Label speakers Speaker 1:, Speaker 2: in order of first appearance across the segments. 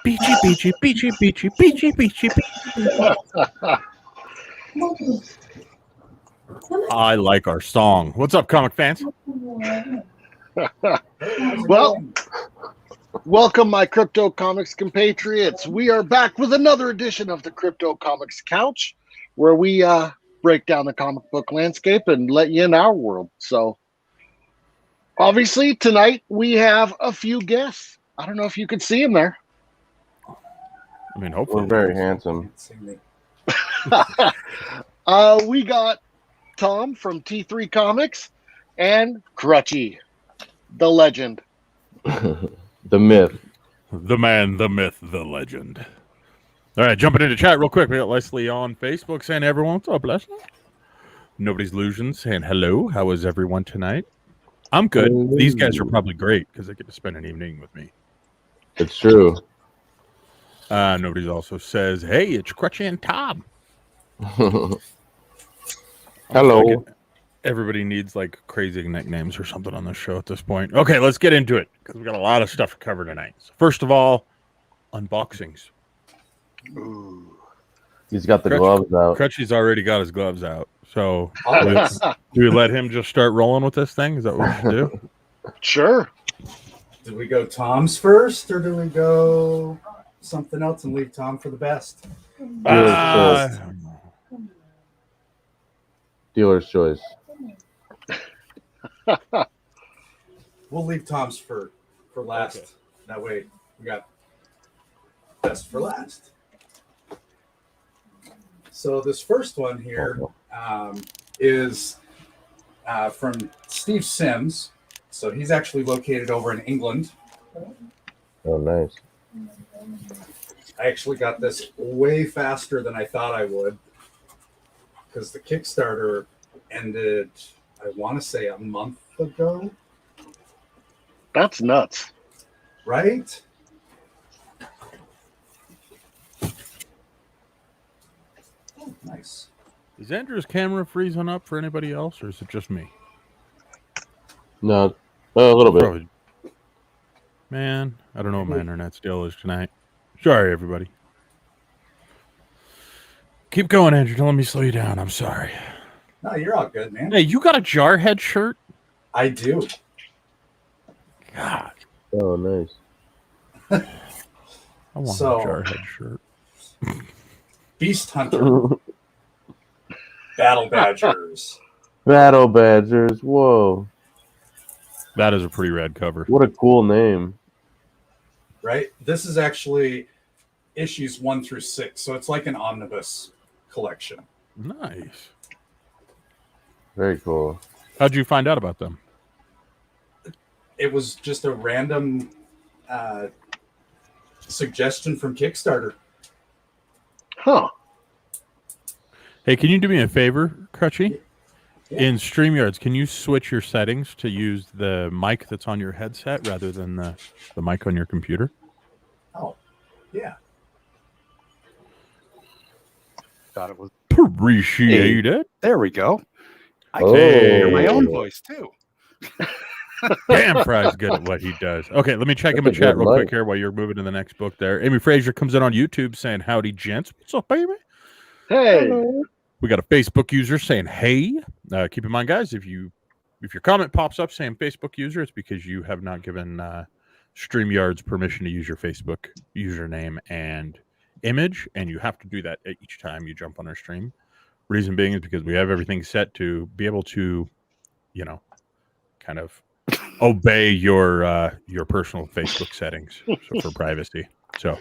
Speaker 1: Beachy, beachy, beachy, beachy, beachy, beachy, beachy. I like our song. What's up, comic fans?
Speaker 2: Well, welcome, my Crypto Comics compatriots. We are back with another edition of the Crypto Comics Couch, where we break down the comic book landscape and let you in our world. So, obviously, tonight we have a few guests. I don't know if you can see them there.
Speaker 1: I mean, hopefully.
Speaker 3: We're very handsome.
Speaker 2: We got Tom from T3 Comics and Crutchy, the legend.
Speaker 3: The myth.
Speaker 1: The man, the myth, the legend. All right, jumping into chat real quick. We got Leslie on Facebook saying, everyone, what's up, Leslie? Nobody's Illusions saying, hello. How is everyone tonight? I'm good.
Speaker 3: Hello.
Speaker 1: These guys are probably great because they get to spend an evening with me.
Speaker 3: It's true.
Speaker 1: Nobody also says, hey, it's Crutchy and Tom.
Speaker 3: Hello.
Speaker 1: Everybody needs like crazy nicknames or something on this show at this point. Okay, let's get into it because we got a lot of stuff to cover tonight. So first of all, unboxings.
Speaker 2: Ooh.
Speaker 3: He's got the gloves out.
Speaker 1: Crutchy's already got his gloves out. So do we let him just start rolling with this thing? Is that what we should do?
Speaker 2: Sure.
Speaker 4: Do we go Tom's first, or do we go something else and leave Tom for the best?
Speaker 3: Dealer's choice.
Speaker 4: We'll leave Tom's for last. Okay. That way we got best for last. So this first one here is from Steve Sims. So he's actually located over in England.
Speaker 3: Oh, nice.
Speaker 4: I actually got this way faster than I thought I would, because the Kickstarter ended, I want to say, a month ago.
Speaker 2: That's nuts.
Speaker 4: Right? Oh, nice.
Speaker 1: Is Andrew's camera freezing up for anybody else, or is it just me?
Speaker 3: No, a little bit.
Speaker 1: Probably. Man, I don't know what my internet still is tonight. Sorry, everybody. Keep going, Andrew. Don't let me slow you down. I'm sorry.
Speaker 4: No, you're all good, man.
Speaker 1: Hey, you got a Jarhead shirt?
Speaker 4: I do.
Speaker 1: God.
Speaker 3: Oh, nice.
Speaker 1: I want a Jarhead shirt.
Speaker 4: Beast Hunter. Battle Badgers.
Speaker 3: Battle Badgers. Whoa.
Speaker 1: That is a pretty rad cover.
Speaker 3: What a cool name.
Speaker 4: Right? This is actually issues 1 through 6. So it's like an omnibus collection.
Speaker 1: Nice.
Speaker 3: Very cool.
Speaker 1: How'd you find out about them?
Speaker 4: It was just a random suggestion from Kickstarter.
Speaker 2: Huh.
Speaker 1: Hey, can you do me a favor, Crutchy?
Speaker 4: Yeah.
Speaker 1: In StreamYards, can you switch your settings to use the mic that's on your headset rather than the mic on your computer?
Speaker 4: Oh, yeah.
Speaker 5: Thought it was
Speaker 1: appreciate it.
Speaker 5: There we go. I
Speaker 3: Oh.
Speaker 5: can hear my own voice too.
Speaker 1: Damn, Fry's good at what he does. Okay, let me check him in chat real quick here while you're moving to the next book there. Amy Frazier comes in on YouTube saying, howdy, gents. What's up, baby?
Speaker 2: Hey.
Speaker 1: Hello. We got a Facebook user saying, hey. Keep in mind, guys, if your comment pops up saying Facebook user, it's because you have not given StreamYards permission to use your Facebook username and image, and you have to do that each time you jump on our stream. Reason being is because we have everything set to be able to, kind of obey your personal Facebook settings for privacy. So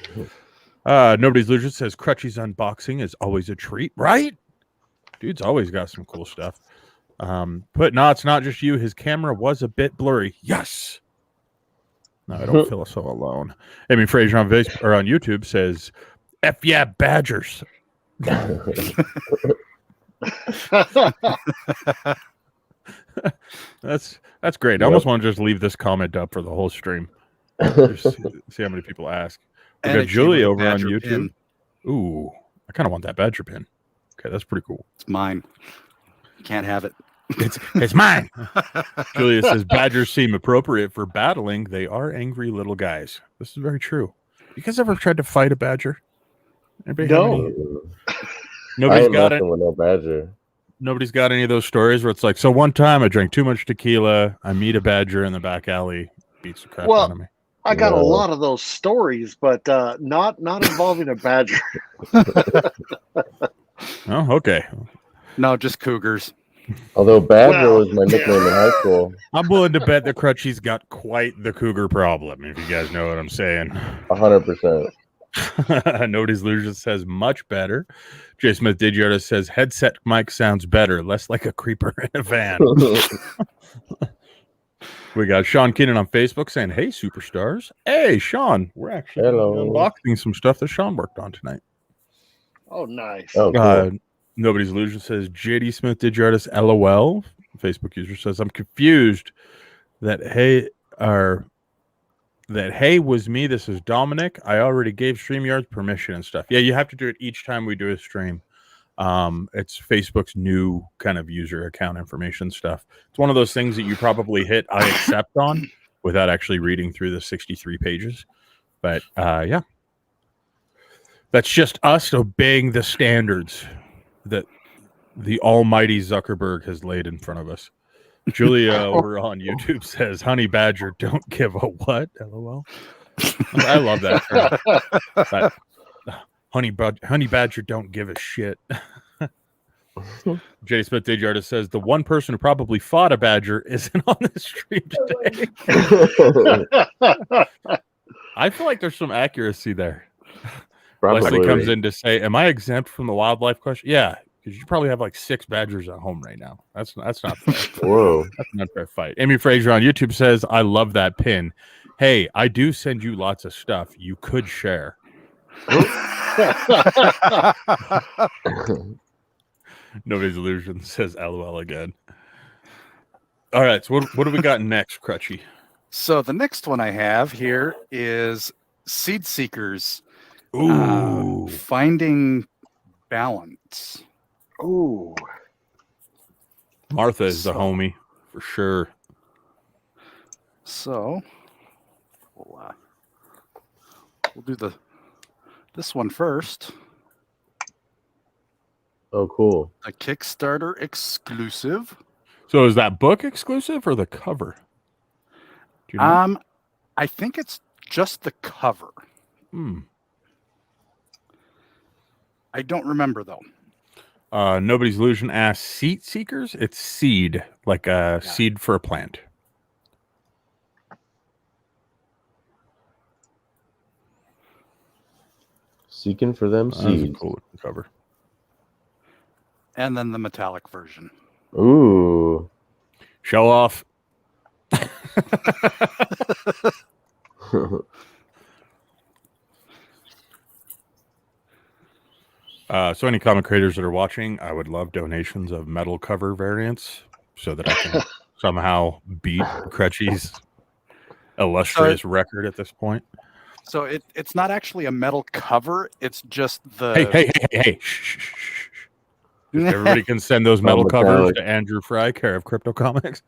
Speaker 1: Nobody's Illusion says Crutchy's unboxing is always a treat, right? Dude's always got some cool stuff. But no, it's not just you. His camera was a bit blurry. Yes. No, I don't feel so alone. Amy Frazier on YouTube says, F yeah, Badgers. That's great. I
Speaker 3: Yep.
Speaker 1: almost want to just leave this comment up for the whole stream. Just see how many people ask. We
Speaker 5: And
Speaker 1: got
Speaker 5: it came
Speaker 1: Julie
Speaker 5: with a
Speaker 1: over on
Speaker 5: badger
Speaker 1: YouTube.
Speaker 5: pin.
Speaker 1: Ooh, I kind of want that badger pin. Okay, that's pretty cool.
Speaker 5: It's mine. You can't have it.
Speaker 1: It's mine. Julia says badgers seem appropriate for battling. They are angry little guys. This is very true. You guys ever tried to fight a badger? Anybody have
Speaker 2: No.
Speaker 1: any-
Speaker 3: I
Speaker 1: Nobody's
Speaker 3: ain't
Speaker 1: got it.
Speaker 3: messing with no badger.
Speaker 1: Nobody's got any of those stories where it's like, so one time I drank too much tequila. I meet a badger in the back alley, beats the crap out of me.
Speaker 2: I got a
Speaker 3: No.
Speaker 2: lot of those stories, but not involving a badger.
Speaker 1: Oh, okay.
Speaker 5: No, just cougars.
Speaker 3: Although badger
Speaker 2: Well,
Speaker 3: was my nickname in high school.
Speaker 1: I'm willing to bet that Crutchy's got quite the cougar problem, if you guys know what I'm saying.
Speaker 3: 100%.
Speaker 1: Nobody's Illusion says much better. J. Smith Digiota says headset mic sounds better, less like a creeper in a van. We got Sean Kinnan on Facebook saying, hey, superstars. Hey, Sean, we're actually
Speaker 3: Hello.
Speaker 1: unboxing some stuff that Sean worked on tonight.
Speaker 2: Oh, nice.
Speaker 3: Oh, cool.
Speaker 1: Nobody's Illusion says JD Smith Digiartist LOL. Facebook user says I'm confused that hey was me. This is Dominic. I already gave StreamYard permission and stuff. Yeah, you have to do it each time we do a stream. It's Facebook's new kind of user account information stuff. It's one of those things that you probably hit I accept on without actually reading through the 63 pages. But yeah. That's just us obeying the standards that the almighty Zuckerberg has laid in front of us. Julia over on YouTube says, honey badger, don't give a what? LOL. I love that. Honey badger, don't give a shit. J. Smith Digiartist says, the one person who probably fought a badger isn't on the stream today. I feel like there's some accuracy there. Leslie comes in to say, am I exempt from the wildlife question? Yeah, because you probably have like 6 badgers at home right now. That's not fair.
Speaker 3: Whoa.
Speaker 1: That's not fair fight. Amy Fraser on YouTube says, I love that pin. Hey, I do send you lots of stuff you could share. Nobody's Illusion says LOL again. All right, so what do we got next, Crutchy?
Speaker 5: So the next one I have here is Seed Seekers.
Speaker 1: Ooh.
Speaker 5: Finding balance.
Speaker 2: Ooh.
Speaker 1: Martha is the homie for sure.
Speaker 5: So we'll do this one first.
Speaker 3: Oh, cool.
Speaker 5: A Kickstarter exclusive.
Speaker 1: So is that book exclusive or the cover? Do you know?
Speaker 5: I think it's just the cover. I don't remember though.
Speaker 1: Nobody's Illusion asks, Seed Seekers? It's seed, like a seed for a plant.
Speaker 3: Seeking for them
Speaker 1: That's a
Speaker 3: seeds.
Speaker 1: cool looking cover.
Speaker 5: And then the metallic version.
Speaker 3: Ooh.
Speaker 1: Show off. So any comic creators that are watching, I would love donations of metal cover variants so that I can somehow beat Crutchy's illustrious record at this point.
Speaker 5: So it's not actually a metal cover. It's just the...
Speaker 1: Hey. Shh. Just everybody can send those metal covers to Andrew Fry, care of Crypto Comics.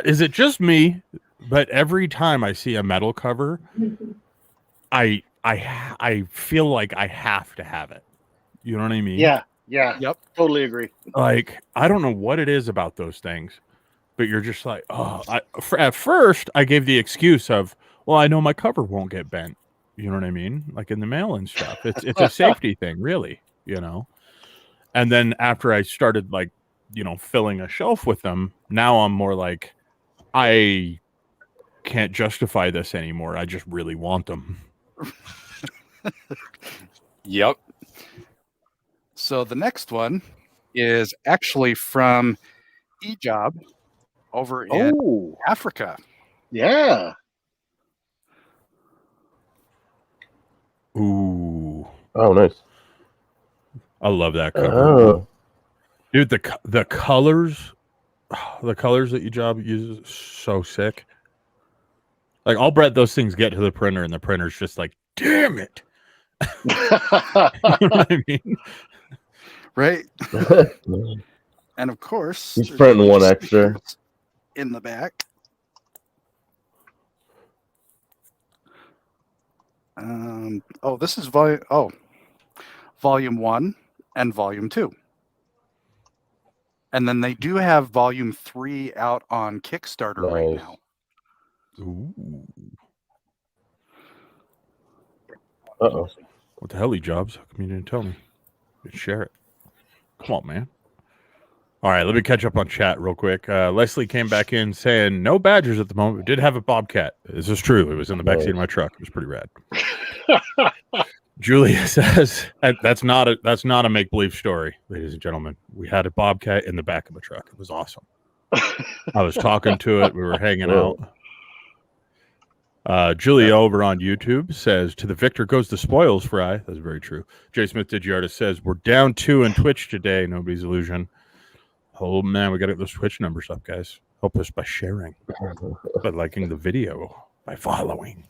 Speaker 1: Is it just me? But every time I see a metal cover, I feel like I have to have it. You know what I mean?
Speaker 2: Yeah.
Speaker 5: Yep.
Speaker 2: Totally agree.
Speaker 1: Like, I don't know what it is about those things, but you're just like, oh. At first, I gave the excuse of, well, I know my cover won't get bent. You know what I mean? Like in the mail and stuff. It's a safety thing, really. You know. And then after I started, like, you know, filling a shelf with them, now I'm more like, I can't justify this anymore. I just really want them.
Speaker 5: Yep. So the next one is actually from eJob over in Africa.
Speaker 2: Yeah.
Speaker 1: Ooh.
Speaker 3: Oh, nice.
Speaker 1: I love that cover.
Speaker 3: Oh,
Speaker 1: Dude, the colors, the colors that your job uses, so sick. Like, I'll bet those things get to the printer, and the printer's just like, damn it. You know what I mean?
Speaker 5: Right. And of course,
Speaker 3: he's
Speaker 5: there's
Speaker 3: printing one
Speaker 5: stickers
Speaker 3: extra.
Speaker 5: in the back. Oh, this is volume 1 and volume 2. And then they do have volume 3 out on Kickstarter right
Speaker 3: Nice.
Speaker 5: now.
Speaker 1: Ooh.
Speaker 3: Uh-oh.
Speaker 1: What the hell, jobs? How come you didn't tell me? You share it. Come on, man. All right, let me catch up on chat real quick. Leslie came back in saying no Badgers at the moment. We did have a Bobcat. This is true. It was in the backseat of my truck. It was pretty rad. Julia says that's not a make believe story, ladies and gentlemen. We had a Bobcat in the back of a truck. It was awesome. I was talking to it. We were hanging out. Julia over on YouTube says, to the victor goes the spoils, Fry. That's very true. J. Smith Digiartist says, we're down 2 in Twitch today. Nobody's illusion. Oh, man, we got to get those Twitch numbers up, guys. Help us by sharing, by liking the video, by following.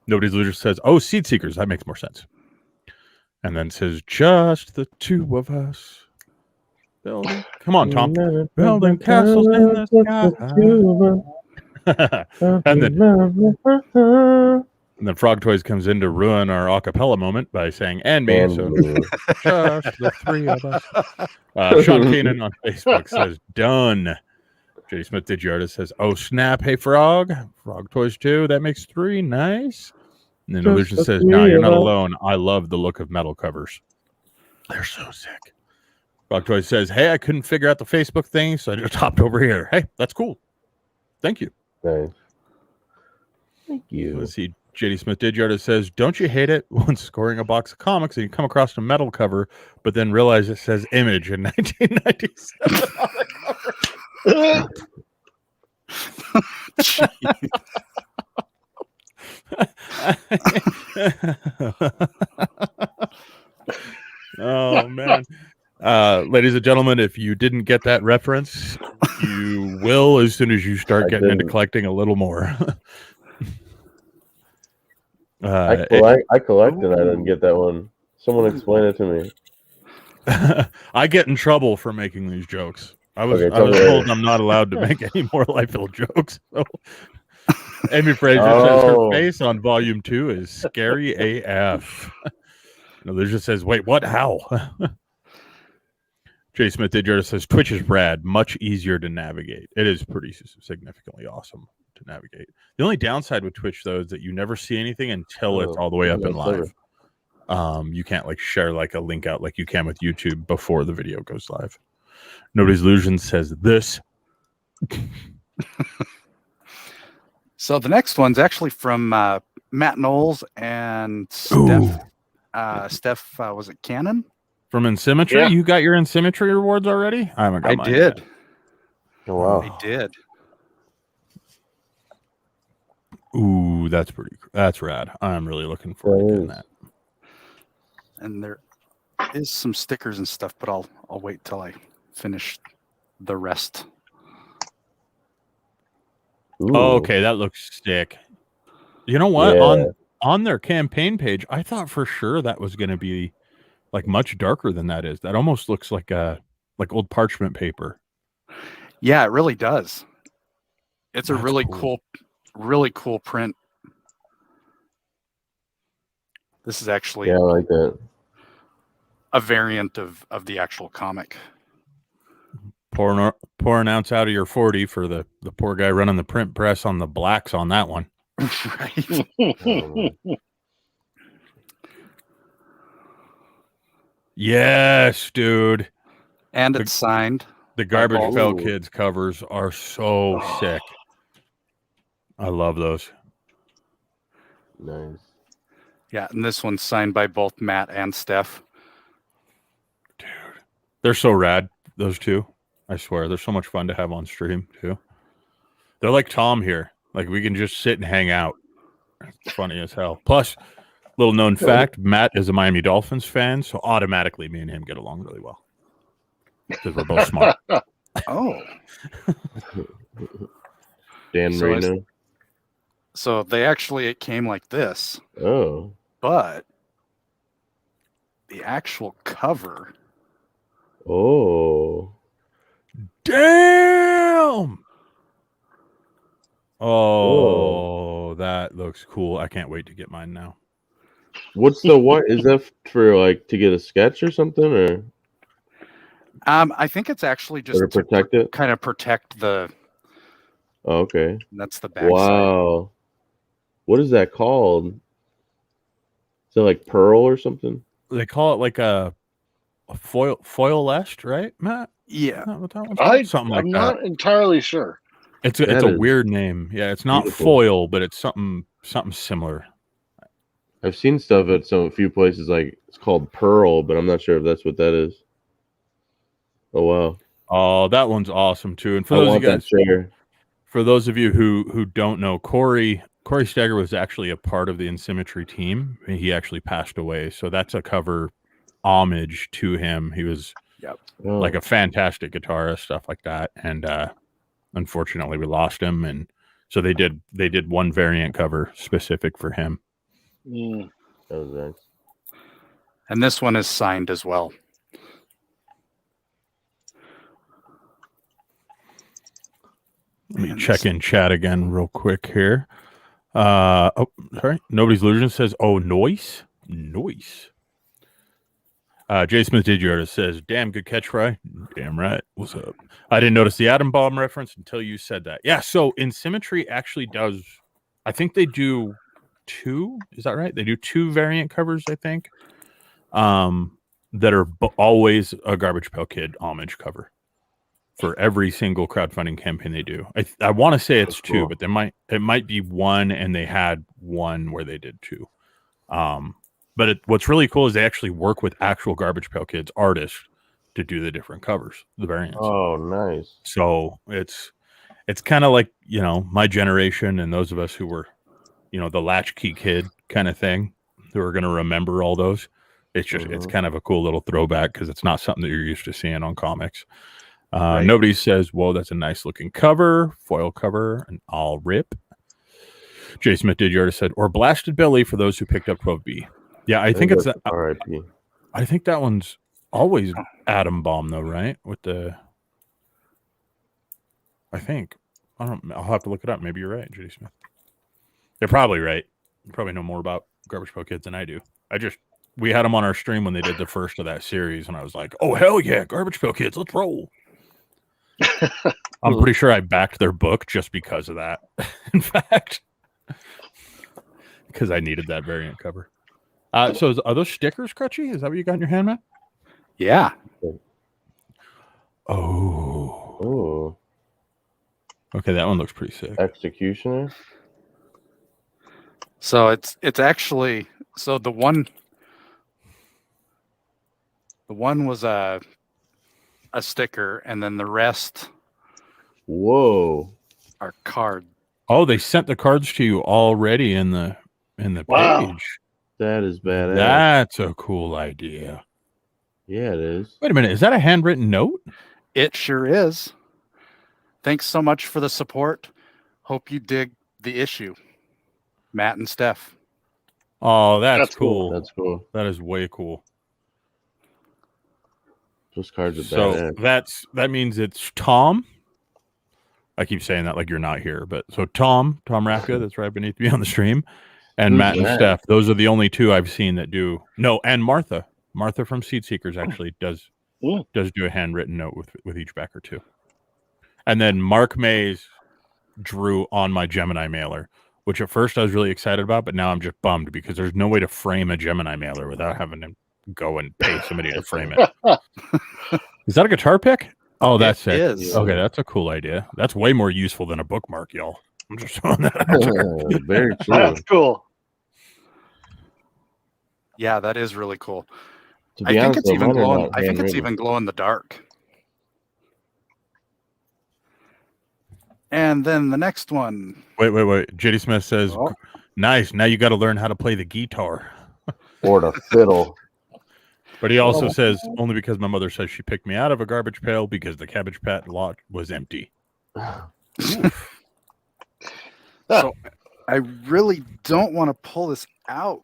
Speaker 1: Nobody's illusion says, oh, Seed Seekers. That makes more sense. And then says, just the two of us. Building. Come on, Tom. Building castles in the sky. And then Frog Toys comes in to ruin our acapella moment by saying, and me. So just the 3 of us. Sean Keenan on Facebook says, done. J. Smith Digiartist says, oh, snap. Hey, Frog. Frog Toys 2. That makes 3. Nice. And then Illusion says, no, you're not alone. I love the look of metal covers. They're so sick. Frog Toys says, hey, I couldn't figure out the Facebook thing, so I just hopped over here. Hey, that's cool. Thank you.
Speaker 3: Nice. Thank you.
Speaker 1: Let's see. JD Smith Digiartist says, don't you hate it when scoring a box of comics and you come across a metal cover, but then realize it says Image in 1997 on the cover? Oh, man. Ladies and gentlemen, if you didn't get that reference, you will as soon as you start getting into collecting a little more.
Speaker 3: I collected. I didn't get that one. Someone explain it to me.
Speaker 1: I get in trouble for making these jokes. I was
Speaker 3: Okay,
Speaker 1: told I'm not allowed to make any more Liefeld jokes. So. Amy Fraser says her face on volume 2 is scary AF. Illusion says, wait, what? How? Jay Smith Digiartist says Twitch is rad, much easier to navigate. It is pretty significantly awesome to navigate. The only downside with Twitch, though, is that you never see anything until it's all the way up and live. You can't like share like a link out like you can with YouTube before the video goes live. Nobody's Illusion says this.
Speaker 5: So the next one's actually from Matt Knowles and Steph. Steph, was it Cannon?
Speaker 1: From Insymmetry? Yeah. You got your Insymmetry rewards already? I haven't got mine
Speaker 5: did.
Speaker 1: Yet.
Speaker 3: Oh, wow.
Speaker 5: I did.
Speaker 1: Ooh, that's rad. I'm really looking forward to getting that.
Speaker 5: And there is some stickers and stuff, but I'll wait till I finish the rest.
Speaker 1: Oh, okay, that looks sick. You know what? Yeah. On their campaign page, I thought for sure that was going to be like much darker than that is. That almost looks like old parchment paper.
Speaker 5: Yeah, it really does. It's a really cool print. This is actually
Speaker 3: I like that.
Speaker 5: A variant of the actual comic.
Speaker 1: Pour an ounce out of your 40 for the poor guy running the print press on the blacks on that one.
Speaker 5: Right.
Speaker 1: Yes, dude.
Speaker 5: And it's signed.
Speaker 1: The Garbage Fell Kids covers are so sick. I love those.
Speaker 3: Nice.
Speaker 5: Yeah, and this one's signed by both Matt and Steph.
Speaker 1: Dude, they're so rad, those two. I swear, they're so much fun to have on stream, too. They're like Tom here. Like, we can just sit and hang out. It's funny as hell. Plus, Little known fact: Matt is a Miami Dolphins fan, so automatically me and him get along really well because we're both smart.
Speaker 5: Oh,
Speaker 3: Dan
Speaker 5: So
Speaker 3: Marino.
Speaker 5: so it came like this,
Speaker 3: Oh.
Speaker 5: but the actual cover.
Speaker 3: Oh.
Speaker 1: Damn!
Speaker 3: Whoa.
Speaker 1: Oh, that looks cool. I can't wait to get mine now.
Speaker 3: What's the what? Is that for like to get a sketch or something, or
Speaker 5: I think it's actually just
Speaker 3: to protect it?
Speaker 5: kind of protect the.
Speaker 3: Oh, okay.
Speaker 5: That's the backside.
Speaker 3: Wow. What is that called? Is it like pearl or something?
Speaker 1: They call it like a foil lest, right, Matt?
Speaker 5: Yeah.
Speaker 1: Is that what that one's called? Something like
Speaker 2: I'm
Speaker 1: that.
Speaker 2: not entirely sure.
Speaker 1: It's
Speaker 3: That
Speaker 1: a
Speaker 3: is
Speaker 1: weird name. Yeah, it's not
Speaker 3: beautiful.
Speaker 1: foil, but it's something similar.
Speaker 3: I've seen stuff at a few places like it's called pearl, but I'm not sure if that's what that is. Oh wow.
Speaker 1: Oh, that one's awesome too. And for
Speaker 3: I
Speaker 1: those of
Speaker 3: want
Speaker 1: you guys,
Speaker 3: that chair.
Speaker 1: for those of you who don't know, Corey Stagger was actually a part of the Insymmetry team. He actually passed away, so that's a cover homage to him. He was
Speaker 3: Oh.
Speaker 1: like a fantastic guitarist, stuff like that. And unfortunately, we lost him, and so they did one variant cover specific for him.
Speaker 2: Mm.
Speaker 3: That was nice.
Speaker 5: And this one is signed as well.
Speaker 1: Let me check in chat again real quick here. Oh, sorry. Nobody's Illusion says, "Oh, noise." Jay Smith Did You Artist says, "Damn good catch, Fry." Damn right. What's up? I didn't notice the atom bomb reference until you said that. Yeah. So Insymmetry actually does. I think they do 2. Is that right? They do 2 variant covers. I think. That are always a Garbage Pail Kid homage cover for every single crowdfunding campaign they do. I want to say it's 2, but it might be 1, and they had 1 where they did 2. But what's really cool is they actually work with actual Garbage Pail Kids artists to do the different covers, the variants.
Speaker 3: Oh, nice.
Speaker 1: So it's kind of like, my generation and those of us who were, the latchkey kid kind of thing, who are going to remember all those. It's just, it's kind of a cool little throwback because it's not something that you're used to seeing on comics.
Speaker 5: Right.
Speaker 1: Nobody says, "Whoa, that's a nice looking cover, foil cover," and I'll rip. Jay Smith Did You Artist said, "Or Blasted Billy for those who picked up 12B." Yeah, I think it's that.
Speaker 3: R.I.P.
Speaker 1: I think that one's always Atom Bomb though, right? With the, I think I'll have to look it up. Maybe you're right, Jay Smith. They're probably right. You probably know more about Garbage Pail Kids than I do. We had them on our stream when they did the first of that series, and I was like, "Oh hell yeah, Garbage Pail Kids, let's roll." I'm pretty sure I backed their book just because of that. In fact, because I needed that variant cover. So are those stickers, Crutchy? Is that what you got in your hand, man?
Speaker 5: Yeah.
Speaker 3: Oh.
Speaker 1: Okay, that one looks pretty sick.
Speaker 3: Executioner.
Speaker 5: So it's actually the one was a sticker, and then the rest
Speaker 3: Whoa.
Speaker 5: are card.
Speaker 1: Oh, they sent the cards to you already in the
Speaker 2: Wow.
Speaker 1: page.
Speaker 3: That is badass.
Speaker 1: That's a cool idea.
Speaker 3: Yeah, it is.
Speaker 1: Wait a minute, is that a handwritten note?
Speaker 5: It sure is. Thanks so much for the support. Hope you dig the issue, Matt and Steph.
Speaker 1: Oh, that's
Speaker 2: cool.
Speaker 1: cool.
Speaker 3: That's cool.
Speaker 1: That is way cool.
Speaker 3: Those cards are
Speaker 1: So
Speaker 3: badass.
Speaker 1: that means it's Tom. I keep saying that like you're not here, but so Tom Rafka, that's right beneath me on the stream, and
Speaker 3: Who's
Speaker 1: Matt and
Speaker 3: that?
Speaker 1: Steph. Those are the only 2 I've seen that do. No, and Martha from Seed Seekers actually does do a handwritten note with each backer too. And then Mark Mays drew on my Gemini mailer, which at first I was really excited about, but now I'm just bummed because there's no way to frame a Gemini mailer without having to go and pay somebody to frame it. Is that a guitar pick? Oh, that's sick.
Speaker 5: Is.
Speaker 1: Okay, that's a cool idea. That's way more useful than a bookmark, y'all. I'm just throwing that out there.
Speaker 3: Very true.
Speaker 2: That's cool.
Speaker 5: Yeah, that is really cool.
Speaker 3: To
Speaker 5: I
Speaker 3: be
Speaker 5: think
Speaker 3: honest,
Speaker 5: it's
Speaker 3: though,
Speaker 5: even
Speaker 3: mine are
Speaker 5: glowing.
Speaker 3: not
Speaker 5: I think it's
Speaker 3: handwritten.
Speaker 5: even glow in the dark. And then the next one.
Speaker 1: Wait. JD Smith says,
Speaker 5: Oh.
Speaker 1: "Nice. Now you got to learn how to play the guitar."
Speaker 3: Or the fiddle.
Speaker 1: But he also says, only because my mother says she picked me out of a garbage pail because the Cabbage Patch lot was empty.
Speaker 5: So I really don't want to pull this out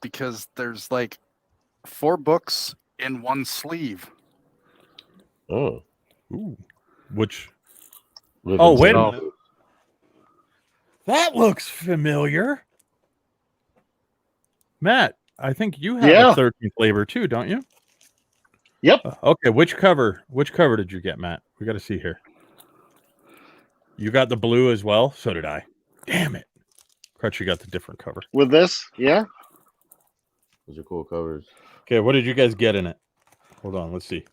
Speaker 5: because there's like 4 books in one sleeve.
Speaker 3: Oh.
Speaker 1: Ooh. Which?
Speaker 3: Live
Speaker 1: Oh,
Speaker 3: and
Speaker 1: wait a
Speaker 3: see.
Speaker 1: minute. That looks familiar. Matt, I think you have
Speaker 2: Yeah.
Speaker 1: a 13th labor too, don't you?
Speaker 2: Yep.
Speaker 1: Okay, which cover did you get, Matt? We got to see here. You got the blue as well? So did I. Damn it. Crutchy got the different cover.
Speaker 2: With this, yeah.
Speaker 3: Those are cool covers.
Speaker 1: Okay, what did you guys get in it? Hold on, let's see.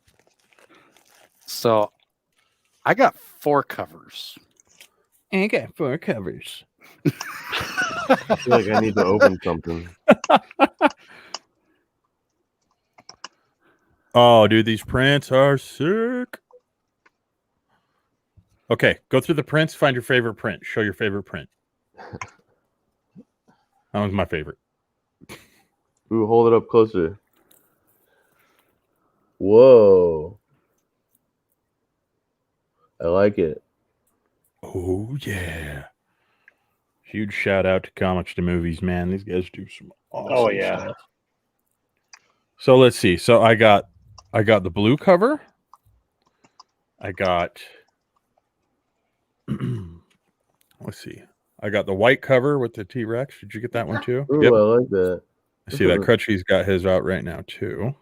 Speaker 5: So I got 4 covers.
Speaker 1: I got 4 covers.
Speaker 3: I feel like I need to open something.
Speaker 1: Oh, dude, these prints are sick. Okay, go through the prints, find your favorite print. Show your favorite print. That was my favorite.
Speaker 3: Ooh, hold it up closer. Whoa. I like it.
Speaker 1: Oh, yeah. Huge shout out to Comics to Movies, man. These guys do some awesome stuff. So let's see. So I got the blue cover. I got let's see. I got the white cover with the T-Rex. Did you get that one too?
Speaker 3: Ooh,
Speaker 1: Yep.
Speaker 3: I like that.
Speaker 1: I see that Crutchy's got his out right now too.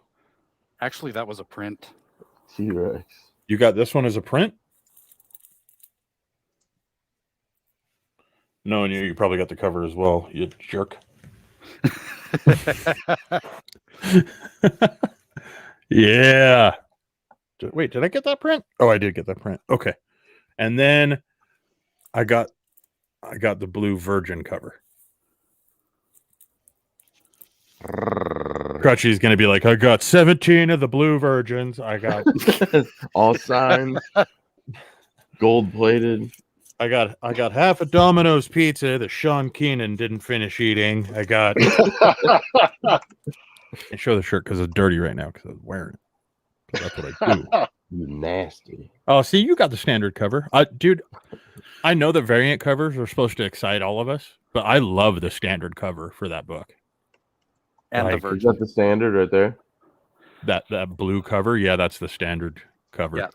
Speaker 5: Actually, that was a print.
Speaker 3: T-Rex.
Speaker 1: You got this one as a print? No, and you probably got the cover as well, you jerk. Yeah. Wait, did I get that print? Oh, I did get that print. Okay. And then I got the blue Virgin cover. Crutchy's going to be like, I got 17 of the blue Virgins. I got
Speaker 3: all signed, gold plated.
Speaker 1: I got half a Domino's pizza that Sean Keenan didn't finish eating. I got I show the shirt because it's dirty right now because I was wearing it. That's what I do.
Speaker 3: You nasty.
Speaker 1: Oh, see, you got the standard cover. Dude, I know the variant covers are supposed to excite all of us, but I love the standard cover for that book.
Speaker 5: And
Speaker 1: Like,
Speaker 5: the
Speaker 3: Is
Speaker 5: Virgin.
Speaker 3: that the standard right there?
Speaker 1: That blue cover, yeah, that's the standard cover.
Speaker 5: Yeah.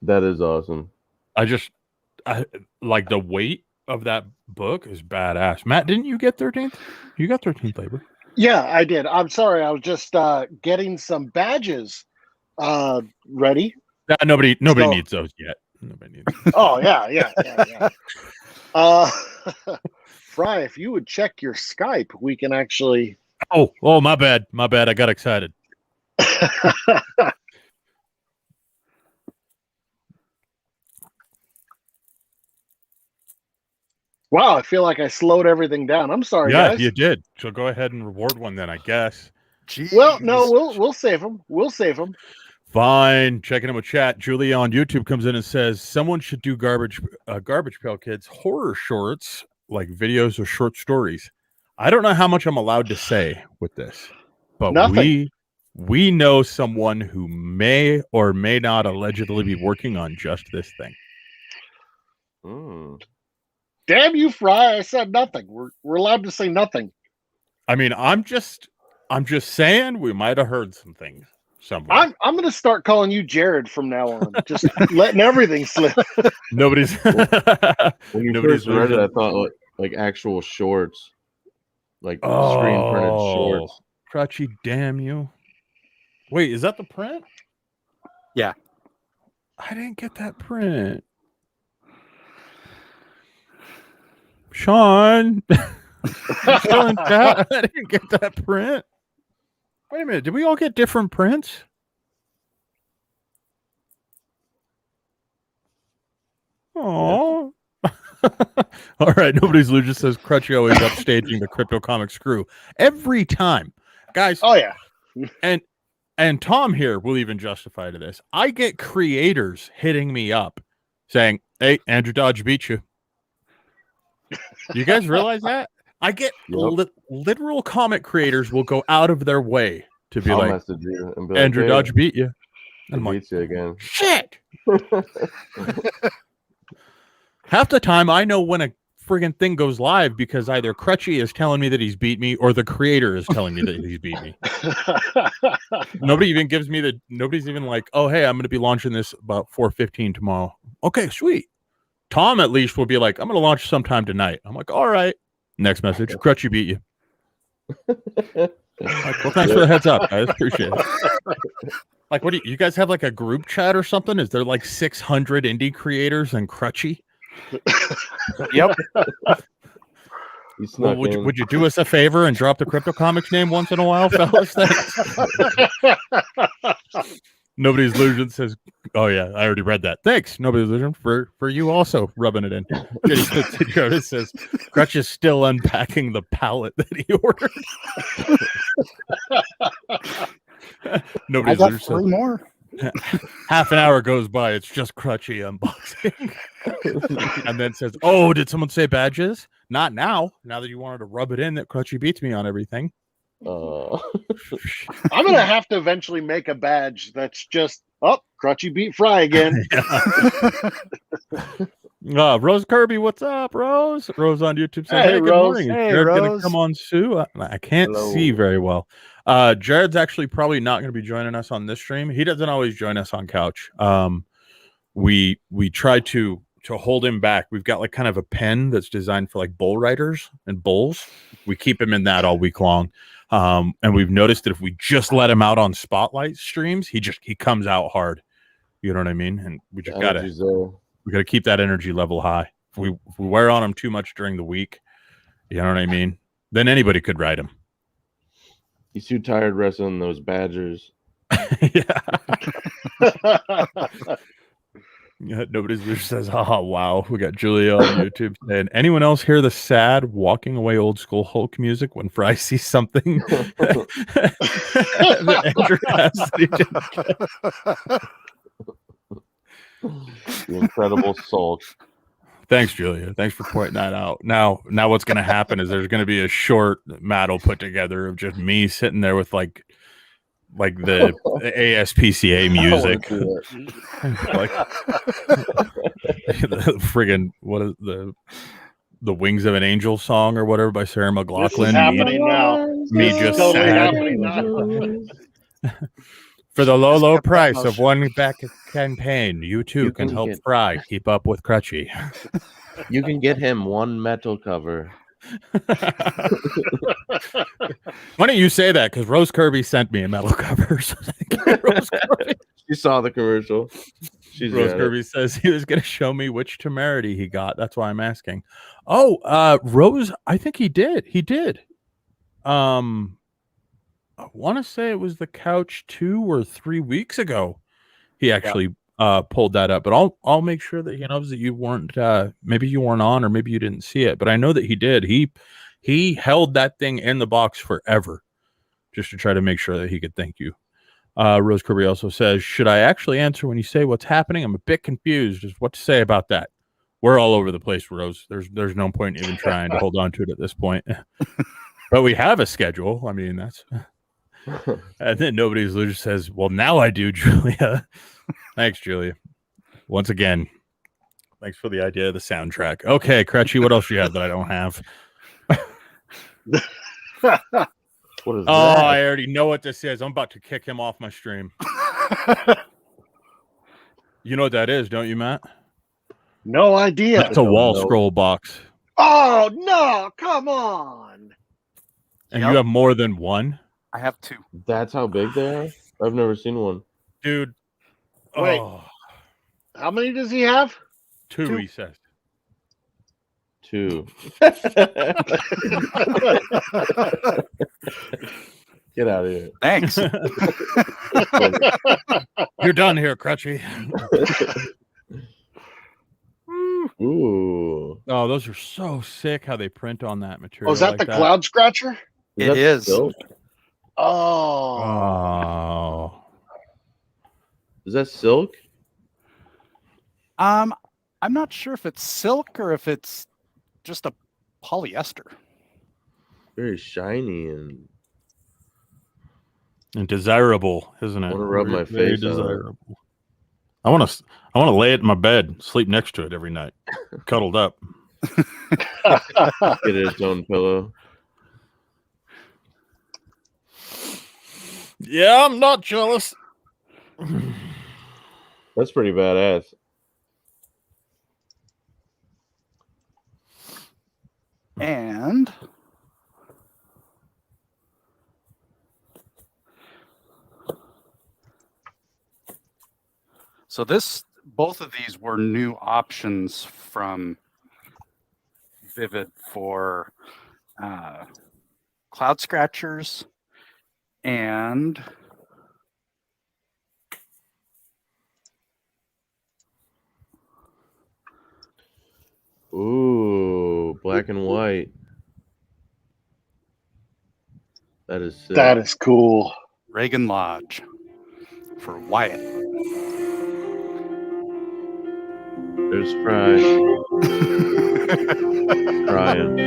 Speaker 3: That is awesome.
Speaker 1: I like the weight of that book is badass. Matt, didn't you get 13th? You got 13th labor.
Speaker 2: Yeah, I did. I'm sorry. I was just getting some badges ready.
Speaker 1: Nobody
Speaker 2: So-
Speaker 1: needs those yet. Nobody needs them.
Speaker 2: Oh, yeah. Fry, if you would check your Skype, we can actually.
Speaker 1: Oh, my bad. My bad. I got excited.
Speaker 2: Wow, I feel like I slowed everything down. I'm sorry,
Speaker 1: Yeah,
Speaker 2: guys.
Speaker 1: you did. So go ahead and reward one then, I guess.
Speaker 2: Well, no,
Speaker 5: Jeez.
Speaker 2: we'll save them. We'll save them.
Speaker 1: Fine. Checking in with chat. Julia on YouTube comes in and says someone should do Garbage Pail Kids horror shorts, like videos or short stories. I don't know how much I'm allowed to say with this, but
Speaker 2: Nothing.
Speaker 1: we know someone who may or may not allegedly be working on just this thing.
Speaker 3: Mm.
Speaker 2: Damn you, Fry! I said nothing. We're allowed to say nothing.
Speaker 1: I mean, I'm just saying we might have heard some things somewhere.
Speaker 2: I'm going to start calling you Jared from now on. Just letting everything slip.
Speaker 1: Nobody's
Speaker 3: When you
Speaker 1: Nobody's
Speaker 3: first read it, I
Speaker 1: losing.
Speaker 3: thought like actual shorts, like screen printed shorts.
Speaker 1: Crutchy, damn you. Wait, is that the print?
Speaker 5: Yeah.
Speaker 1: I didn't get that print. Sean. Still in chat? I didn't get that print. Wait a minute. Did we all get different prints? Oh. All right. Nobody's Lugia says Crutchy always upstaging the Crypto Comics crew every time. Guys,
Speaker 2: Oh, yeah.
Speaker 1: and Tom here will even justify to this. I get creators hitting me up saying, "Hey, Andrew Dodge beat you." You guys realize that? I get literal comic creators will go out of their way to be
Speaker 3: I'll
Speaker 1: like,
Speaker 3: message you and be like,
Speaker 1: Andrew
Speaker 3: hey,
Speaker 1: Dodge beat you.
Speaker 3: he
Speaker 1: And I'm like,
Speaker 3: beats you again.
Speaker 1: shit. Half the time I know when a friggin' thing goes live because either Crutchy is telling me that he's beat me or the creator is telling me that he's beat me. Nobody even gives me nobody's even like, oh, hey, I'm going to be launching this about 4:15 tomorrow. Okay, sweet. Tom at least will be like, I'm going to launch sometime tonight. I'm like, all right. Next message, Crutchy beat you. Like, well, thanks for the heads up, guys. Appreciate it. Like, what do you guys have like a group chat or something? Is there like 600 indie creators and Crutchy?
Speaker 5: Yep.
Speaker 1: Well, would you do us a favor and drop the Crypto Comics name once in a while, fellas? Nobody's Illusion says, oh yeah, I already read that. Thanks, Nobody's Illusion, for you also rubbing it in. It says, Crutch is still unpacking the pallet that he ordered.
Speaker 5: I got 3 more.
Speaker 1: Half an hour goes by, it's just Crutchy unboxing. And then says, oh, did someone say badges? Not now that you wanted to rub it in that Crutchy beats me on everything.
Speaker 2: I'm gonna have to eventually make a badge that's just Crutchy beat Fry again.
Speaker 1: Rose Kirby, what's up, Rose? Rose on YouTube says, hey, good
Speaker 2: Rose.
Speaker 1: morning. Is
Speaker 5: Hey,
Speaker 1: Jared
Speaker 5: Rose.
Speaker 1: gonna come on Sue? I can't see very well. Jared's actually probably not going to be joining us on this stream. He doesn't always join us on Couch. We try to hold him back. We've got like kind of a pen that's designed for like bull riders and bulls. We keep him in that all week long. And we've noticed that if we just let him out on spotlight streams, he comes out hard. You know what I mean? And we just gotta keep that energy level high. If we wear on him too much during the week, you know what I mean? Then anybody could ride him.
Speaker 3: He's too tired wrestling those Badgers.
Speaker 1: Yeah, nobody's says, oh, wow. We got Julia on YouTube saying, anyone else hear the sad walking away old school Hulk music when Fry sees something that Andrew has?
Speaker 3: The Incredible Sulk.
Speaker 1: Thanks, Julia. Thanks for pointing that out. Now what's going to happen is there's going to be a short Matt will put together of just me sitting there with like the ASPCA music. Like the friggin' what is the Wings of an Angel song or whatever by Sarah McLachlan.
Speaker 2: This is happening now.
Speaker 1: Me
Speaker 2: This is
Speaker 1: just
Speaker 2: totally
Speaker 1: sad.
Speaker 2: happening now.
Speaker 1: For the low price of one back campaign, you too can help
Speaker 3: get...
Speaker 1: Fry keep up with Crutchy.
Speaker 3: You can get him one metal cover.
Speaker 1: Why don't you say that? Because Rose Kirby sent me a metal cover. So Rose Kirby.
Speaker 3: She saw the commercial.
Speaker 1: Rose Kirby says he was going to show me which temerity he got. That's why I'm asking. Oh, Rose, I think he did. He did. I want to say it was the couch 2 or 3 weeks ago. He actually pulled that up, but I'll make sure that he knows that you weren't. Maybe you weren't on, or maybe you didn't see it. But I know that he did. He held that thing in the box forever, just to try to make sure that he could thank you. Rose Kirby also says, "Should I actually answer when you say what's happening? I'm a bit confused. Just what to say about that." We're all over the place, Rose. There's no point even trying to hold on to it at this point. But we have a schedule. I mean, that's. And then Nobody's Loser says, well, now I do, Julia. Thanks, Julia. Once again, thanks for the idea of the soundtrack. Okay, Crutchy, what else you have that I don't have?
Speaker 3: What is that?
Speaker 1: I already know what this is. I'm about to kick him off my stream. You know what that is, don't you, Matt?
Speaker 2: No idea.
Speaker 1: That's a wall scroll box.
Speaker 2: Oh, no, come on.
Speaker 1: And you have more than one?
Speaker 5: I have 2.
Speaker 3: That's how big they are? I've never seen one.
Speaker 1: Dude.
Speaker 2: Wait. How many does he have?
Speaker 1: 2, he says.
Speaker 3: 2. Get out of here.
Speaker 5: Thanks.
Speaker 1: You're done here, Crutchy.
Speaker 3: Ooh.
Speaker 1: Oh, those are so sick how they print on that material.
Speaker 2: Oh, is that
Speaker 1: like
Speaker 2: the Cloud Scratcher?
Speaker 5: It is.
Speaker 3: Silk?
Speaker 2: Oh.
Speaker 3: Is that silk?
Speaker 5: I'm not sure if it's silk or if it's just a polyester.
Speaker 3: very shiny and
Speaker 1: desirable, isn't it?
Speaker 3: I wanna rub my
Speaker 1: Very
Speaker 3: face on it.
Speaker 1: desirable. I want to lay it in my bed, sleep next to it every night, cuddled up.
Speaker 3: get its own pillow.
Speaker 1: Yeah, I'm not jealous.
Speaker 3: That's pretty badass.
Speaker 5: And so both of these were new options from Vivid for cloud scratchers and
Speaker 3: Ooh, black and white. That is sick.
Speaker 2: That is cool.
Speaker 5: Reagan Lodge for Wyatt.
Speaker 3: There's Fry. Crying.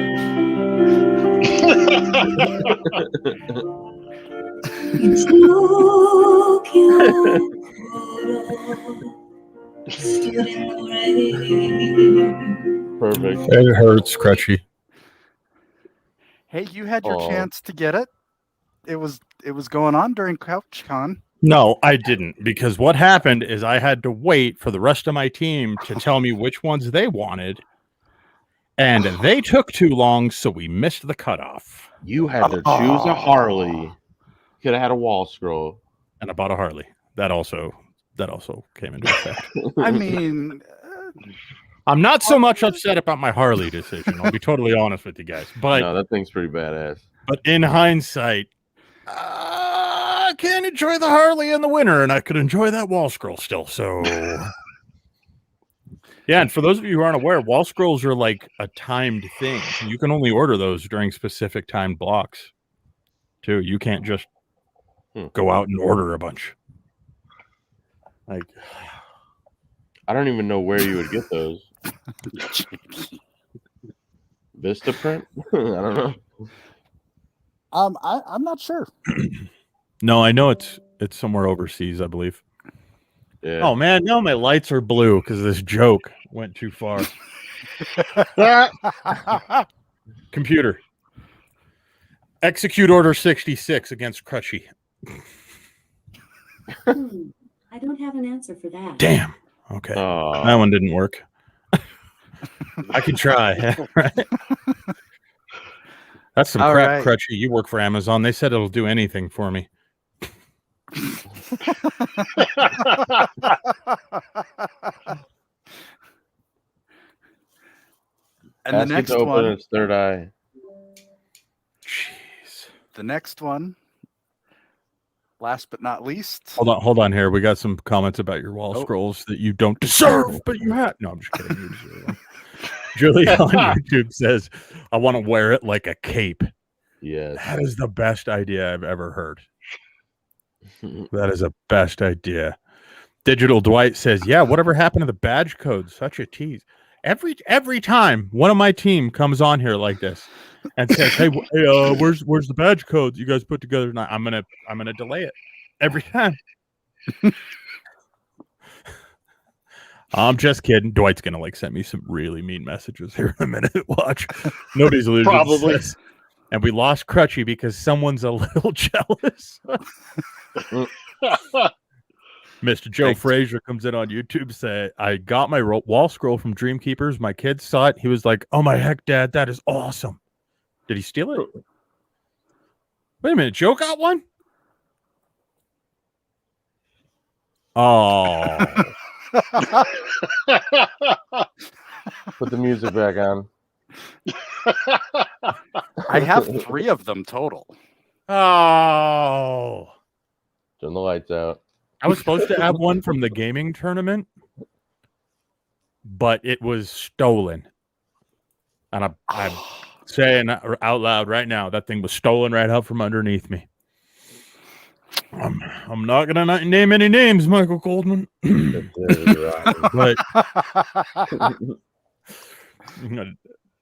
Speaker 3: Perfect.
Speaker 1: It hurts, Crutchy.
Speaker 5: Hey, you had your
Speaker 3: Aw.
Speaker 5: chance to get it. It was going on during CouchCon.
Speaker 1: No, I didn't, because what happened is I had to wait for the rest of my team to tell me which ones they wanted, and they took too long, so we missed the cutoff.
Speaker 3: You had to choose a Harley. Could have had a wall scroll.
Speaker 1: And I bought a Harley. That also came into effect.
Speaker 5: I mean,
Speaker 1: I'm not so much upset about my Harley decision. I'll be totally honest with you guys. But
Speaker 3: No, that thing's pretty badass.
Speaker 1: But in hindsight, I can't enjoy the Harley in the winter, and I could enjoy that wall scroll still. So, yeah. And for those of you who aren't aware, wall scrolls are like a timed thing. You can only order those during specific timed blocks, too. You can't just go out and order a bunch. Like,
Speaker 3: I don't even know where you would get those. Vistaprint? I don't know.
Speaker 5: I'm not sure.
Speaker 1: no, I know it's somewhere overseas, I believe.
Speaker 3: Yeah.
Speaker 1: Oh man, now my lights are blue because this joke went too far. Computer, execute order 66 against Crutchy.
Speaker 6: I don't have an answer for that.
Speaker 1: Damn. Okay, that one didn't work. I can try. Right? That's some
Speaker 5: All
Speaker 1: crap,
Speaker 5: right.
Speaker 1: Crutchy. You work for Amazon. They said it'll do anything for me.
Speaker 5: And
Speaker 3: Ask
Speaker 5: the
Speaker 3: it
Speaker 5: next
Speaker 3: to open
Speaker 5: one,
Speaker 3: its third eye.
Speaker 1: Jeez.
Speaker 5: the next one, last but not least.
Speaker 1: Hold on here. We got some comments about your wall scrolls that you don't deserve, but you had. No, I'm just kidding. You deserve them. Julie on YouTube says, I want to wear it like a cape.
Speaker 3: Yes.
Speaker 1: That is the best idea I've ever heard. That is a best idea. Digital Dwight says, yeah, whatever happened to the badge code? Such a tease. Every time one of my team comes on here like this and says, hey, where's the badge codes you guys put together tonight? I'm gonna delay it every time. I'm just kidding. Dwight's gonna send me some really mean messages here in a minute. Watch. Nobody's losing.
Speaker 2: Probably.
Speaker 1: And we lost Crutchy because someone's a little jealous. Mr. Joe Frazier comes in on YouTube, say, I got my wall scroll from Dreamkeepers. My kid saw it. He was like, oh my heck, Dad, that is awesome. Did he steal it? Wait a minute. Joe got one? Oh.
Speaker 3: Put the music back on.
Speaker 5: I have 3 of them total.
Speaker 1: Oh.
Speaker 3: Turn the lights out.
Speaker 1: I was supposed to have one from the gaming tournament, but it was stolen. And I'm saying out loud right now, that thing was stolen right out from underneath me. I'm not going to name any names, Michael Goldman. But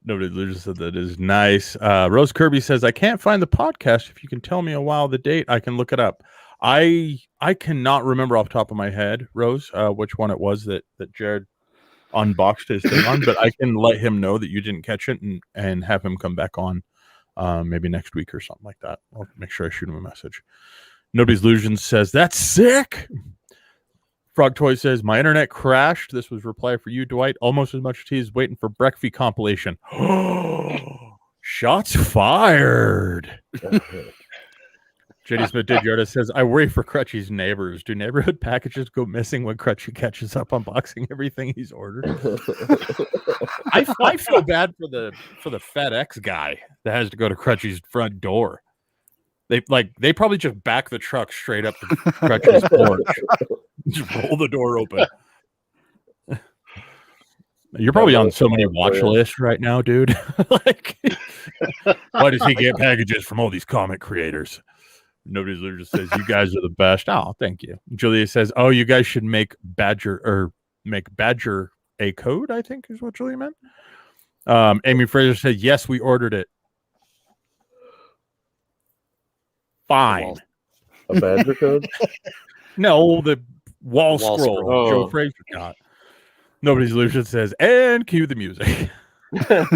Speaker 1: Nobody literally said that is nice. Rose Kirby says, I can't find the podcast. If you can tell me a while the date, I can look it up. I cannot remember off the top of my head, Rose, which one it was that Jared unboxed his thing on, but I can let him know that you didn't catch it and have him come back on maybe next week or something like that. I'll make sure I shoot him a message. Nobody's Illusion says, that's sick. Frog Toy says, my internet crashed. This was reply for you, Dwight. Almost as much tea as waiting for Breckfy compilation. Shots fired. JD Smith Didyarda says, I worry for Crutchy's neighbors. Do neighborhood packages go missing when Crutchy catches up unboxing everything he's ordered? I feel bad for the FedEx guy that has to go to Crutchy's front door. They probably just back the truck straight up to Crutchy's porch. Just roll the door open. You're probably on so many watch lists right now, dude. Like, why does he get packages from all these comic creators? Nobody's literally just says, you guys are the best. Oh, thank you. Julia says, oh, you guys should make Badger a code, I think is what Julia meant. Amy Fraser said, yes, we ordered it. Fine.
Speaker 3: A Badger code?
Speaker 1: No, the wall scroll.
Speaker 3: Oh.
Speaker 1: Joe Fraser got. Nobody's Illusion says, and cue the music.
Speaker 3: Yep.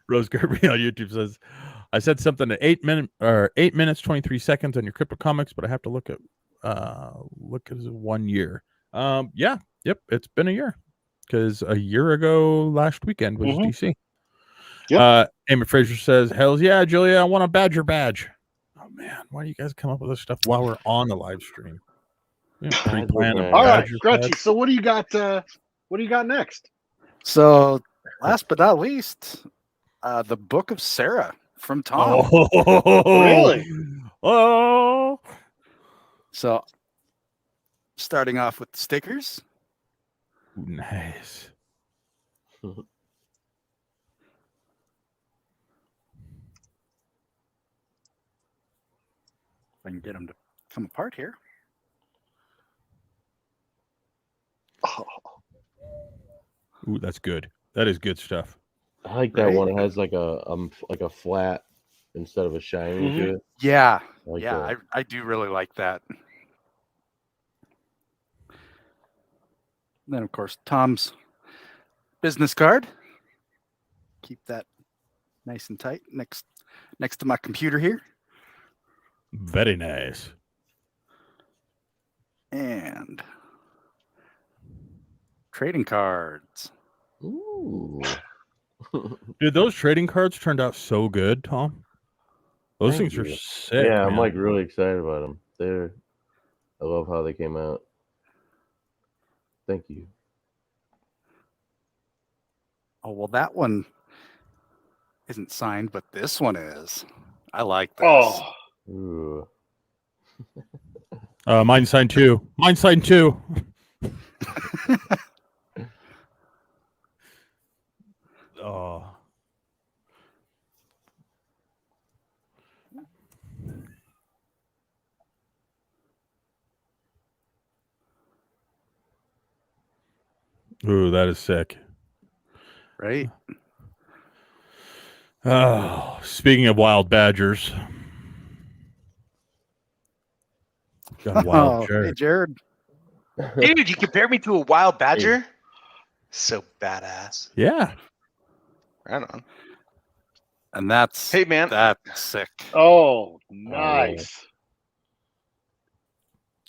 Speaker 1: Rose Kirby on YouTube says, I said something at 8 minutes 23 seconds on your Crypto Comics, but I have to look at 1 year. Yep, it's been a year because a year ago last weekend was DC. Yep. Amy Fraser says, hells yeah, Julia, I want a Badger badge. Oh man, why do you guys come up with this stuff while we're on the live stream?
Speaker 2: All right, Gretchen. So what do you got? What do you got next?
Speaker 5: So, last but not least, the Book of Sarah from Tom.
Speaker 1: Oh,
Speaker 2: Really?
Speaker 1: Oh,
Speaker 5: So, starting off with the stickers.
Speaker 1: nice.
Speaker 5: If I can get them to come apart here.
Speaker 2: Oh,
Speaker 1: Ooh, that's good. That is good stuff.
Speaker 3: I like that
Speaker 5: Right?
Speaker 3: one. It has like a flat instead of a shiny to it.
Speaker 5: Yeah,
Speaker 3: I like
Speaker 5: yeah,
Speaker 3: that.
Speaker 5: I do really like that. Then, of course, Tom's business card. Keep that nice and tight next to my computer here.
Speaker 1: Very nice.
Speaker 5: And trading cards.
Speaker 3: Ooh.
Speaker 1: Dude, those trading cards turned out so good, Tom. Those
Speaker 3: Thank
Speaker 1: things are
Speaker 3: you.
Speaker 1: sick.
Speaker 3: Yeah, I'm
Speaker 1: man.
Speaker 3: like really excited about them. I love how they came out. Thank you.
Speaker 5: Oh, well, that one isn't signed, but this one is. I like this.
Speaker 2: oh,
Speaker 3: Ooh.
Speaker 1: Mine signed too. Mine signed too. Oh. Ooh, that is sick.
Speaker 5: Right?
Speaker 1: Oh, speaking of wild badgers. Got a wild
Speaker 5: Hey,
Speaker 1: Jared.
Speaker 5: Jared.
Speaker 7: Dude, you compare me to a wild badger? So badass.
Speaker 1: Yeah.
Speaker 7: Right on.
Speaker 5: And that's
Speaker 7: Hey, man.
Speaker 5: that's sick.
Speaker 2: oh, nice.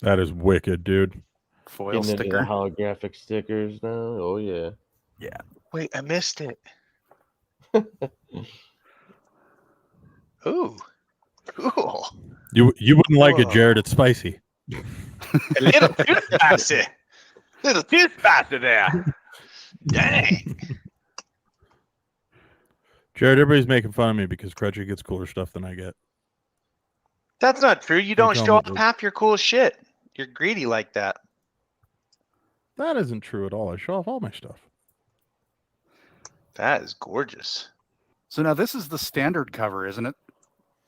Speaker 1: That is wicked, dude.
Speaker 5: Foil
Speaker 3: Getting into the
Speaker 5: sticker.
Speaker 3: holographic stickers now. Oh yeah.
Speaker 7: Wait, I missed it. Ooh. Cool.
Speaker 1: You wouldn't like it,
Speaker 7: Whoa.
Speaker 1: Jared. It's spicy.
Speaker 7: A little too spicy. Little too spicy there. Dang.
Speaker 1: Jared, everybody's making fun of me because Crutchy gets cooler stuff than I get.
Speaker 7: That's not true. You don't
Speaker 1: tell
Speaker 7: show
Speaker 1: me,
Speaker 7: off
Speaker 1: dude.
Speaker 7: half your cool shit. You're greedy like that.
Speaker 1: That isn't true at all. I show off all my stuff.
Speaker 7: That is gorgeous.
Speaker 5: So now this is the standard cover, isn't it?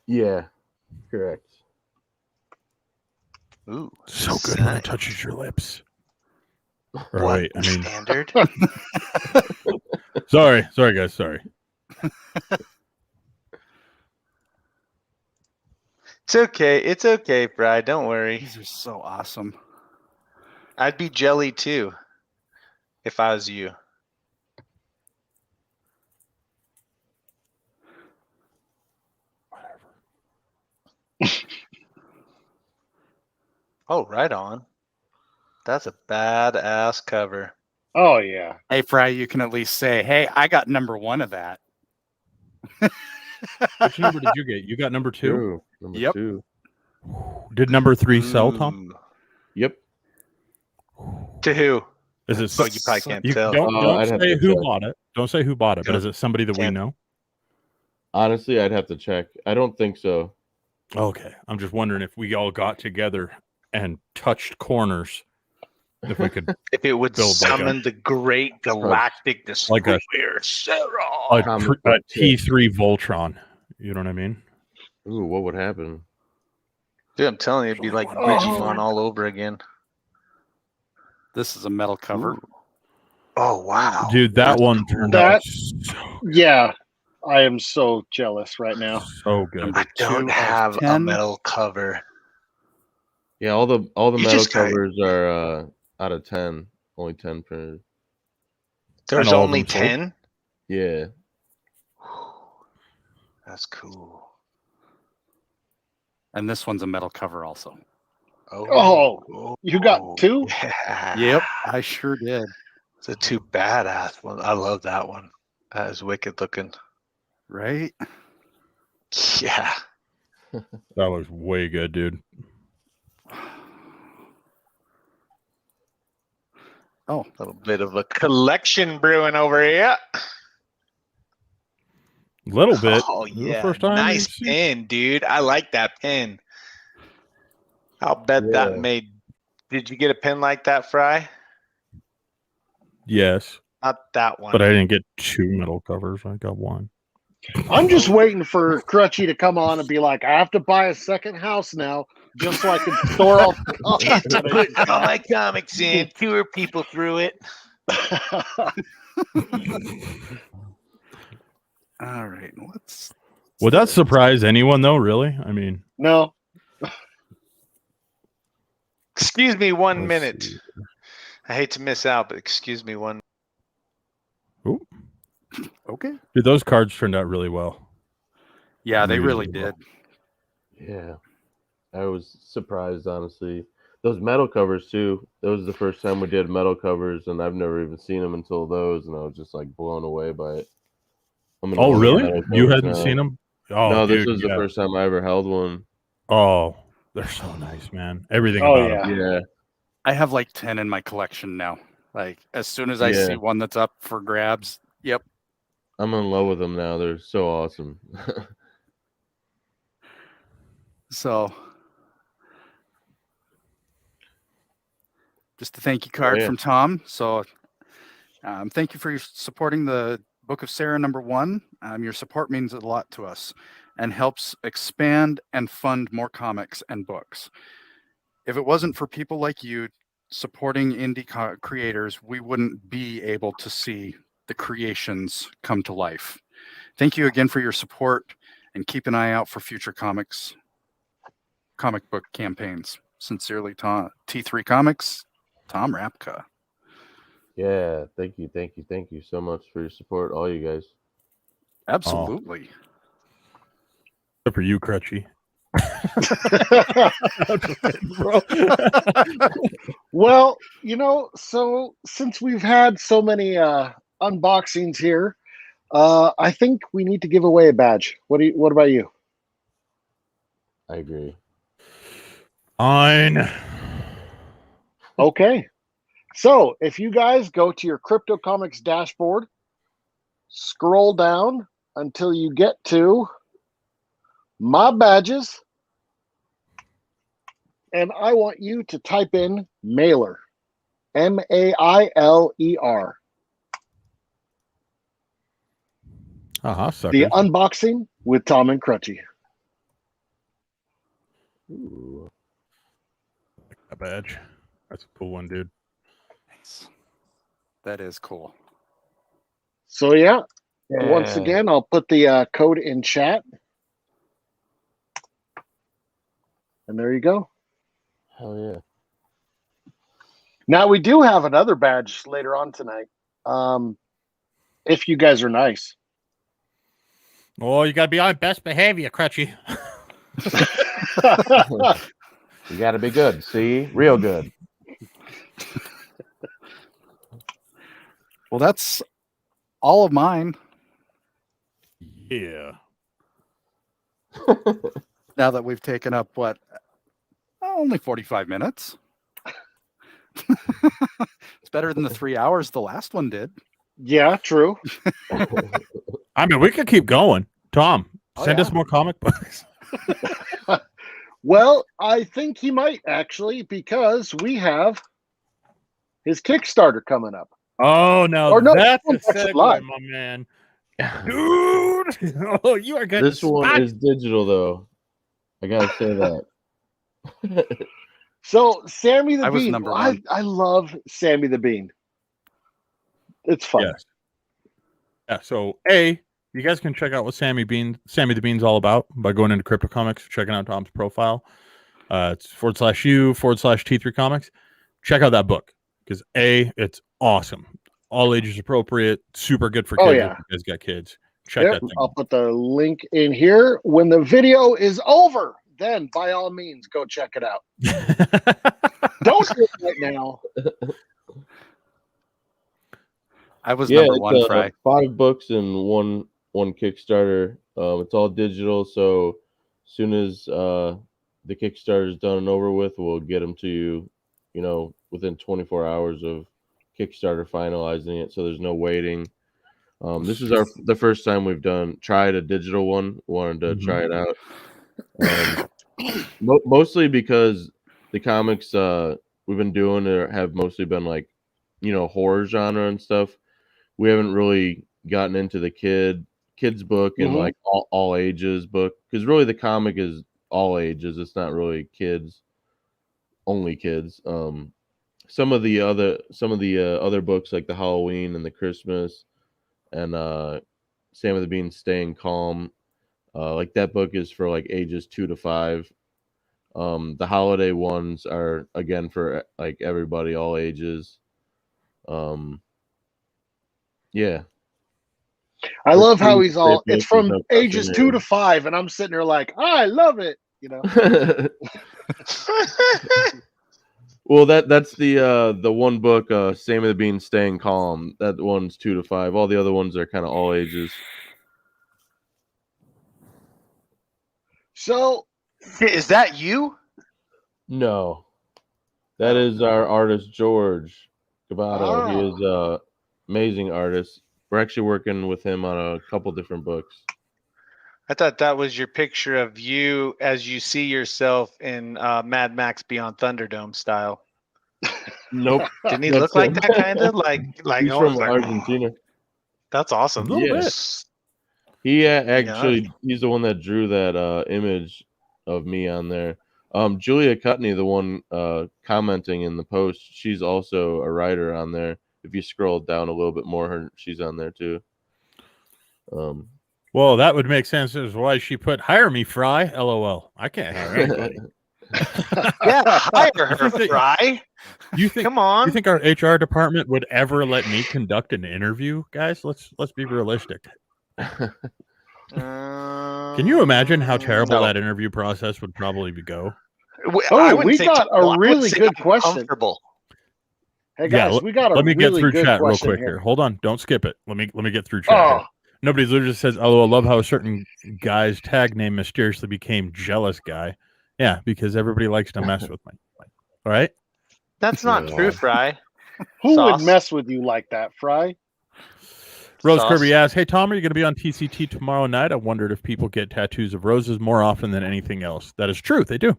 Speaker 3: Yeah. Correct.
Speaker 7: Ooh.
Speaker 1: So good when it
Speaker 7: nice.
Speaker 1: touches your lips. Right. I mean,
Speaker 7: Standard.
Speaker 1: sorry, guys. Sorry.
Speaker 7: It's okay, Bri. Don't worry.
Speaker 5: These are so awesome.
Speaker 7: I'd be jelly too if I was you. Oh, right on. That's a badass cover.
Speaker 2: Oh yeah.
Speaker 5: Hey, Fry, you can at least say, hey, I got number 1 of that.
Speaker 1: Which number did you get? You got number 2?
Speaker 3: True. Number
Speaker 5: Yep.
Speaker 3: 2.
Speaker 1: Did number 3 sell, Tom?
Speaker 7: Ooh.
Speaker 3: Yep.
Speaker 7: To who?
Speaker 1: Is it?
Speaker 7: Oh, you probably can't
Speaker 1: You
Speaker 7: tell.
Speaker 1: don't
Speaker 3: I'd have
Speaker 1: say
Speaker 3: to
Speaker 1: who
Speaker 3: check.
Speaker 1: bought it. Don't say who bought it. But
Speaker 7: Don't-
Speaker 1: is it somebody that we
Speaker 7: can't-
Speaker 1: know?
Speaker 3: Honestly, I'd have to check. I don't think so.
Speaker 1: Okay. I'm just wondering if we all got together and touched corners. If we could,
Speaker 7: If it would
Speaker 1: Build like
Speaker 7: summon the great galactic
Speaker 1: like a-
Speaker 7: destroyer, Sarah.
Speaker 1: a
Speaker 3: Comic book tip.
Speaker 1: T3 Voltron. You know what I mean?
Speaker 3: Ooh, what would happen?
Speaker 7: Dude, I'm telling you, it'd be like
Speaker 2: Oh.
Speaker 7: Digimon all over again.
Speaker 5: This is a metal cover.
Speaker 7: Ooh. Oh wow,
Speaker 1: Dude, that
Speaker 7: That's
Speaker 1: one
Speaker 7: cool.
Speaker 1: turned
Speaker 2: That-
Speaker 1: out
Speaker 2: Yeah. I am so jealous right now.
Speaker 1: so good.
Speaker 5: Number
Speaker 7: I don't
Speaker 5: 2 of
Speaker 7: have a
Speaker 5: 10.
Speaker 7: metal cover.
Speaker 3: Yeah, all the
Speaker 7: You
Speaker 3: metal
Speaker 7: just got-
Speaker 3: covers are out of 10. Only 10 printed.
Speaker 7: There's
Speaker 1: all of
Speaker 7: only
Speaker 1: them sold?
Speaker 7: 10.
Speaker 3: Yeah.
Speaker 7: That's cool.
Speaker 5: And this one's a metal cover also.
Speaker 2: Oh, you got 2?
Speaker 7: Yeah.
Speaker 5: Yep, I sure did.
Speaker 7: It's a 2 badass one. I love that one. That is wicked looking.
Speaker 5: Right?
Speaker 7: Yeah.
Speaker 1: That was way good, dude.
Speaker 5: Oh,
Speaker 7: A little bit of a collection brewing over here.
Speaker 1: Little bit.
Speaker 7: Oh
Speaker 1: This is the
Speaker 7: yeah,
Speaker 1: first time
Speaker 7: nice
Speaker 1: you've seen-
Speaker 7: pin, dude. I like that pin. I'll bet that
Speaker 3: Yeah.
Speaker 7: made. Did you get a pin like that, Fry?
Speaker 1: Yes,
Speaker 7: Not that one.
Speaker 1: but I didn't get 2 metal covers. I got 1.
Speaker 2: I'm just waiting for Crutchy to come on and be like, I have to buy a second house now, just so I can store all the comics that I
Speaker 7: Put
Speaker 2: just
Speaker 7: all
Speaker 2: got."
Speaker 7: my comics in. Tour people through it.
Speaker 5: all right. What's
Speaker 1: Would that surprise anyone, though? Really? I mean,
Speaker 2: No.
Speaker 7: Excuse me 1
Speaker 1: let's
Speaker 7: minute.
Speaker 1: see.
Speaker 7: I hate to miss out, but excuse me one.
Speaker 5: okay?
Speaker 1: Dude, those cards turned out really well.
Speaker 5: Yeah, they
Speaker 1: Really
Speaker 5: really
Speaker 1: well.
Speaker 5: did.
Speaker 3: Yeah. I was surprised, honestly. Those metal covers, too. That was the first time we did metal covers, and I've never even seen them until those, and I was just, like, blown away by it. I'm gonna
Speaker 1: Oh,
Speaker 3: own
Speaker 1: really?
Speaker 3: metal
Speaker 1: You
Speaker 3: covers
Speaker 1: hadn't
Speaker 3: now.
Speaker 1: seen them? Oh,
Speaker 3: No, this
Speaker 1: dude,
Speaker 3: was the
Speaker 1: yeah.
Speaker 3: first time I ever held one.
Speaker 1: Oh, they're so nice, man. Everything
Speaker 2: Oh,
Speaker 1: about
Speaker 2: yeah.
Speaker 1: them.
Speaker 3: Yeah.
Speaker 5: I have like 10 in my collection now. Like as soon as I
Speaker 3: Yeah.
Speaker 5: see one that's up for grabs, yep.
Speaker 3: I'm in love with them now. They're so awesome.
Speaker 5: So just a thank you card
Speaker 3: yeah.
Speaker 5: from Tom. So thank you for your supporting the Book of Sarah #1. Your support means a lot to us and helps expand and fund more comics and books. If it wasn't for people like you supporting indie creators, we wouldn't be able to see the creations come to life. Thank you again for your support and keep an eye out for future comic book campaigns. Sincerely, T3 Comics, Tom Rapka.
Speaker 3: Yeah, thank you so much for your support, all you guys.
Speaker 5: Absolutely.
Speaker 1: Except for you, Crutchy.
Speaker 2: Well, so since we've had so many unboxings here, I think we need to give away a badge. What about you?
Speaker 3: I agree.
Speaker 1: Fine.
Speaker 2: Okay. So if you guys go to your Crypto Comics dashboard, scroll down until you get to My Badges, and I want you to type in mailer, MAILER.
Speaker 1: Suckers.
Speaker 2: The unboxing with Tom and Crutchy.
Speaker 3: Ooh.
Speaker 1: A badge. That's a cool one, dude.
Speaker 5: That is cool.
Speaker 2: So yeah, once again, I'll put the code in chat. And there you go.
Speaker 3: Hell yeah.
Speaker 2: Now we do have another badge later on tonight. If you guys are nice.
Speaker 1: Oh, you gotta be on best behavior, Crutchy.
Speaker 3: You got to be good. See, real good.
Speaker 5: Well, that's all of mine.
Speaker 1: Yeah.
Speaker 5: Now that we've taken up only 45 minutes. It's better than the 3 hours the last one did.
Speaker 2: Yeah, true.
Speaker 1: I mean, we could keep going. Tom, send us more comic books.
Speaker 2: Well, I think he might actually, because we have his Kickstarter coming up.
Speaker 1: Oh, no,
Speaker 2: Or no,
Speaker 1: that's a
Speaker 2: that's actually
Speaker 1: segue,
Speaker 2: live.
Speaker 1: my man. Dude! Oh, you are good.
Speaker 3: This one is digital, though. I gotta say that.
Speaker 2: So, Sammy the
Speaker 5: I was
Speaker 2: Bean.
Speaker 5: number
Speaker 2: I,
Speaker 5: one.
Speaker 2: I love Sammy the Bean. It's fun.
Speaker 1: Yes. Yeah, so you guys can check out what Sammy the Bean's all about by going into Crypto Comics, checking out Tom's profile. It's /u/T3 Comics. Check out that book because it's awesome. All ages appropriate, super good for kids.
Speaker 2: Oh, yeah.
Speaker 1: If you guys got kids. Check
Speaker 2: Yep,
Speaker 1: that thing.
Speaker 2: I'll put the link in here. When the video is over, then by all means, go check it out. Don't do it right now.
Speaker 5: I was number one,
Speaker 3: it's
Speaker 5: Fry.
Speaker 3: 5 books and one Kickstarter. It's all digital, so as soon as the Kickstarter is done and over with, we'll get them to you, within 24 hours of Kickstarter finalizing it, so there's no waiting. This is the first time we've tried a digital one. Wanted to try it out. Mostly because the comics we've been doing have mostly been like, horror genre and stuff. We haven't really gotten into the kids book and like all ages book, because really the comic is all ages. It's not really only kids. Some of the other books like the Halloween and the Christmas and Sam of the Bean Staying Calm, like that book is for like ages 2 to 5. The holiday ones are again for like everybody, all ages. Yeah.
Speaker 2: I love how he's all,
Speaker 3: They
Speaker 2: it's from
Speaker 3: posted
Speaker 2: ages
Speaker 3: up
Speaker 2: 2 to 5, and I'm sitting there like, I love it.
Speaker 3: Well, that's the one book, Sam of the Bean Staying Calm. That one's 2 to 5. All the other ones are kind of all ages.
Speaker 2: So,
Speaker 7: Is that you?
Speaker 3: No, that is our artist George Gabato. He is a amazing artist. We're actually working with him on a couple different books.
Speaker 7: I thought that was your picture of you as you see yourself in Mad Max Beyond Thunderdome style.
Speaker 3: Nope.
Speaker 7: Didn't he
Speaker 3: That's
Speaker 7: look like
Speaker 3: him.
Speaker 7: that kind of like?
Speaker 3: He's
Speaker 7: I was
Speaker 3: from
Speaker 7: like,
Speaker 3: Argentina.
Speaker 7: that's awesome.
Speaker 1: A little
Speaker 3: Yeah.
Speaker 1: bit.
Speaker 3: He actually he's the one that drew that image of me on there. Julia Cutney, the one commenting in the post, she's also a writer on there. If you scroll down a little bit more, she's on there too.
Speaker 1: Well, that would make sense as why she put "hire me, Fry." LOL. I can't hire anybody.
Speaker 7: Yeah, hire her, Fry.
Speaker 1: You think?
Speaker 7: Come on.
Speaker 1: You think our HR department would ever let me conduct an interview, guys? Let's be realistic. Can you imagine how terrible that interview process would probably go?
Speaker 7: I wouldn't
Speaker 2: we
Speaker 7: say
Speaker 2: got
Speaker 7: terrible. I
Speaker 2: a
Speaker 7: would
Speaker 2: really
Speaker 7: say
Speaker 2: good question.
Speaker 7: uncomfortable.
Speaker 2: Hey guys, we got a
Speaker 1: Let me
Speaker 2: really
Speaker 1: get through
Speaker 2: good
Speaker 1: chat real
Speaker 2: question
Speaker 1: quick
Speaker 2: here.
Speaker 1: here. Hold on, don't skip it. Let me get through chat. Here. Nobody literally says, "Oh, I love how a certain guy's tag name mysteriously became Jealous Guy." Yeah, because everybody likes to mess with me. All right.
Speaker 7: That's not true, Fry.
Speaker 2: Who
Speaker 7: Sauce.
Speaker 2: would mess with you like that, Fry?
Speaker 1: Rose
Speaker 7: Sauce.
Speaker 1: Kirby asks, "Hey Tom, are you going to be on TCT tomorrow night? I wondered if people get tattoos of roses more often than anything else." That is true. They do.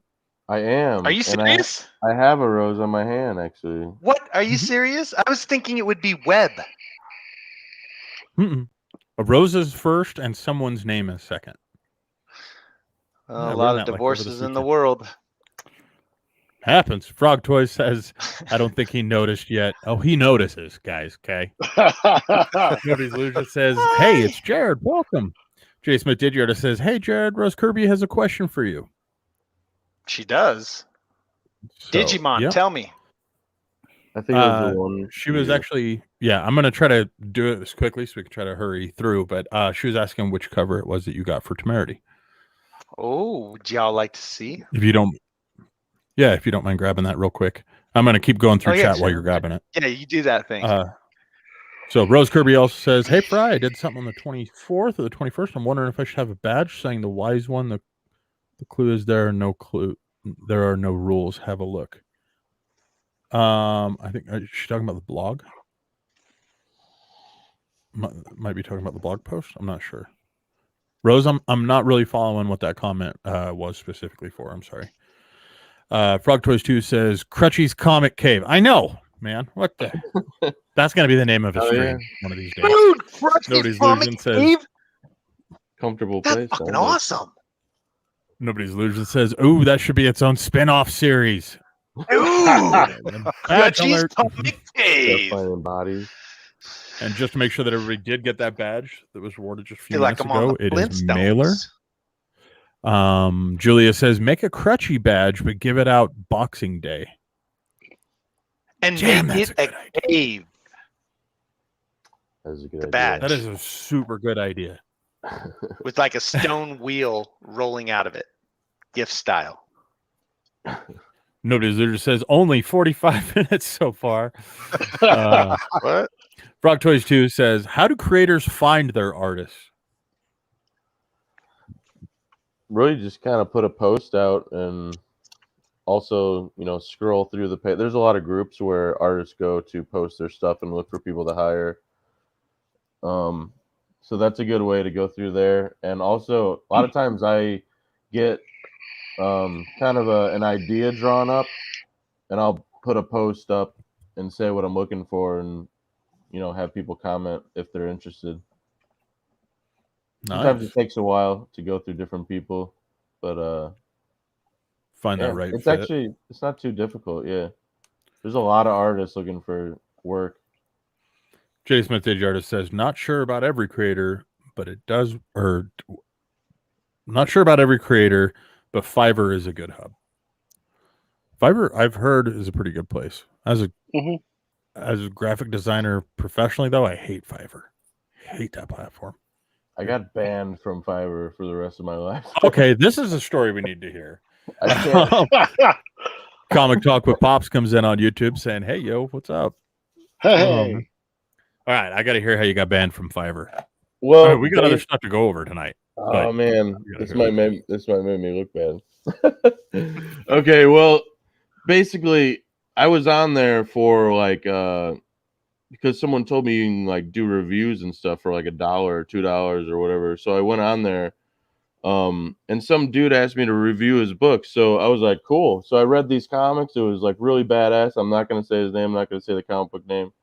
Speaker 3: I am.
Speaker 7: Are you
Speaker 3: and
Speaker 7: serious?
Speaker 3: I have a rose on my hand, actually.
Speaker 7: What? Are you serious? I was thinking it would be Webb.
Speaker 1: Mm-mm. A rose is first, and someone's name is second.
Speaker 7: A
Speaker 1: Yeah,
Speaker 7: lot
Speaker 1: learned
Speaker 7: of
Speaker 1: that, like, over the
Speaker 7: divorces in the
Speaker 1: weekend.
Speaker 7: world.
Speaker 1: Happens. Frog Toy says, I don't think he noticed yet. Oh, he notices, guys. Okay. Nobody's Illusion says, hey, it's Jared. Welcome. J. Smith Didyarda says, hey, Jared, Rose Kirby has a question for you.
Speaker 7: She does.
Speaker 1: So,
Speaker 7: Digimon,
Speaker 1: yep.
Speaker 7: tell me.
Speaker 3: I think it was the one.
Speaker 1: She was actually, I'm going to try to do it as quickly so we can try to hurry through, but she was asking which cover it was that you got for Temerity.
Speaker 7: Oh, would y'all like to see?
Speaker 1: If you don't mind grabbing that real quick. I'm going to keep going through chat while you're grabbing it.
Speaker 7: Yeah, you do that thing.
Speaker 1: So Rose Kirby also says, hey, Fry, I did something on the 24th or the 21st. I'm wondering if I should have a badge saying the wise one. The clue is there are no clue. There are no rules. Have a look. I think she's talking about the blog. Might be talking about the blog post. I'm not sure. Rose, I'm not really following what that comment was specifically for. I'm sorry. Frog Toys 2 says Crutchy's Comic Cave. I know, man. What the? That's gonna be the name of a stream one of these days.
Speaker 7: Dude, Crutchy's
Speaker 1: Nobody's
Speaker 7: Comic
Speaker 1: Illusion says
Speaker 7: Cave?
Speaker 3: Comfortable
Speaker 7: That's
Speaker 3: place.
Speaker 7: fucking awesome.
Speaker 1: Nobody's Illusion says, ooh, that should be its own spin-off series.
Speaker 7: Ooh, Crutchy's Comic Cave.
Speaker 3: Playing bodies.
Speaker 1: And just to make sure that everybody did get that badge that was awarded just a few
Speaker 7: Feel like
Speaker 1: minutes
Speaker 7: I'm on
Speaker 1: ago,
Speaker 7: the
Speaker 1: it is
Speaker 7: Flintstones.
Speaker 1: Mailer. Julia says, make a Crutchy badge, but give it out Boxing Day.
Speaker 7: And
Speaker 1: Damn,
Speaker 7: make
Speaker 1: that's
Speaker 7: it a cave.
Speaker 3: That is a good
Speaker 7: The
Speaker 3: idea.
Speaker 7: badge.
Speaker 1: That is a super good idea.
Speaker 7: With like a stone wheel rolling out of it. Gift style.
Speaker 1: Nobody's there says only 45 minutes so far.
Speaker 7: What?
Speaker 1: Frog Toys 2 says, how do creators find their artists?
Speaker 3: Really just kind of put a post out and also, scroll through the page. There's a lot of groups where artists go to post their stuff and look for people to hire. So that's a good way to go through there. And also, a lot of times I get kind of an idea drawn up, and I'll put a post up and say what I'm looking for, and have people comment if they're interested.
Speaker 1: Nice.
Speaker 3: Sometimes it takes a while to go through different people, but
Speaker 1: find that right
Speaker 3: it's
Speaker 1: fit.
Speaker 3: it's not too difficult. Yeah, there's a lot of artists looking for work.
Speaker 1: J. Smith Didyarda says, not sure about every creator, but it does, or not sure about every creator, but Fiverr is a good hub. Fiverr, I've heard, is a pretty good place. As a graphic designer professionally, though, I hate Fiverr. I hate that platform.
Speaker 3: I got banned from Fiverr for the rest of my life.
Speaker 1: Okay, this is a story we need to hear. Comic Talk with Pops comes in on YouTube saying, hey, yo, what's up?
Speaker 2: Hey.
Speaker 1: All right, I got to hear how you got banned from Fiverr.
Speaker 3: Well,
Speaker 1: right, we got other stuff to go over tonight.
Speaker 3: Oh man, this might make me look bad. Okay, well, basically, I was on there for because someone told me you can do reviews and stuff for $1 or $2 or whatever. So I went on there, and some dude asked me to review his book. So I was like, cool. So I read these comics. It was really badass. I'm not gonna say his name. I'm not gonna say the comic book name.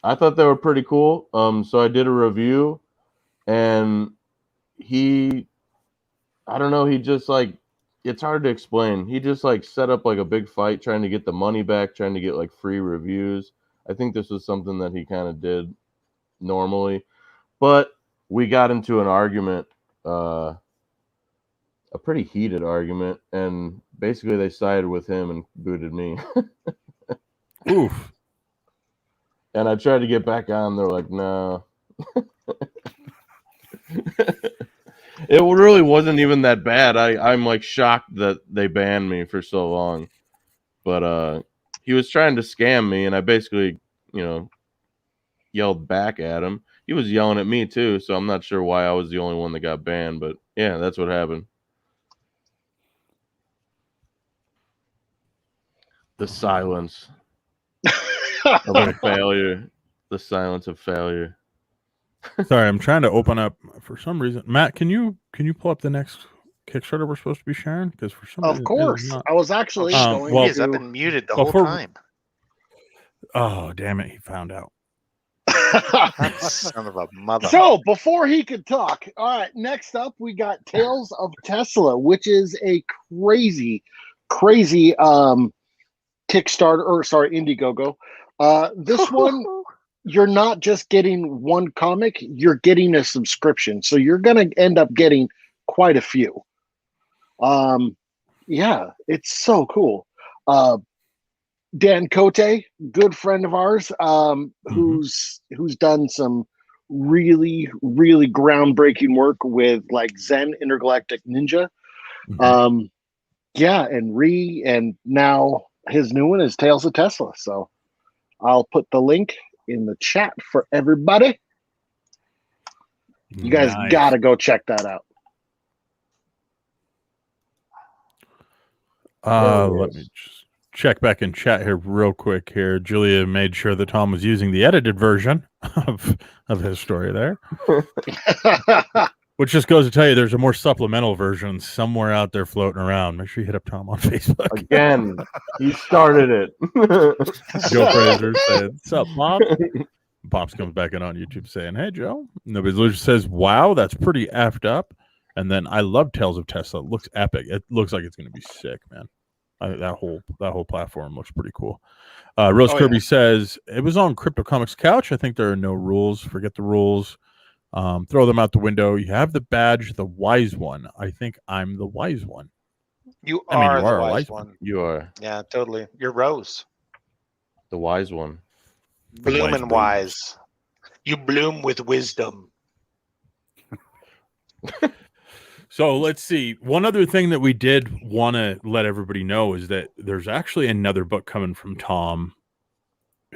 Speaker 3: I thought they were pretty cool. So I did a review, and I don't know, he just it's hard to explain. He just set up a big fight trying to get the money back, trying to get free reviews. I think this was something that he kind of did normally, but we got into an argument, a pretty heated argument, and basically they sided with him and booted me.
Speaker 1: Oof.
Speaker 3: And I tried to get back on. They're like, no. It really wasn't even that bad. I'm shocked that they banned me for so long. But he was trying to scam me, and I basically, yelled back at him. He was yelling at me too, so I'm not sure why I was the only one that got banned. But yeah, that's what happened. The silence. Of a failure. The silence of failure.
Speaker 1: Sorry, I'm trying to open up for some reason. Matt, can you pull up the next Kickstarter we're supposed to be sharing? Because for some reason,
Speaker 2: Of course. I was actually going
Speaker 7: Jeez,
Speaker 2: to...
Speaker 7: I've been muted the whole time.
Speaker 1: Oh, damn it. He found out.
Speaker 7: That son of a mother.
Speaker 2: So, before he could talk, all right, next up, we got Tales of Tesla, which is a crazy, crazy Kickstarter, or sorry, Indiegogo. This one, you're not just getting one comic, you're getting a subscription. So you're going to end up getting quite a few. Yeah, it's so cool. Dan Cote, good friend of ours, who's done some really, really groundbreaking work with like Zen Intergalactic Ninja. Yeah, and now his new one is Tales of Tesla. So I'll put the link in the chat for everybody. You guys gotta go check that out.
Speaker 1: Let me just check back in chat here real quick here. Julia made sure that Tom was using the edited version of his story there. Which just goes to tell you there's a more supplemental version somewhere out there floating around. Make sure you hit up Tom on Facebook.
Speaker 3: Again, he started it.
Speaker 1: Joe Fraser said, "What's up, Pop?" Pops comes back in on YouTube saying, "Hey, Joe." Nobody literally says, "Wow, that's pretty effed up." And then I love Tales of Tesla. It looks epic. It looks like it's going to be sick, man. That whole platform looks pretty cool. Rose Kirby says it was on Crypto Comics Couch. I think there are no rules. Forget the rules. Throw them out the window. You have the badge, the wise one. I think I'm the wise one.
Speaker 7: You are the wise one.
Speaker 3: You are.
Speaker 7: Yeah, totally. You're Rose.
Speaker 3: The wise one.
Speaker 7: Bloom and wise. You bloom with wisdom.
Speaker 1: So let's see. One other thing that we did want to let everybody know is that there's actually another book coming from Tom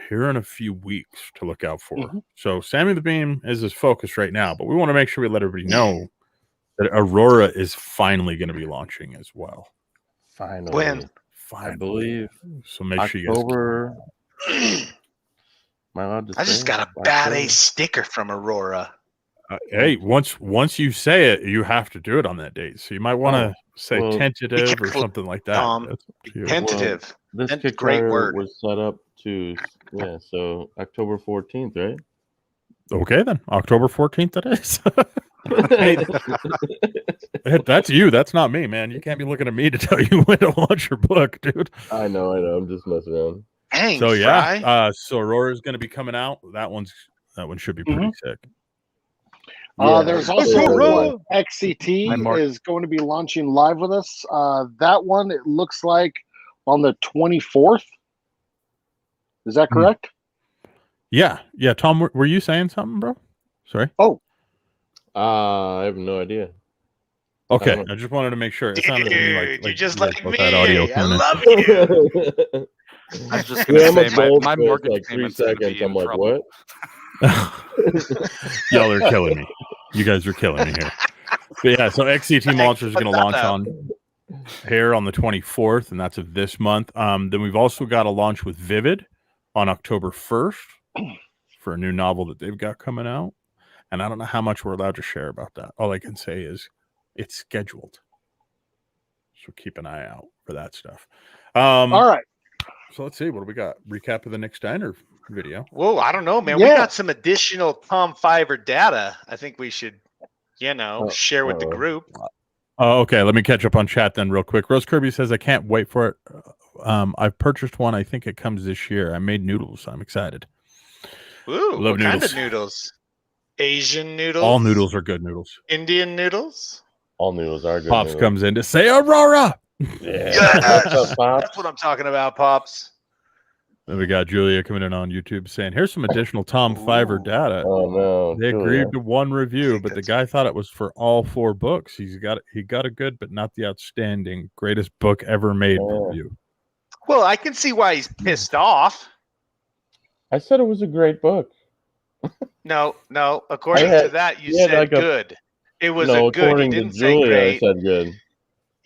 Speaker 1: here in a few weeks to look out for. So Sammy the Beam is his focus right now, but we want to make sure we let everybody know that Aurora is finally going to be launching as well.
Speaker 3: Finally.
Speaker 7: When?
Speaker 3: I believe.
Speaker 1: So make
Speaker 3: October.
Speaker 1: sure you guys.
Speaker 3: Am I allowed to say?
Speaker 7: I just got a bad A sticker from Aurora.
Speaker 1: Hey, once you say it, you have to do it on that date. So you might want to say tentative or something like that.
Speaker 7: Tentative.
Speaker 3: Well, this
Speaker 7: great
Speaker 3: Kickstarter
Speaker 7: word.
Speaker 3: was set up to so October 14th, right?
Speaker 1: Okay, then October 14th. That is. That's you. That's not me, man. You can't be looking at me to tell you when to launch your book, dude.
Speaker 3: I know. I'm just messing around.
Speaker 7: Dang,
Speaker 1: so yeah,
Speaker 7: Fry.
Speaker 1: so Aurora is going to be coming out. That one should be pretty sick.
Speaker 2: There's also XCT is going to be launching live with us. That one, it looks like on the 24th. Is that correct?
Speaker 1: Yeah. Tom, were you saying something, bro? Sorry.
Speaker 2: Oh,
Speaker 3: I have no idea.
Speaker 1: Okay, I just wanted to make sure. It sounded to me like
Speaker 7: you just like me.
Speaker 1: That audio
Speaker 7: I love you.
Speaker 5: I was just going to say my mortgage
Speaker 3: like 3
Speaker 5: payment's
Speaker 3: seconds. I'm like, what?
Speaker 1: Y'all are killing me. You guys are killing me here. But yeah, so XCT Monsters is going to launch on the 24th, and that's of this month. Then we've also got a launch with Vivid on October 1st for a new novel that they've got coming out. And I don't know how much we're allowed to share about that. All I can say is it's scheduled. So keep an eye out for that stuff.
Speaker 2: All right.
Speaker 1: So let's see. What do we got? Recap of the Nick Steiner video.
Speaker 7: Whoa, I don't know, man. We got some additional Tom Fiverr data. I think we should, share with the group.
Speaker 1: Oh, okay. Let me catch up on chat then real quick. Rose Kirby says, I can't wait for it. I've purchased one. I think it comes this year. I made noodles. I'm excited.
Speaker 7: Ooh,
Speaker 1: Love
Speaker 7: what
Speaker 1: noodles.
Speaker 7: kind of noodles? Asian noodles?
Speaker 1: All noodles are good noodles.
Speaker 7: Indian noodles?
Speaker 3: All noodles are good.
Speaker 1: Pops
Speaker 3: noodles.
Speaker 1: comes in to say Aurora.
Speaker 7: That's what I'm talking about, Pops.
Speaker 1: Then we got Julia coming in on YouTube saying, here's some additional Tom Fiverr data.
Speaker 3: Oh no.
Speaker 1: They agreed to one review, but the guy thought it was for all 4 books. He got a good, but not the outstanding greatest book ever made review.
Speaker 7: Well, I can see why he's pissed off.
Speaker 3: I said it was a great book.
Speaker 7: No. According to that, you said like good. It was a good.
Speaker 3: According
Speaker 7: you didn't
Speaker 3: to Julia,
Speaker 7: say great.
Speaker 3: I said good.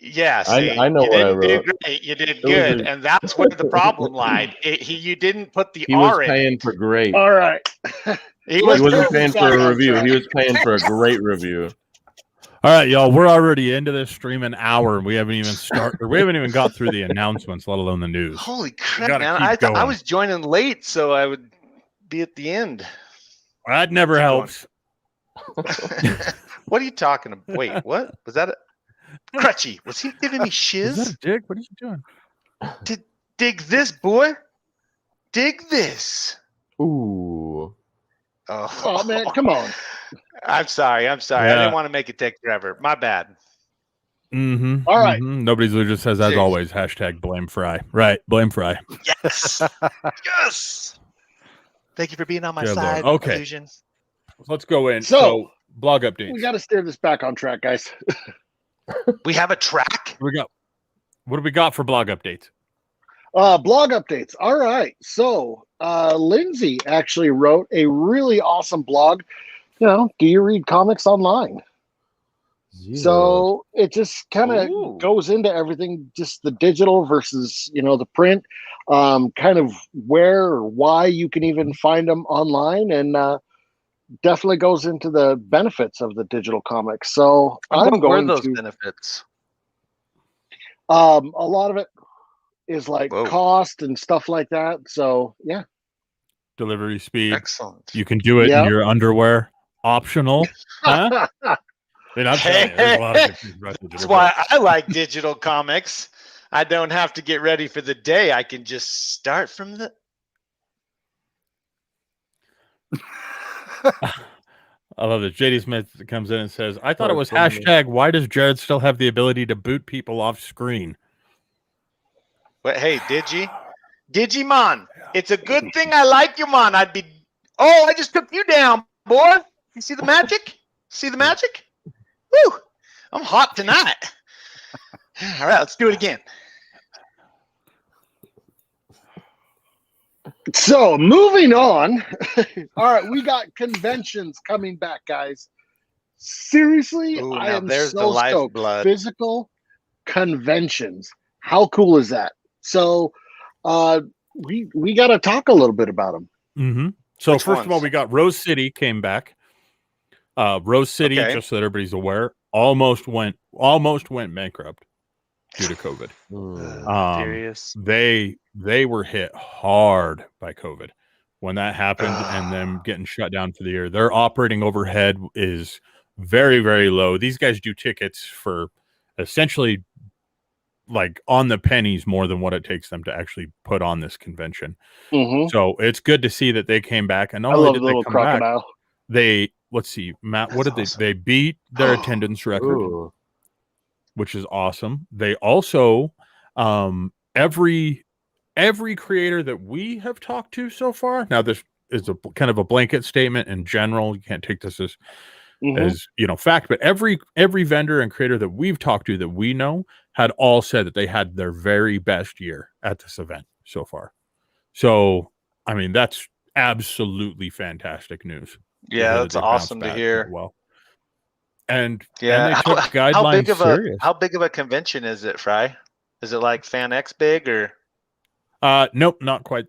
Speaker 7: Yeah, see,
Speaker 3: I know
Speaker 7: you
Speaker 3: what I
Speaker 7: didn't
Speaker 3: wrote.
Speaker 7: do great. You did good, and that's where the problem lied. You didn't put the
Speaker 3: He
Speaker 7: R
Speaker 3: was
Speaker 7: in
Speaker 3: paying
Speaker 7: it.
Speaker 3: for great.
Speaker 2: All right.
Speaker 3: He wasn't paying for a review. He was paying for a great review.
Speaker 1: All right, y'all. We're already into this stream an hour, and we haven't even started. We haven't even got through the announcements, let alone the news.
Speaker 7: Holy crap, man! I was joining late, so I would be at the end.
Speaker 1: That never helps.
Speaker 7: What are you talking about? Wait, what was that? Crutchy, was he giving me
Speaker 1: Is that
Speaker 7: shiz?
Speaker 1: a dig? What are you doing?
Speaker 7: Dig this, boy. Dig this.
Speaker 3: Ooh.
Speaker 2: Oh man, come on.
Speaker 7: I'm sorry. I
Speaker 1: Yeah.
Speaker 7: didn't want to make it take forever. My bad.
Speaker 1: Mm-hmm.
Speaker 2: All right.
Speaker 1: Mm-hmm. Nobody's loser says, as
Speaker 7: Seriously.
Speaker 1: always, hashtag blame Fry. Right. Blame Fry.
Speaker 7: Yes. Yes. Thank you for being on my
Speaker 1: Good Lord.
Speaker 7: side.
Speaker 1: Okay.
Speaker 7: Illusion.
Speaker 1: Let's go in.
Speaker 2: So,
Speaker 1: blog updates.
Speaker 2: We got to steer this back on track, guys.
Speaker 7: We have a track.
Speaker 1: What do we got for blog updates?
Speaker 2: Blog updates. All right. So, Lindsay actually wrote a really awesome blog. You know, do you read comics online?
Speaker 3: Zero.
Speaker 2: So it just kind
Speaker 7: Ooh.
Speaker 2: of goes into everything, just the digital versus, the print, kind of where or why you can even find them online, and definitely goes into the benefits of the digital comics. So I'm
Speaker 7: What were
Speaker 2: going
Speaker 7: those
Speaker 2: to,
Speaker 7: benefits?
Speaker 2: a lot of it is like
Speaker 7: Whoa.
Speaker 2: cost and stuff like that. So yeah.
Speaker 1: Delivery speed.
Speaker 7: Excellent.
Speaker 1: You can do it
Speaker 2: Yeah.
Speaker 1: in your underwear. Optional. Huh? I mean, I'm telling you, there's a lot of good things about digital
Speaker 7: That's why
Speaker 1: books.
Speaker 7: I like digital comics. I don't have to get ready for the day. I can just start from the.
Speaker 1: I love it. JD Smith comes in and says, I thought it
Speaker 3: Start
Speaker 1: was
Speaker 3: from the-
Speaker 1: hashtag, why does Jared still have the ability to boot people off screen?
Speaker 7: But hey, Digimon, it's a good thing I like you, man. I'd be. Oh, I just took you down, boy. You see the magic? See the magic? Woo! I'm hot tonight. All right, let's do it again.
Speaker 2: So moving on. All right, we got conventions coming back, guys. Seriously,
Speaker 7: Ooh,
Speaker 2: I
Speaker 7: now
Speaker 2: am
Speaker 7: there's the
Speaker 2: so stoked.
Speaker 7: lifeblood.
Speaker 2: Physical conventions. How cool is that? So we got to talk a little bit about them.
Speaker 1: Mm-hmm. So
Speaker 7: Which
Speaker 1: first of all,
Speaker 7: ones?
Speaker 1: we got Rose City came back. Rose City,
Speaker 7: Okay.
Speaker 1: just so that everybody's aware, almost went bankrupt due to COVID.
Speaker 7: Serious.
Speaker 1: They were hit hard by COVID when that happened, and them getting shut down for the year. Their operating overhead is very, very low. These guys do tickets for essentially like on the pennies more than what it takes them to actually put on this convention.
Speaker 2: Mm-hmm.
Speaker 1: So it's good to see that they came back. And not
Speaker 2: I
Speaker 1: only
Speaker 2: love
Speaker 1: did
Speaker 2: the
Speaker 1: they
Speaker 2: little
Speaker 1: come back,
Speaker 2: crocodile.
Speaker 1: let's see, Matt, what
Speaker 7: That's
Speaker 1: did
Speaker 7: awesome.
Speaker 1: they beat their attendance record,
Speaker 3: Ooh.
Speaker 1: which is awesome. They also every creator that we have talked to so far. Now this is a kind of a blanket statement in general. You can't take this as fact, but every vendor and creator that we've talked to that we know had all said that they had their very best year at this event so far. So I mean, that's absolutely fantastic news.
Speaker 7: Yeah,
Speaker 1: that
Speaker 7: that's
Speaker 1: they bounced
Speaker 7: awesome to
Speaker 1: back
Speaker 7: hear.
Speaker 1: that well. And
Speaker 7: Yeah,
Speaker 1: and they took guidelines serious.
Speaker 7: how big of a convention is it, Fry? Is it like Fan X big or?
Speaker 1: Nope, not quite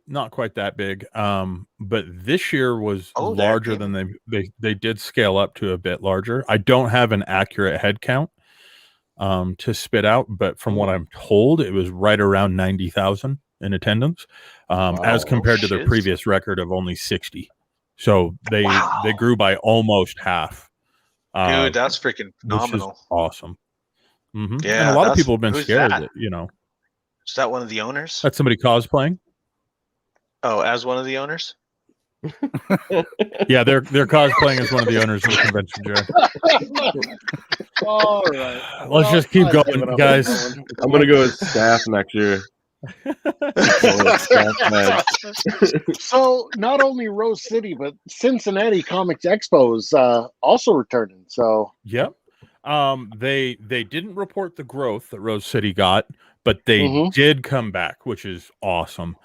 Speaker 1: that big. But this year was
Speaker 7: Oh, they're
Speaker 1: larger than they did scale up to a bit larger. I don't have an accurate head count to spit out, but from what I'm told, it was right around 90,000 in attendance, as compared to their
Speaker 7: shit.
Speaker 1: previous record of only 60. So they grew by almost half.
Speaker 7: Dude, that's freaking
Speaker 1: which is
Speaker 7: phenomenal.
Speaker 1: awesome. Mm-hmm.
Speaker 7: Yeah,
Speaker 1: and a lot of
Speaker 7: that's-
Speaker 1: people have been
Speaker 7: who's
Speaker 1: scared
Speaker 7: that?
Speaker 1: that,
Speaker 7: Is that one of the owners?
Speaker 1: that's somebody cosplaying.
Speaker 7: Oh, as one of the owners?
Speaker 1: Yeah, they're cosplaying as one of the owners of the convention, Jared.
Speaker 2: All right.
Speaker 1: Let's just keep
Speaker 2: I've given
Speaker 1: going,
Speaker 2: up on
Speaker 1: guys.
Speaker 2: that one.
Speaker 3: I'm gonna go with staff next year. Staff badge.
Speaker 2: So not only Rose City, but Cincinnati Comics Expo's also returning. So
Speaker 1: Yep. They didn't report the growth that Rose City got, but they did come back, which is awesome.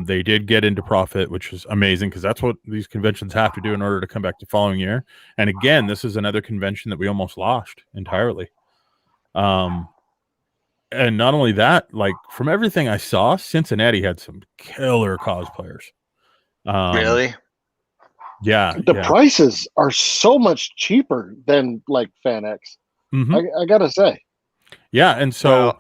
Speaker 1: They did get into profit, which is amazing because that's what these conventions have to do in order to come back the following year. And again, this is another convention that we almost lost entirely. And not only that, like from everything I saw, Cincinnati had some killer cosplayers.
Speaker 7: Really?
Speaker 1: Yeah.
Speaker 2: the prices are so much cheaper than like Fan X.
Speaker 1: Mhm.
Speaker 2: I gotta say.
Speaker 1: Yeah, and so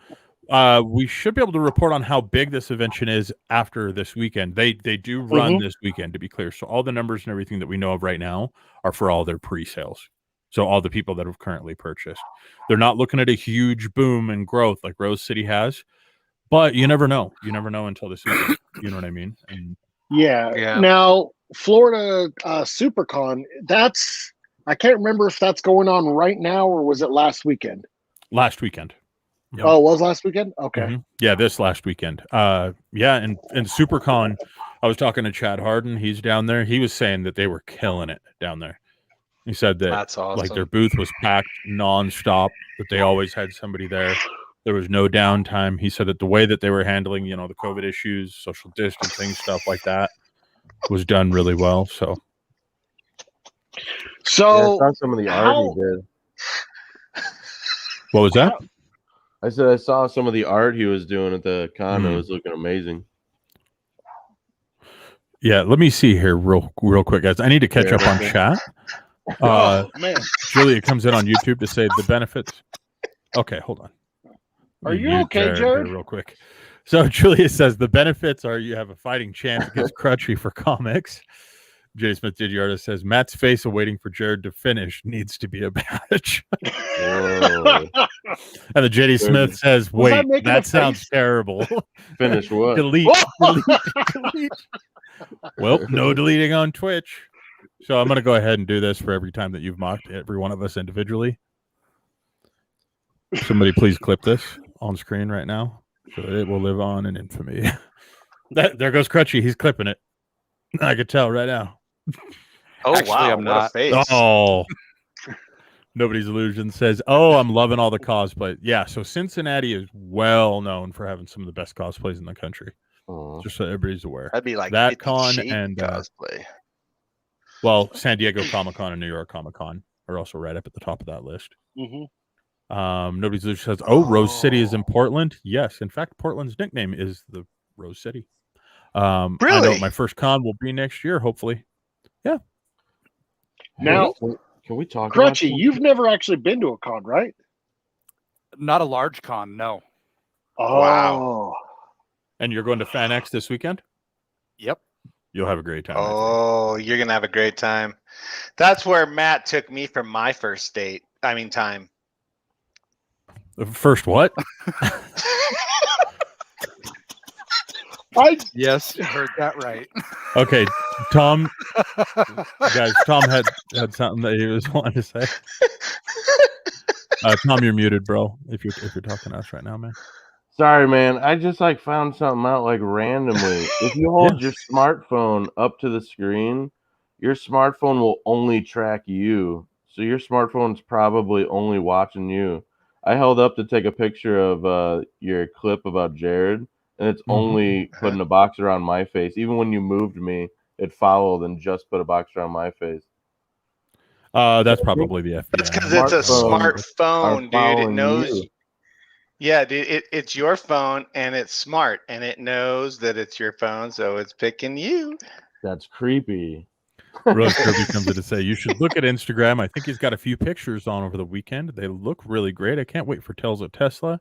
Speaker 1: we should be able to report on how big this convention is after this weekend. They do run this weekend, to be clear. So all the numbers and everything that we know of right now are for all their pre-sales. So all the people that have currently purchased, they're not looking at a huge boom and growth like Rose City has. But you never know. You never know until the season. You know what I mean? And
Speaker 2: Yeah. Now, Florida SuperCon, I can't remember if that's going on right now or was it last weekend?
Speaker 1: Last weekend. Yep.
Speaker 2: Oh, it was last weekend? Okay.
Speaker 1: Mm-hmm. Yeah, this last weekend. And SuperCon, I was talking to Chad Harden. He's down there. He was saying that they were killing it down there. He said that
Speaker 7: That's awesome.
Speaker 1: like their booth was packed nonstop, that they always had somebody there. There was no downtime. He said that the way that they were handling, the COVID issues, social distancing, stuff like that, was done really well. So
Speaker 3: I saw some of the art he did.
Speaker 1: What was that?
Speaker 3: I said I saw some of the art he was doing at the con. It was looking amazing.
Speaker 1: Yeah, let me see here real quick, guys. I need to catch up on chat.
Speaker 2: Man.
Speaker 1: Julia comes in on YouTube to say the benefits. Okay, hold on.
Speaker 2: Are you okay, Jared?
Speaker 1: Real quick. So Julia says the benefits are you have a fighting chance against Crutchy for comics. J. Smith Digiartist says Matt's face awaiting for Jared to finish needs to be a badge.
Speaker 3: Whoa.
Speaker 1: And the JD Smith says, wait, that sounds terrible.
Speaker 3: Finish what?
Speaker 1: delete. Well, no deleting on Twitch. So I'm going to go ahead and do this for every time that you've mocked every one of us individually. Somebody please clip this on screen right now so that it will live on in infamy. There goes Crutchy. He's clipping it. I could tell right now.
Speaker 7: Oh,
Speaker 5: Actually,
Speaker 7: wow.
Speaker 5: I'm
Speaker 7: What
Speaker 5: not.
Speaker 7: a face.
Speaker 1: Oh. Nobody's Illusion says, oh, I'm loving all the cosplay. Yeah, so Cincinnati is well known for having some of the best cosplays in the country. Just so everybody's aware.
Speaker 7: That'd be like
Speaker 1: that
Speaker 7: 50
Speaker 1: con
Speaker 7: Shades
Speaker 1: and
Speaker 7: cosplay.
Speaker 1: well, San Diego Comic-Con and New York Comic-Con are also right up at the top of that list. Nobody's Illusion says, oh, Rose City is in Portland. Yes, in fact, Portland's nickname is the Rose City. I know my first con will be next year, hopefully. Yeah.
Speaker 2: Now,
Speaker 3: can we talk
Speaker 2: Crutchy, you've never actually been to a con, right?
Speaker 5: Not a large con, no.
Speaker 2: Oh.
Speaker 7: Wow.
Speaker 1: And you're going to FanX this weekend?
Speaker 5: Yep.
Speaker 1: You'll have a great time.
Speaker 7: Oh, you're going to have a great time. That's where Matt took me from my first date. I mean, time.
Speaker 1: The first what?
Speaker 5: Yes, you heard that right.
Speaker 1: Okay, Tom. Guys, Tom had something that he was wanting to say. Tom, you're muted, bro. If you're talking to us right now, man.
Speaker 3: Sorry, man. I just found something out randomly. If you hold your smartphone up to the screen, your smartphone will only track you. So your smartphone's probably only watching you. I held up to take a picture of your clip about Jared, and it's only putting a box around my face. Even when you moved me, it followed and just put a box around my face.
Speaker 1: That's probably the FBI.
Speaker 7: That's because it's a smartphone, dude. It knows.
Speaker 3: You.
Speaker 7: Yeah, dude. It's your phone, and it's smart, and it knows that it's your phone, so it's picking you.
Speaker 3: That's creepy.
Speaker 1: Rose Kirby comes in to say you should look at Instagram. I think he's got a few pictures on over the weekend. They look really great. I can't wait for Tales of Tesla.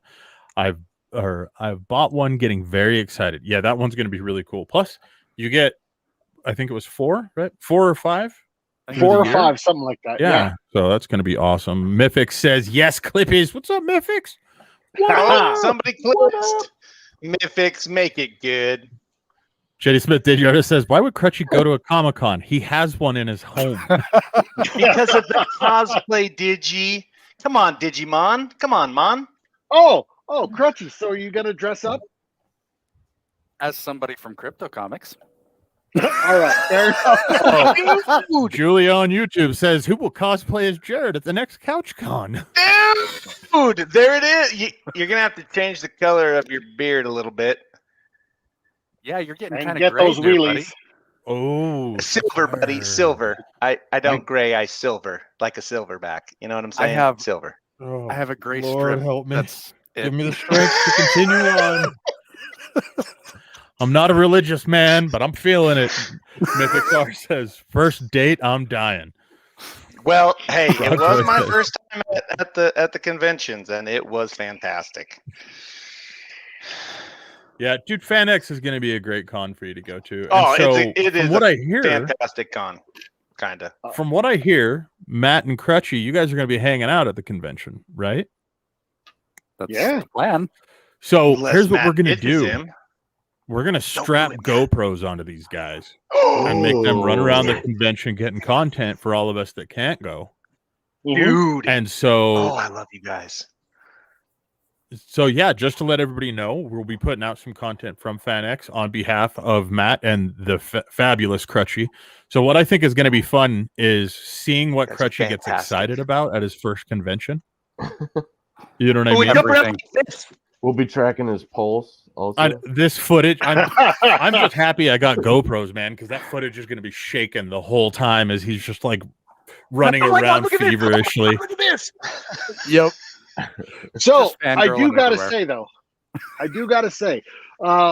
Speaker 1: I've bought one, getting very excited. Yeah, that one's going to be really cool. Plus, you get, I think it was 4, right? 4 or 5?
Speaker 2: 4 or 5, something like that.
Speaker 1: Yeah. So that's going to be awesome. Mythix says, yes, Clippies. What's up, Mythix?
Speaker 7: Oh, somebody clipped. Mythix, make it good.
Speaker 1: JD Smith Digiartist says, why would Crutchy go to a Comic-Con? He has one in his home.
Speaker 7: Because of the cosplay, Digi. Come on, Digimon. Come on, Mon.
Speaker 2: Oh, Crutchy. So are you going to dress up?
Speaker 5: As somebody from Crypto Comics.
Speaker 2: All right. Fair enough.
Speaker 1: Julia on YouTube says, who will cosplay as Jared at the next CouchCon?
Speaker 7: Dude, there it is. You're going to have to change the color of your beard a little bit.
Speaker 5: Yeah, you're getting
Speaker 2: And
Speaker 5: kind of
Speaker 2: get
Speaker 5: gray
Speaker 2: those
Speaker 5: there,
Speaker 2: wheelies.
Speaker 5: buddy.
Speaker 1: Oh,
Speaker 7: Silver, buddy. Silver. I don't gray, I silver. Like a silverback. You know what I'm saying?
Speaker 5: have-
Speaker 7: silver.
Speaker 1: Oh,
Speaker 5: I have a gray
Speaker 1: Lord
Speaker 5: strip.
Speaker 1: help me.
Speaker 5: That's it.
Speaker 1: Give me the strength to continue on. I'm not a religious man, but I'm feeling it. Mythic Star says, first date, I'm dying.
Speaker 7: Well, hey, it was
Speaker 1: Rockwood
Speaker 7: my
Speaker 1: says-
Speaker 7: first time at the conventions, and it was fantastic.
Speaker 1: Yeah, dude, FanX is going to be a great con for you to go to. And
Speaker 7: Oh,
Speaker 1: so,
Speaker 7: it is
Speaker 1: from what
Speaker 7: a
Speaker 1: I hear,
Speaker 7: fantastic con. kind of.
Speaker 1: From what I hear, Matt and Crutchy, you guys are going to be hanging out at the convention, right?
Speaker 5: That's
Speaker 2: Yeah.
Speaker 5: the plan.
Speaker 1: So
Speaker 7: Unless
Speaker 1: here's what
Speaker 7: Matt
Speaker 1: we're going to
Speaker 7: pitches
Speaker 1: do.
Speaker 7: him.
Speaker 1: We're going to
Speaker 7: Don't
Speaker 1: strap
Speaker 7: do it,
Speaker 1: GoPros onto these guys and make them run around the convention getting content for all of us that can't go.
Speaker 7: Dude.
Speaker 1: And so,
Speaker 7: Oh, I love you guys.
Speaker 1: so yeah, just to let everybody know, we'll be putting out some content from FanX on behalf of Matt and the fabulous Crutchy. So what I think is going to be fun is seeing what
Speaker 7: That's
Speaker 1: Crutchy gets
Speaker 7: fantastic.
Speaker 1: excited about at his first convention. You know what I
Speaker 7: Oh, we
Speaker 1: mean?
Speaker 7: jump around
Speaker 5: Everything.
Speaker 7: like this.
Speaker 3: We'll be tracking his pulse also.
Speaker 1: On this footage, I'm just happy I got GoPros, man, because that footage is going to be shaking the whole time as he's just like running
Speaker 7: Oh my God,
Speaker 1: around
Speaker 7: look at this.
Speaker 1: feverishly.
Speaker 7: Look at this.
Speaker 5: Yep.
Speaker 2: So
Speaker 5: Just
Speaker 2: I do
Speaker 5: fangirling
Speaker 2: got to
Speaker 5: everywhere.
Speaker 2: say though,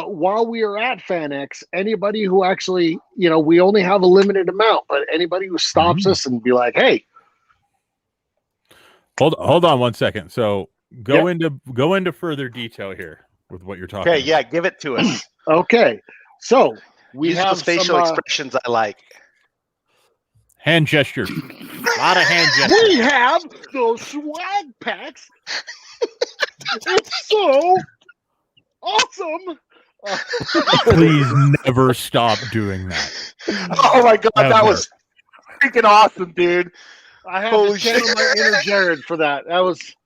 Speaker 2: while we are at FanX, anybody who actually, we only have a limited amount, but anybody who stops us and be like, hey,
Speaker 1: Hold on one second. So go into further detail here with what you're talking
Speaker 7: Okay,
Speaker 1: about.
Speaker 7: yeah, give it to us.
Speaker 2: okay, so we
Speaker 7: Use
Speaker 2: have
Speaker 7: those facial
Speaker 2: some,
Speaker 7: expressions I like.
Speaker 1: Hand gestures. A lot of hand gestures.
Speaker 2: we have those swag packs. It's so awesome.
Speaker 1: Please never stop doing that.
Speaker 7: Oh my God, that
Speaker 1: Ever.
Speaker 7: was freaking awesome, dude.
Speaker 2: I have
Speaker 7: Holy
Speaker 2: to channel my inner Jared for that.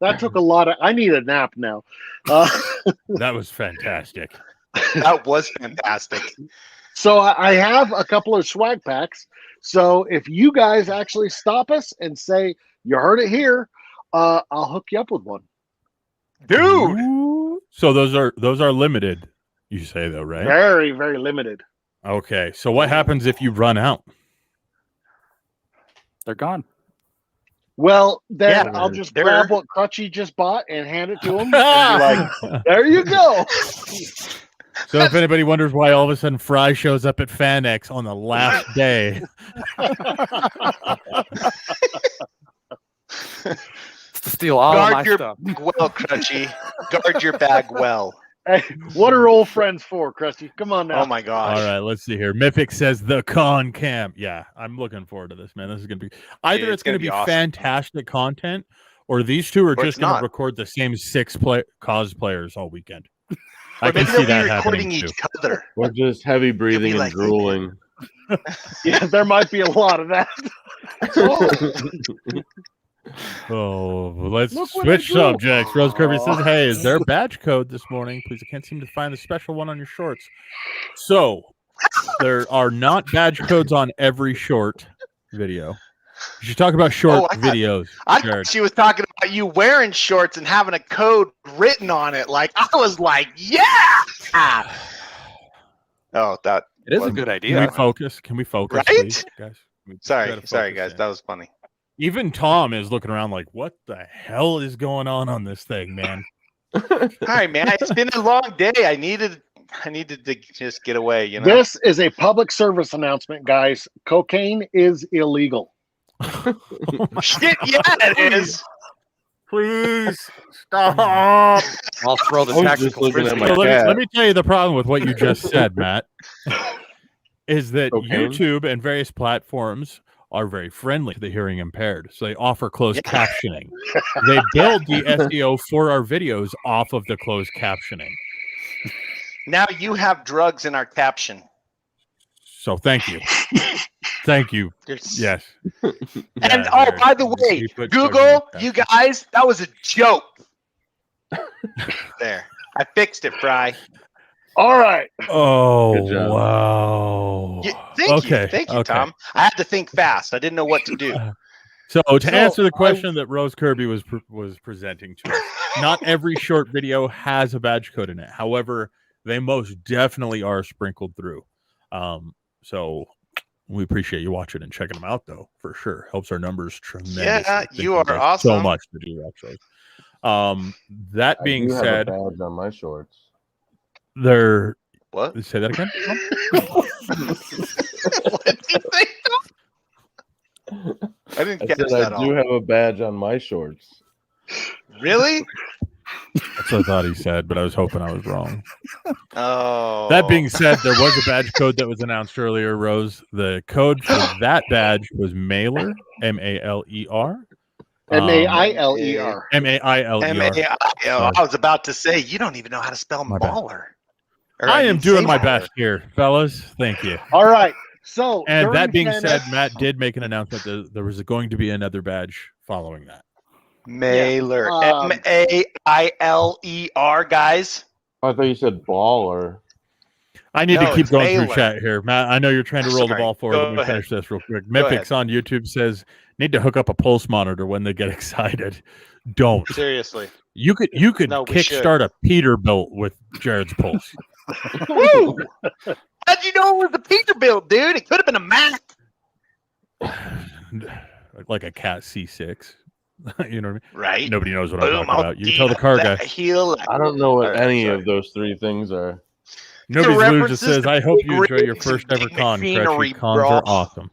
Speaker 2: That took a lot of. I need a nap now.
Speaker 1: That was fantastic.
Speaker 7: That was fantastic.
Speaker 2: So I have a couple of swag packs. So if you guys actually stop us and say you heard it here, I'll hook you up with one.
Speaker 7: Dude.
Speaker 1: Ooh. So those are limited, you say though, right?
Speaker 2: Very, very limited.
Speaker 1: Okay. So what happens if you run out?
Speaker 5: They're gone.
Speaker 2: Well, then
Speaker 7: Yeah,
Speaker 2: I'll just
Speaker 7: they're-
Speaker 2: grab what Crutchy just bought and hand it to him. And be like, there you go.
Speaker 1: So if anybody wonders why all of a sudden Fry shows up at FanX on the last day,
Speaker 5: It's to steal all of my
Speaker 7: Guard your
Speaker 5: stuff.
Speaker 7: bag well, Crunchy. Guard your bag well.
Speaker 2: Hey, what are old friends for, Crusty? Come on now.
Speaker 7: Oh my gosh.
Speaker 1: all right, let's see here. Mythic says the con camp. Yeah, I'm looking forward to this, man. This is gonna be either it's gonna be
Speaker 7: awesome.
Speaker 1: fantastic content, or these two are
Speaker 7: Or
Speaker 1: just
Speaker 7: it's
Speaker 1: gonna
Speaker 7: not.
Speaker 1: record the same 6 cosplayers all weekend. I
Speaker 7: Or
Speaker 1: can
Speaker 7: maybe
Speaker 1: see
Speaker 7: they'll
Speaker 1: that
Speaker 7: be
Speaker 1: happening
Speaker 7: recording
Speaker 1: too.
Speaker 7: each other.
Speaker 3: We're just heavy breathing and
Speaker 7: like,
Speaker 3: drooling.
Speaker 2: Yeah, there might be a lot of that.
Speaker 1: Oh, well, let's
Speaker 2: Look what I
Speaker 1: switch
Speaker 2: drew.
Speaker 1: subjects. Rose Kirby says, "Hey, is there a badge code this morning? Please, I can't seem to find the special one on your shorts." So, there are not badge codes on every short video. You should talk about short
Speaker 7: I thought-
Speaker 1: videos,
Speaker 7: I
Speaker 1: Jared.
Speaker 7: thought she was talking about you wearing shorts and having a code written on it. Like I was like, yeah. Oh, that.
Speaker 5: It is a
Speaker 7: was-
Speaker 5: good
Speaker 1: Can
Speaker 5: idea.
Speaker 1: we focus? Can we focus,
Speaker 7: Right?
Speaker 1: please, guys? We
Speaker 7: Sorry,
Speaker 1: gotta
Speaker 7: sorry,
Speaker 1: focus
Speaker 7: guys.
Speaker 1: here.
Speaker 7: That was funny.
Speaker 1: Even Tom is looking around like, "What the hell is going on this thing, man?"
Speaker 7: All right, man. It's been a long day. I needed to just get away. You know.
Speaker 2: This is a public service announcement, guys. Cocaine is illegal.
Speaker 7: Shit, yeah, it is.
Speaker 1: Please stop.
Speaker 5: I'll throw the
Speaker 3: I was just
Speaker 5: tactical
Speaker 3: looking at
Speaker 5: frisbee.
Speaker 3: my
Speaker 1: So
Speaker 3: cat.
Speaker 1: let me tell you the problem with what you just said, Matt, is that
Speaker 3: Cocaine?
Speaker 1: YouTube and various platforms are very friendly to the hearing impaired. So they offer closed captioning. They build the SEO for our videos off of the closed captioning.
Speaker 7: Now you have drugs in our caption.
Speaker 1: So thank you. Thank you.
Speaker 7: There's-
Speaker 1: Yes.
Speaker 7: And
Speaker 1: Yeah,
Speaker 7: oh,
Speaker 1: there.
Speaker 7: by the way,
Speaker 1: You put
Speaker 7: Google,
Speaker 1: drugs in
Speaker 7: you
Speaker 1: the
Speaker 7: guys, that was a joke. There, I fixed it, Fry.
Speaker 2: All right.
Speaker 1: Oh,
Speaker 3: Good job.
Speaker 1: wow.
Speaker 7: Thank you, Tom. I had to think fast. I didn't know what to do.
Speaker 1: So to
Speaker 2: So,
Speaker 1: answer the question that Rose Kirby was presenting to us, not every short video has a badge code in it. However, they most definitely are sprinkled through. So we appreciate you watching and checking them out, though, for sure. Helps our numbers tremendously.
Speaker 7: Yeah,
Speaker 1: Thank
Speaker 7: you are
Speaker 1: guys so
Speaker 7: awesome.
Speaker 1: much to do, actually. That being
Speaker 3: I do have
Speaker 1: said,
Speaker 3: a badge on my shorts.
Speaker 1: they're
Speaker 7: What?
Speaker 1: say that again.
Speaker 7: What did you say? I didn't
Speaker 3: I
Speaker 7: catch
Speaker 3: said
Speaker 7: that
Speaker 3: I do
Speaker 7: all.
Speaker 3: have a badge on my shorts.
Speaker 7: Really?
Speaker 1: That's what I thought he said, but I was hoping I was wrong.
Speaker 7: Oh.
Speaker 1: That being said, there was a badge code that was announced earlier, Rose. The code for that badge was Mailer, M-A-L-E-R.
Speaker 2: Mailer.
Speaker 1: M-A-I-L-E-R.
Speaker 7: M-A-I-L. I was about to say, you don't even know how to spell
Speaker 1: My bad.
Speaker 7: Mauler.
Speaker 1: I am doing my best here, fellas. Thank you.
Speaker 2: All right. So,
Speaker 1: And that being
Speaker 2: during
Speaker 1: said,
Speaker 2: Fandom-
Speaker 1: Matt did make an announcement that there was going to be another badge following that.
Speaker 7: Mailer.
Speaker 2: Yeah,
Speaker 7: M-A-I-L-E-R, guys.
Speaker 3: I thought you said baller.
Speaker 1: I need
Speaker 7: No,
Speaker 1: to keep
Speaker 7: it's
Speaker 1: going
Speaker 7: Mailer.
Speaker 1: through chat here. Matt, I know you're trying to roll the
Speaker 7: Sorry.
Speaker 1: ball forward.
Speaker 7: Go
Speaker 1: Let me
Speaker 7: ahead.
Speaker 1: finish this real quick.
Speaker 7: Go ahead.
Speaker 1: Mythics on YouTube says, need to hook up a pulse monitor when they get excited. Don't.
Speaker 7: Seriously.
Speaker 1: You could
Speaker 7: No, we
Speaker 1: kickstart a Peterbilt with Jared's pulse.
Speaker 7: Woo! How'd you know it was a Peterbilt, dude? It could have been a Mac.
Speaker 1: Like a Cat C6. You know what I mean?
Speaker 7: Right?
Speaker 1: Nobody knows what I'm
Speaker 7: Boom,
Speaker 1: talking about. You can tell the car guy.
Speaker 3: I don't know what
Speaker 7: Alright,
Speaker 3: any
Speaker 7: sorry.
Speaker 3: of those three things are.
Speaker 1: Nobody's Blue
Speaker 7: references
Speaker 1: just says,
Speaker 7: to
Speaker 1: I hope
Speaker 7: big
Speaker 1: you enjoy your
Speaker 7: rigs and
Speaker 1: first ever
Speaker 7: big
Speaker 1: con.
Speaker 7: machinery,
Speaker 1: Crutchy. Cons
Speaker 7: bro.
Speaker 1: are awesome.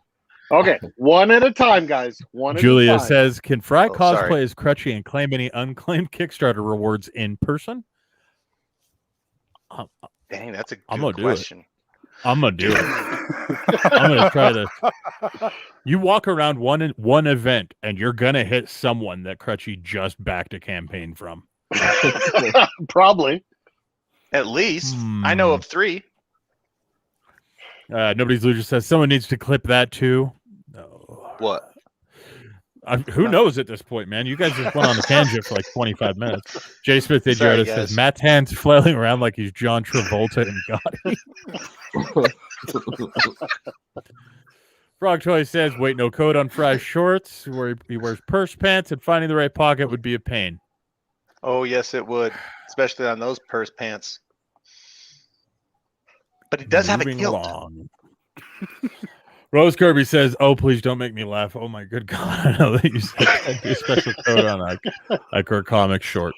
Speaker 2: Okay, one at a time, guys. One at a
Speaker 1: Julia
Speaker 2: time.
Speaker 1: says, can Fry
Speaker 7: Oh,
Speaker 1: cosplay
Speaker 7: sorry.
Speaker 1: as Crutchy and claim any unclaimed Kickstarter rewards in person?
Speaker 7: Dang, that's a
Speaker 1: I'm
Speaker 7: good
Speaker 1: gonna do it.
Speaker 7: question.
Speaker 1: I'm gonna do it. I'm gonna try this. You walk around one event and you're gonna hit someone that Crutchy just backed a campaign from.
Speaker 2: Probably.
Speaker 7: At least. I know of 3.
Speaker 1: Nobody's Loser says someone needs to clip that too. No.
Speaker 7: What?
Speaker 1: Who knows at this point, man? You guys just went on a tangent for like 25 minutes. Jay Smith
Speaker 7: Sorry,
Speaker 1: Idiota
Speaker 7: guys.
Speaker 1: says Matt's hands flailing around like he's John Travolta and Gotti. Frog Toy says, wait, no code on Fry's shorts where he wears purse pants and finding the right pocket would be a pain.
Speaker 7: Oh, yes, it would. Especially on those purse pants. But he does have a
Speaker 1: Moving
Speaker 7: kilt.
Speaker 1: along. Rose Kirby says, oh, please don't make me laugh. Oh, my good God. I know that you said a special code on Icor Comics short.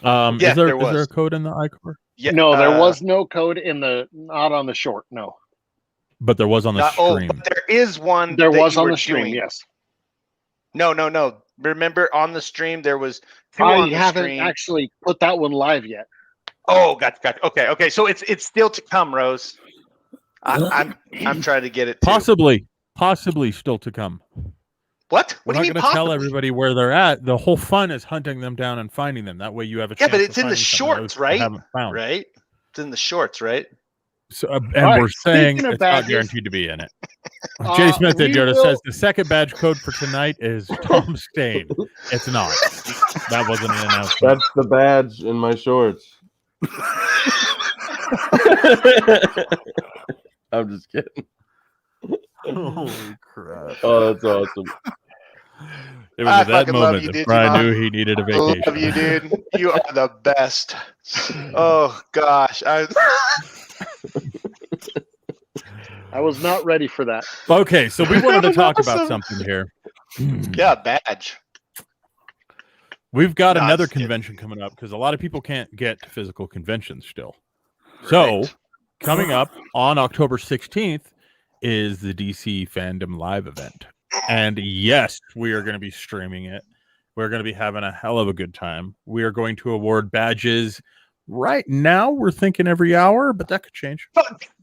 Speaker 7: Yeah,
Speaker 1: is there
Speaker 7: was.
Speaker 1: a code in the Icor?
Speaker 7: Yeah,
Speaker 2: No, there was no code not on the short. No,
Speaker 1: But there was on the stream.
Speaker 7: but there is one.
Speaker 2: there
Speaker 7: that
Speaker 2: was
Speaker 7: you
Speaker 2: on
Speaker 7: were
Speaker 2: the stream.
Speaker 7: doing.
Speaker 2: Yes,
Speaker 7: No. Remember on the stream there was 2
Speaker 2: I
Speaker 7: on the
Speaker 2: haven't
Speaker 7: stream.
Speaker 2: actually put that one live yet.
Speaker 7: Oh, gotcha. Okay. So it's still to come, Rose. I'm trying to get it. Too.
Speaker 1: Possibly still to come.
Speaker 7: What?
Speaker 1: We're
Speaker 7: What do
Speaker 1: not
Speaker 7: you mean?
Speaker 1: going to tell
Speaker 7: Possibly?
Speaker 1: everybody where they're at. The whole fun is hunting them down and finding them. That way you have a
Speaker 7: Yeah,
Speaker 1: chance
Speaker 7: but
Speaker 1: of
Speaker 7: it's in the
Speaker 1: finding something
Speaker 7: shorts,
Speaker 1: they
Speaker 7: right?
Speaker 1: haven't found.
Speaker 7: Right? It's in the shorts, right?
Speaker 1: So, and
Speaker 2: right,
Speaker 1: we're saying
Speaker 2: speaking of
Speaker 1: it's not
Speaker 2: badges,
Speaker 1: guaranteed to be in it. Jay Smith
Speaker 2: we
Speaker 1: Idiota
Speaker 2: will-
Speaker 1: says the second badge code for tonight is Tom Stain. It's not. That wasn't an announcement.
Speaker 3: That's the badge in my shorts. I'm just kidding.
Speaker 1: Holy crap.
Speaker 3: Oh, that's awesome.
Speaker 1: It was
Speaker 7: I
Speaker 1: at that
Speaker 7: fucking love
Speaker 1: moment
Speaker 7: you,
Speaker 1: that
Speaker 7: Digimon.
Speaker 1: Brian knew he needed a
Speaker 7: I
Speaker 1: vacation.
Speaker 7: love you, dude. You are the best. Oh gosh,
Speaker 2: I was not ready for that.
Speaker 1: Okay, so we wanted to
Speaker 7: That was
Speaker 1: talk about
Speaker 7: awesome.
Speaker 1: something here.
Speaker 7: yeah, badge.
Speaker 1: We've got
Speaker 7: No,
Speaker 1: another
Speaker 7: just kidding.
Speaker 1: convention coming up because a lot of people can't get to physical conventions still. So,
Speaker 7: Right.
Speaker 1: coming up on October 16th is the DC Fandom Live event. And yes, we are going to be streaming it. We're going to be having a hell of a good time. We are going to award badges. Right now, we're thinking every hour, but that could change.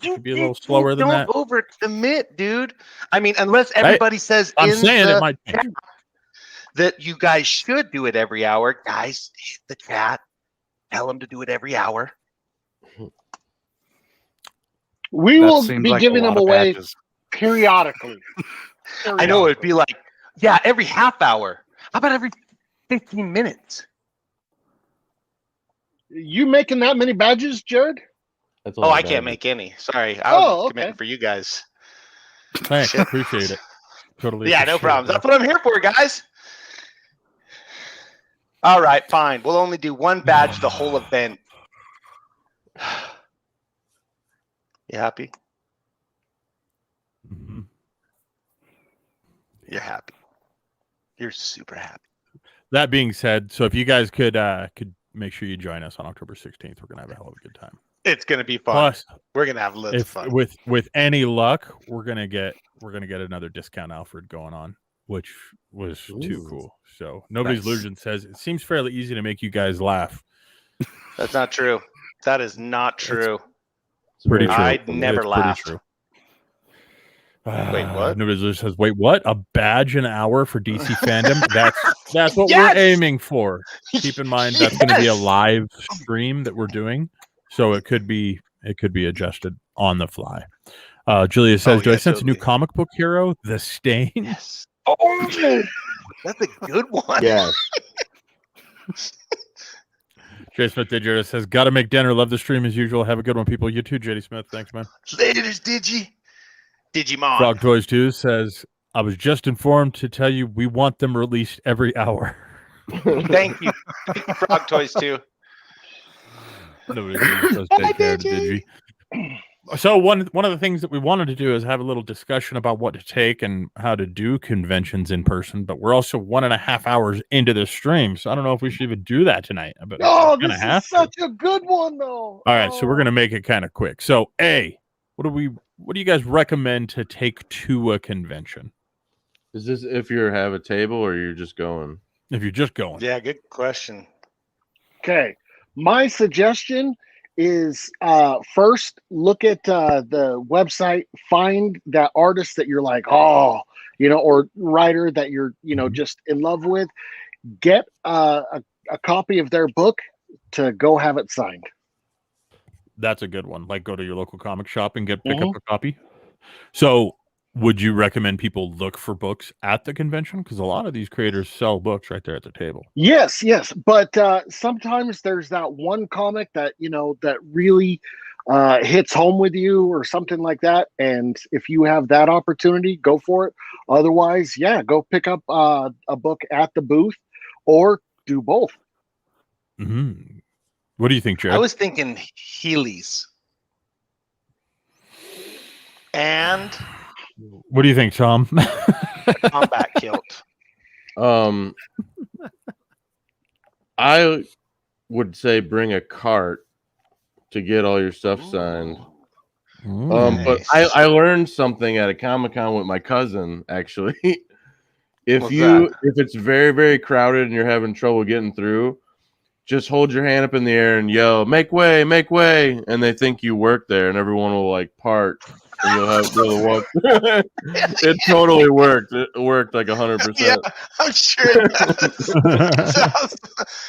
Speaker 7: Could
Speaker 1: be a little slower than that.
Speaker 7: Don't overcommit, dude. I mean, unless everybody says
Speaker 1: I'm
Speaker 7: in
Speaker 1: saying
Speaker 7: the
Speaker 1: it might change.
Speaker 7: chat that you guys should do it every hour, guys, hit the chat. Tell them to do it every hour.
Speaker 2: We
Speaker 5: That
Speaker 2: will
Speaker 5: seems
Speaker 2: be
Speaker 5: like a
Speaker 2: giving
Speaker 5: lot
Speaker 2: them
Speaker 5: of
Speaker 2: away
Speaker 5: badges.
Speaker 2: periodically.
Speaker 7: I know it'd be like, yeah, every half hour. How about every 15 minutes?
Speaker 2: You making that many badges, Jared?
Speaker 3: That's
Speaker 7: Oh, I can't make any. Sorry, I was
Speaker 2: Oh,
Speaker 7: committing
Speaker 2: okay.
Speaker 7: for you guys.
Speaker 1: Thanks. Appreciate it. Totally.
Speaker 7: Yeah, no
Speaker 1: appreciate
Speaker 7: problem.
Speaker 1: that.
Speaker 7: That's what I'm here for, guys. All right, fine. We'll only do one badge the whole event. You happy?
Speaker 1: Mhm.
Speaker 7: You're happy. You're super happy.
Speaker 1: That being said, so if you guys could make sure you join us on October 16th, we're gonna have a hell of a good time.
Speaker 7: It's gonna be fun.
Speaker 1: Plus,
Speaker 7: We're gonna have loads of
Speaker 1: if
Speaker 7: fun.
Speaker 1: with any luck, we're gonna get another discount Alfred going on. which was too
Speaker 3: Ooh.
Speaker 1: cool. So Nobody's
Speaker 5: Nice.
Speaker 1: Illusion says it seems fairly easy to make you guys laugh.
Speaker 7: That's not true. That is not true.
Speaker 3: It's
Speaker 1: Pretty
Speaker 3: very
Speaker 1: true.
Speaker 7: I'd
Speaker 3: funny.
Speaker 7: never
Speaker 1: It's pretty
Speaker 7: laughed.
Speaker 1: true.
Speaker 7: Wait, what?
Speaker 1: Nobody's Illusion says, "Wait, what? A badge an hour for DC fandom? That's what
Speaker 7: Yes!
Speaker 1: we're aiming for." Keep in mind that's going to be a
Speaker 7: Yes!
Speaker 1: live stream that we're doing, so it could be adjusted on the fly. Julia says,
Speaker 7: Oh,
Speaker 1: "Do I
Speaker 7: yeah,
Speaker 1: sense a new
Speaker 7: totally.
Speaker 1: comic book hero? The Stain."
Speaker 7: Yes. Oh, that's a good one.
Speaker 3: Yeah.
Speaker 1: Jay Smith Digital says, "Gotta make dinner. Love the stream as usual. Have a good one, people." You too, JD Smith. Thanks, man.
Speaker 7: Laters, Digimon.
Speaker 1: Frog Toys 2 says, "I was just informed to tell you we want them released every hour."
Speaker 7: Thank you. Thank you, Frog Toys too.
Speaker 1: Nobody says take care to Digi. So one of the things that we wanted to do is have a little discussion about what to take and how to do conventions in person, but we're also 1.5 hours into this stream, so I don't know if we should even do that tonight. But
Speaker 2: Oh,
Speaker 1: we're
Speaker 2: this
Speaker 1: gonna have
Speaker 2: is
Speaker 1: to.
Speaker 2: such a good one, though.
Speaker 1: All right, so we're gonna make it kind of quick. So, what do you guys recommend to take to a convention
Speaker 3: Is this if you have a table or you're just going?
Speaker 1: if you're just going?
Speaker 7: Yeah, good question.
Speaker 2: Okay. My suggestion is first look at the website, find that artist that you're like, oh, or writer that you're, just in love with. Get a copy of their book to go have it signed.
Speaker 1: That's a good one. Like go to your local comic shop and pick up a copy. So would you recommend people look for books at the convention? Because a lot of these creators sell books right there at the table.
Speaker 2: Yes. But sometimes there's that one comic that, that really hits home with you or something like that. And if you have that opportunity, go for it. Otherwise, go pick up a book at the booth or do both.
Speaker 1: Mm-hmm. What do you think, Jared?
Speaker 7: I was thinking Heelys. And
Speaker 1: what do you think, Tom?
Speaker 7: combat kilt.
Speaker 3: I would say bring a cart to get all your stuff signed. But I learned something at a Comic-Con with my cousin, actually. If it's very, very crowded and you're having trouble getting through, just hold your hand up in the air and yell, make way, and they think you work there, and everyone will like part, and you'll have the one. It totally worked. It worked like 100%.
Speaker 7: Yeah, I'm sure it does.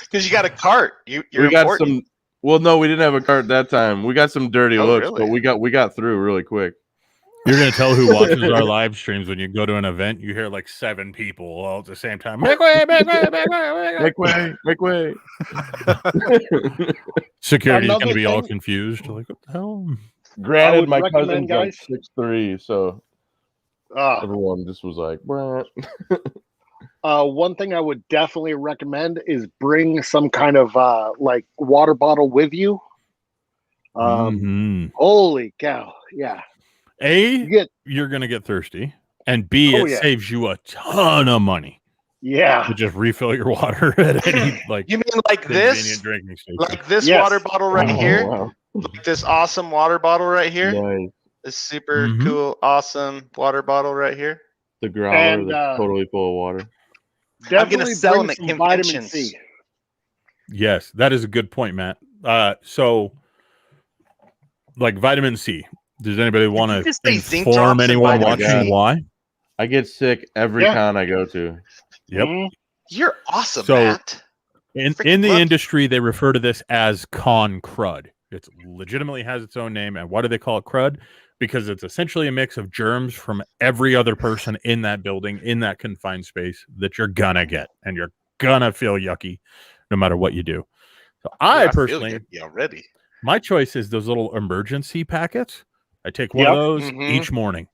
Speaker 7: Because you got a cart. You're
Speaker 3: we got
Speaker 7: important.
Speaker 3: some. Well, no, we didn't have a cart that time. We got some dirty looks,
Speaker 7: really?
Speaker 3: but we got through really quick.
Speaker 1: You're going to tell who watches our live streams when you go to an event, you hear like 7 people all at the same time. Make way, make way, make way, make way.
Speaker 3: Make way.
Speaker 1: Security's going
Speaker 2: Another
Speaker 1: to be all
Speaker 2: thing-
Speaker 1: confused. Like, what the hell?
Speaker 3: Granted,
Speaker 2: would
Speaker 3: my
Speaker 2: recommend,
Speaker 3: cousin's
Speaker 2: guys-
Speaker 3: like 6'3", so everyone just was like, "Brr."
Speaker 2: One thing I would definitely recommend is bring some kind of like water bottle with you. Holy cow. Yeah.
Speaker 1: You're going to get thirsty. And B, it saves you a ton of money.
Speaker 2: Yeah.
Speaker 1: To just refill your water at any
Speaker 7: You mean like this?
Speaker 1: convenient drinking station.
Speaker 7: Like this
Speaker 2: Yes.
Speaker 7: water bottle right here?
Speaker 3: Wow.
Speaker 7: Like this awesome water bottle right here?
Speaker 3: Nice.
Speaker 7: This super
Speaker 1: Mhm.
Speaker 7: cool, awesome water bottle right here?
Speaker 3: The growler
Speaker 2: And,
Speaker 3: that's totally full of water.
Speaker 2: Definitely
Speaker 7: sell
Speaker 2: bring
Speaker 7: them at
Speaker 2: some vitamin
Speaker 7: conventions.
Speaker 2: C.
Speaker 1: Yes, that is a good point, Matt. So, like vitamin C. Does anybody want
Speaker 7: you
Speaker 1: to
Speaker 7: just say zinc
Speaker 1: inform
Speaker 7: drops and
Speaker 1: anyone
Speaker 7: vitamin
Speaker 1: watching
Speaker 3: C?
Speaker 1: why?
Speaker 3: I get sick every
Speaker 2: Yeah.
Speaker 3: con I go to.
Speaker 1: Yep.
Speaker 2: Mhm.
Speaker 7: You're awesome,
Speaker 1: So-
Speaker 7: Matt.
Speaker 1: In
Speaker 7: Freaking
Speaker 1: the
Speaker 7: love-
Speaker 1: industry, they refer to this as con crud. It legitimately has its own name. And why do they call it crud? Because it's essentially a mix of germs from every other person in that building, in that confined space that you're gonna get. And you're gonna feel yucky no matter what you do. So I
Speaker 7: feel
Speaker 1: personally,
Speaker 7: yucky already.
Speaker 1: my choice is those little emergency packets. I take one of
Speaker 2: Yep.
Speaker 1: those
Speaker 7: Mhm.
Speaker 1: each morning,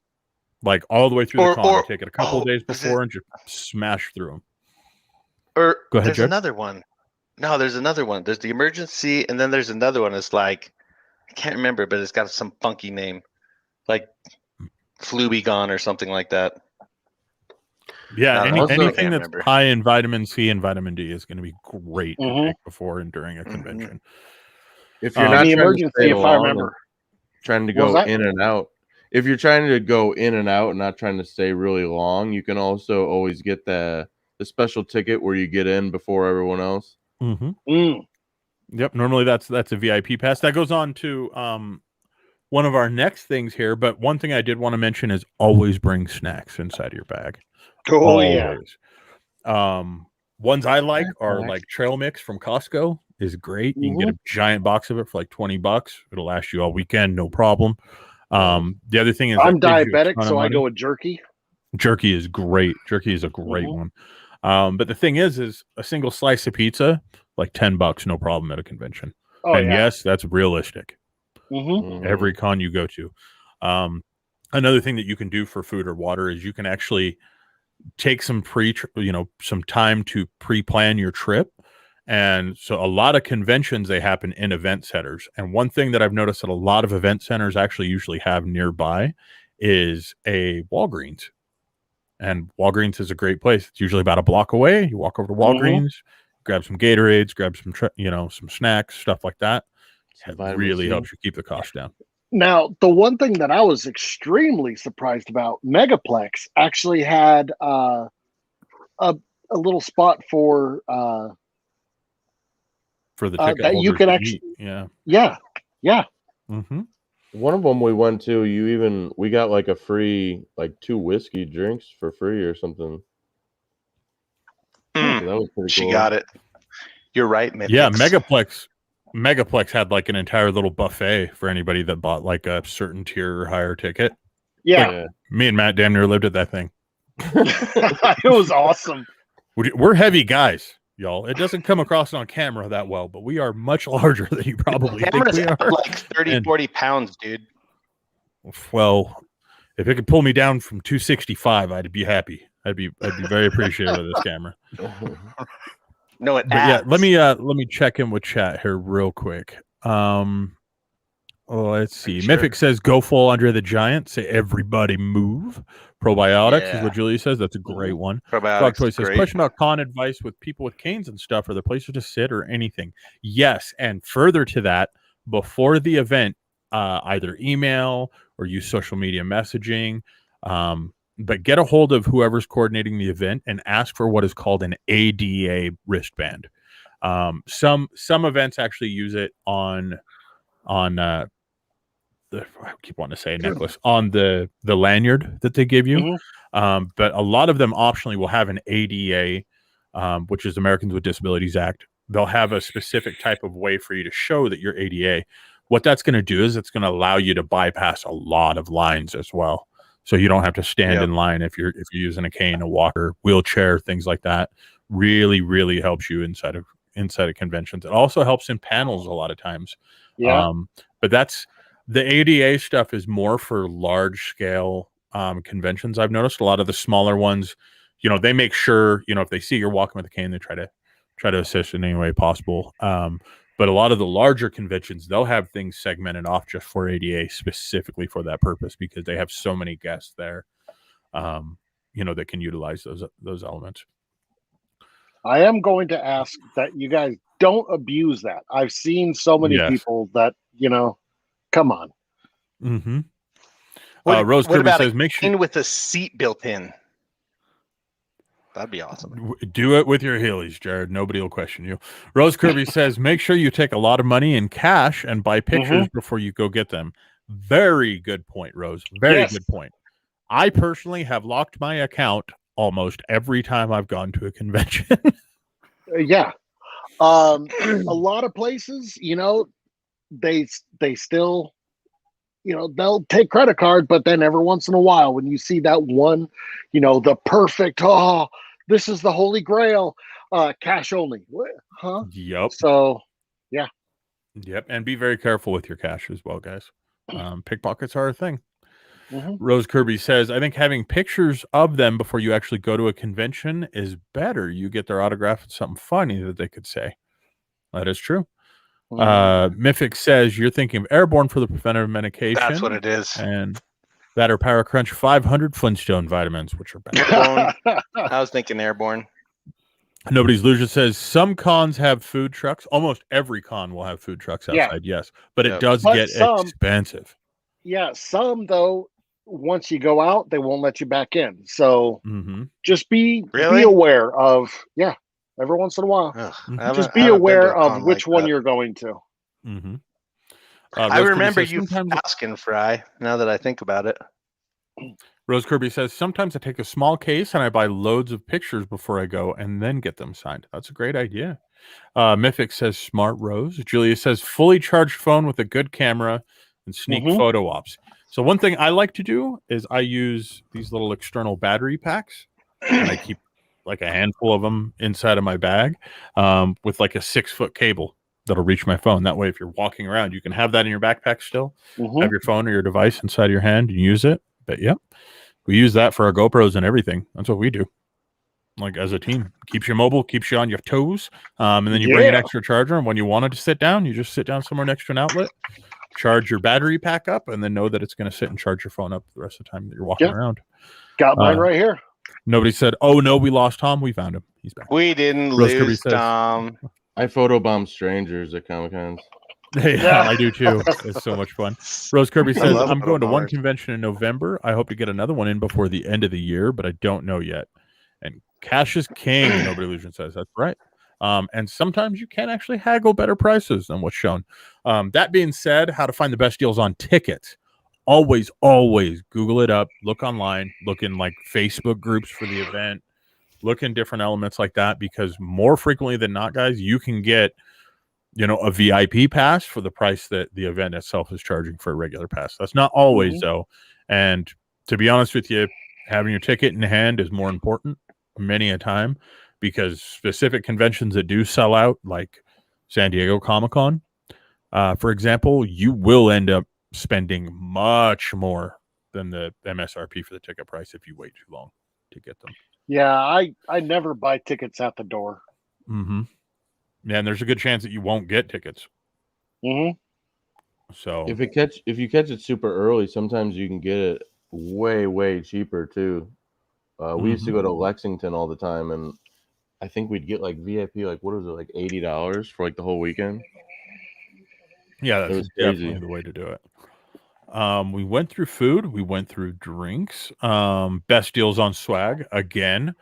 Speaker 1: like all the way through
Speaker 7: Or-
Speaker 1: the con. I
Speaker 7: or-
Speaker 1: take it a couple of days
Speaker 7: is it-
Speaker 1: before and just smash through them.
Speaker 7: Or
Speaker 1: Go ahead,
Speaker 7: there's
Speaker 1: Jared.
Speaker 7: another one. No, there's another one. There's the emergency, and then there's another one. It's like I can't remember, but it's got some funky name, like Flubigon or something like that.
Speaker 1: Yeah,
Speaker 7: I don't know.
Speaker 3: Also-
Speaker 1: anything
Speaker 7: Can't
Speaker 1: that's
Speaker 7: remember.
Speaker 1: high in vitamin C and vitamin D is going to be great to
Speaker 2: Mhm.
Speaker 1: take before and during a
Speaker 7: Mhm.
Speaker 1: convention.
Speaker 3: If you're
Speaker 1: Um,
Speaker 3: not
Speaker 2: The
Speaker 3: trying to
Speaker 2: emergency,
Speaker 3: stay
Speaker 2: if I
Speaker 3: long and
Speaker 2: remember.
Speaker 3: trying to
Speaker 2: What was
Speaker 3: go
Speaker 2: that?
Speaker 3: in and out, if you're trying to go in and out and not trying to stay really long, you can also always get the special ticket where you get in before everyone else.
Speaker 1: Mm-hmm.
Speaker 2: Mm.
Speaker 1: Yep. Normally that's a VIP pass. That goes on to one of our next things here. But one thing I did want to mention is always bring snacks inside of your bag.
Speaker 2: Oh yeah.
Speaker 1: Always. Ones I like are like trail mix from Costco is great. You can get a giant box of it for like $20. It'll last you all weekend, no problem. The other thing is
Speaker 2: I'm
Speaker 1: that gives you a
Speaker 2: diabetic,
Speaker 1: ton of
Speaker 2: so I
Speaker 1: money.
Speaker 2: go with jerky.
Speaker 1: Jerky is great. Jerky is a great one. But the thing is a single slice of pizza, like $10, no problem at a convention.
Speaker 2: Oh
Speaker 1: And
Speaker 2: yeah.
Speaker 1: yes, that's realistic.
Speaker 2: Mm-hmm.
Speaker 1: Every con you go to. Another thing that you can do for food or water is you can actually take some some time to pre-plan your trip. And so a lot of conventions, they happen in event centers. And one thing that I've noticed that a lot of event centers actually usually have nearby is a Walgreens. And Walgreens is a great place. It's usually about a block away. You walk over to Walgreens, grab some Gatorades, grab some some snacks, stuff like that. It really helps you keep the cost down.
Speaker 2: Now, the one thing that I was extremely surprised about, Megaplex actually had a little spot for
Speaker 1: the ticket
Speaker 2: that you
Speaker 1: holders
Speaker 2: can
Speaker 1: to
Speaker 2: actually
Speaker 1: eat.
Speaker 2: yeah.
Speaker 1: Mm-hmm.
Speaker 3: One of them we went to, we got like a free, like 2 whiskey drinks for free or something. So that was pretty
Speaker 7: She
Speaker 3: cool.
Speaker 7: got it. You're right, man.
Speaker 1: Yeah, Megaplex had like an entire little buffet for anybody that bought like a certain tier or higher ticket.
Speaker 2: Yeah.
Speaker 1: Me and Matt damn near lived at that thing.
Speaker 2: It was awesome.
Speaker 1: We're heavy guys, y'all. It doesn't come across on camera that well, but we are much larger than you probably think we are.
Speaker 7: Like 30, 40 pounds, dude.
Speaker 1: Well, if it could pull me down from 265, I'd be happy. I'd be very appreciative of this camera.
Speaker 7: No, it
Speaker 1: But yeah, let me check in with chat here real quick. Let's see.
Speaker 7: Sure.
Speaker 1: Mythic says go full Andre the Giant. Say everybody move. Probiotics is
Speaker 7: Yeah.
Speaker 1: what Julie says. That's a great one.
Speaker 7: Probiotics
Speaker 1: Frog Toy
Speaker 7: is
Speaker 1: says
Speaker 7: great.
Speaker 1: question about con advice with people with canes and stuff. Are there places to sit or anything? Yes, and further to that, before the event, either email or use social media messaging. But get a hold of whoever's coordinating the event and ask for what is called an ADA wristband. Some events actually use it on I keep wanting to say necklace on the lanyard that they give you. But a lot of them optionally will have an ADA, which is Americans with Disabilities Act. They'll have a specific type of way for you to show that you're ADA. What that's going to do is it's going to allow you to bypass a lot of lines as well. So you don't have to stand in line if you're using a cane, a walker, wheelchair, things like that. Really, really helps you inside of conventions. It also helps in panels a lot of times.
Speaker 2: Yeah.
Speaker 1: But that's the ADA stuff is more for large scale conventions. I've noticed a lot of the smaller ones, they make sure, if they see you're walking with a cane, they try to assist in any way possible. But a lot of the larger conventions, they'll have things segmented off just for ADA specifically for that purpose because they have so many guests there, that can utilize those elements.
Speaker 2: I am going to ask that you guys don't abuse that. I've seen so many people that, come on.
Speaker 1: Mm-hmm.
Speaker 7: what
Speaker 1: Rose Kirby
Speaker 7: about
Speaker 1: says,
Speaker 7: a
Speaker 1: make sure
Speaker 7: cane with a seat built in. That'd be awesome.
Speaker 1: Do it with your Heelys, Jared. Nobody will question you. Rose Kirby says, make sure you take a lot of money in cash and buy pictures before you go get them. Very good point, Rose. Very good point. I personally have locked my account almost every time I've gone to a convention.
Speaker 2: Yeah. A lot of places, they still, they'll take credit card, but then every once in a while, when you see that one, the perfect, this is the holy grail, cash only. Huh?
Speaker 1: Yep.
Speaker 2: So, yeah.
Speaker 1: Yep. And be very careful with your cash as well, guys. Pickpockets are a thing.
Speaker 2: Mm-hmm.
Speaker 1: Rose Kirby says, I think having pictures of them before you actually go to a convention is better. You get their autograph and something funny that they could say. That is true. Mythic says you're thinking of Airborne for the preventative medication.
Speaker 7: That's what it is.
Speaker 1: And that or Power Crunch 500 Flintstone vitamins, which are bad.
Speaker 7: Airborne. I was thinking Airborne.
Speaker 1: Nobody's Illusion says some cons have food trucks. Almost every con will have food trucks outside, yes. But it does get expensive.
Speaker 2: Yeah, some, though, once you go out, they won't let you back in. So
Speaker 1: Mm-hmm.
Speaker 2: just be
Speaker 7: Really?
Speaker 2: aware of, every once in a while.
Speaker 7: Ugh,
Speaker 1: Mhm.
Speaker 7: I
Speaker 2: Just
Speaker 7: haven't-
Speaker 2: be
Speaker 7: I haven't been to
Speaker 2: aware
Speaker 7: a
Speaker 2: of
Speaker 7: con
Speaker 2: which
Speaker 7: like
Speaker 2: one
Speaker 7: that.
Speaker 2: you're going to.
Speaker 1: Mm-hmm.
Speaker 7: I
Speaker 1: Rose Kirby
Speaker 7: remember
Speaker 1: says,
Speaker 7: you
Speaker 1: sometimes
Speaker 7: asking, Fry, now that I think about it.
Speaker 1: Rose Kirby says, sometimes I take a small case and I buy loads of pictures before I go and then get them signed. That's a great idea. Mythic says, smart Rose. Julia says, fully charged phone with a good camera and sneak
Speaker 2: Mhm.
Speaker 1: photo ops. So one thing I like to do is I use these little external battery packs and I keep like a handful of them inside of my bag with like a 6-foot cable that'll reach my phone. That way, if you're walking around, you can have that in your backpack still,
Speaker 2: Mhm.
Speaker 1: have your phone or your device inside of your hand and use it. But yeah, we use that for our GoPros and everything. That's what we do. Like as a team, keeps you mobile, keeps you on your toes. And then you bring an
Speaker 2: Yeah.
Speaker 1: extra charger. And when you wanted to sit down, you just sit down somewhere next to an outlet, charge your battery pack up, and then know that it's going to sit and charge your phone up the rest of the time that you're walking
Speaker 2: Yeah.
Speaker 1: around.
Speaker 2: Got mine right here.
Speaker 1: Nobody said, "Oh no, we lost Tom. We found him. He's back."
Speaker 7: We didn't
Speaker 1: Rose Kirby
Speaker 7: lose
Speaker 1: says-
Speaker 7: Tom.
Speaker 3: I photobomb strangers at Comic Cons.
Speaker 1: Yeah, I do too. It's so much fun. Rose Kirby
Speaker 7: I
Speaker 1: says,
Speaker 7: love
Speaker 1: I'm going to one
Speaker 7: photobombers.
Speaker 1: convention in November. I hope to get another one in before the end of the year, but I don't know yet. And cash is king, Nobody Illusion says. That's right. And sometimes you can actually haggle better prices than what's shown. That being said, how to find the best deals on tickets. Always Google it up, look online, look in like Facebook groups for the event, look in different elements like that, because more frequently than not, guys, you can get a VIP pass for the price that the event itself is charging for a regular pass. That's not always though. And to be honest with you, having your ticket in hand is more important many a time, because specific conventions that do sell out, like San Diego Comic-Con, for example, you will end up spending much more than the MSRP for the ticket price if you wait too long to get them.
Speaker 2: Yeah, I never buy tickets at the door.
Speaker 1: Mm-hmm. Yeah, and there's a good chance that you won't get tickets.
Speaker 2: Mm-hmm.
Speaker 1: So
Speaker 3: If you catch it super early, sometimes you can get it way cheaper too. We used to go to Lexington all the time, and I think we'd get like VIP, like what was it, like $80 for like the whole weekend.
Speaker 1: yeah,
Speaker 3: It
Speaker 1: that's
Speaker 3: was crazy.
Speaker 1: definitely the way to do it. We went through food, we went through drinks, best deals on swag again.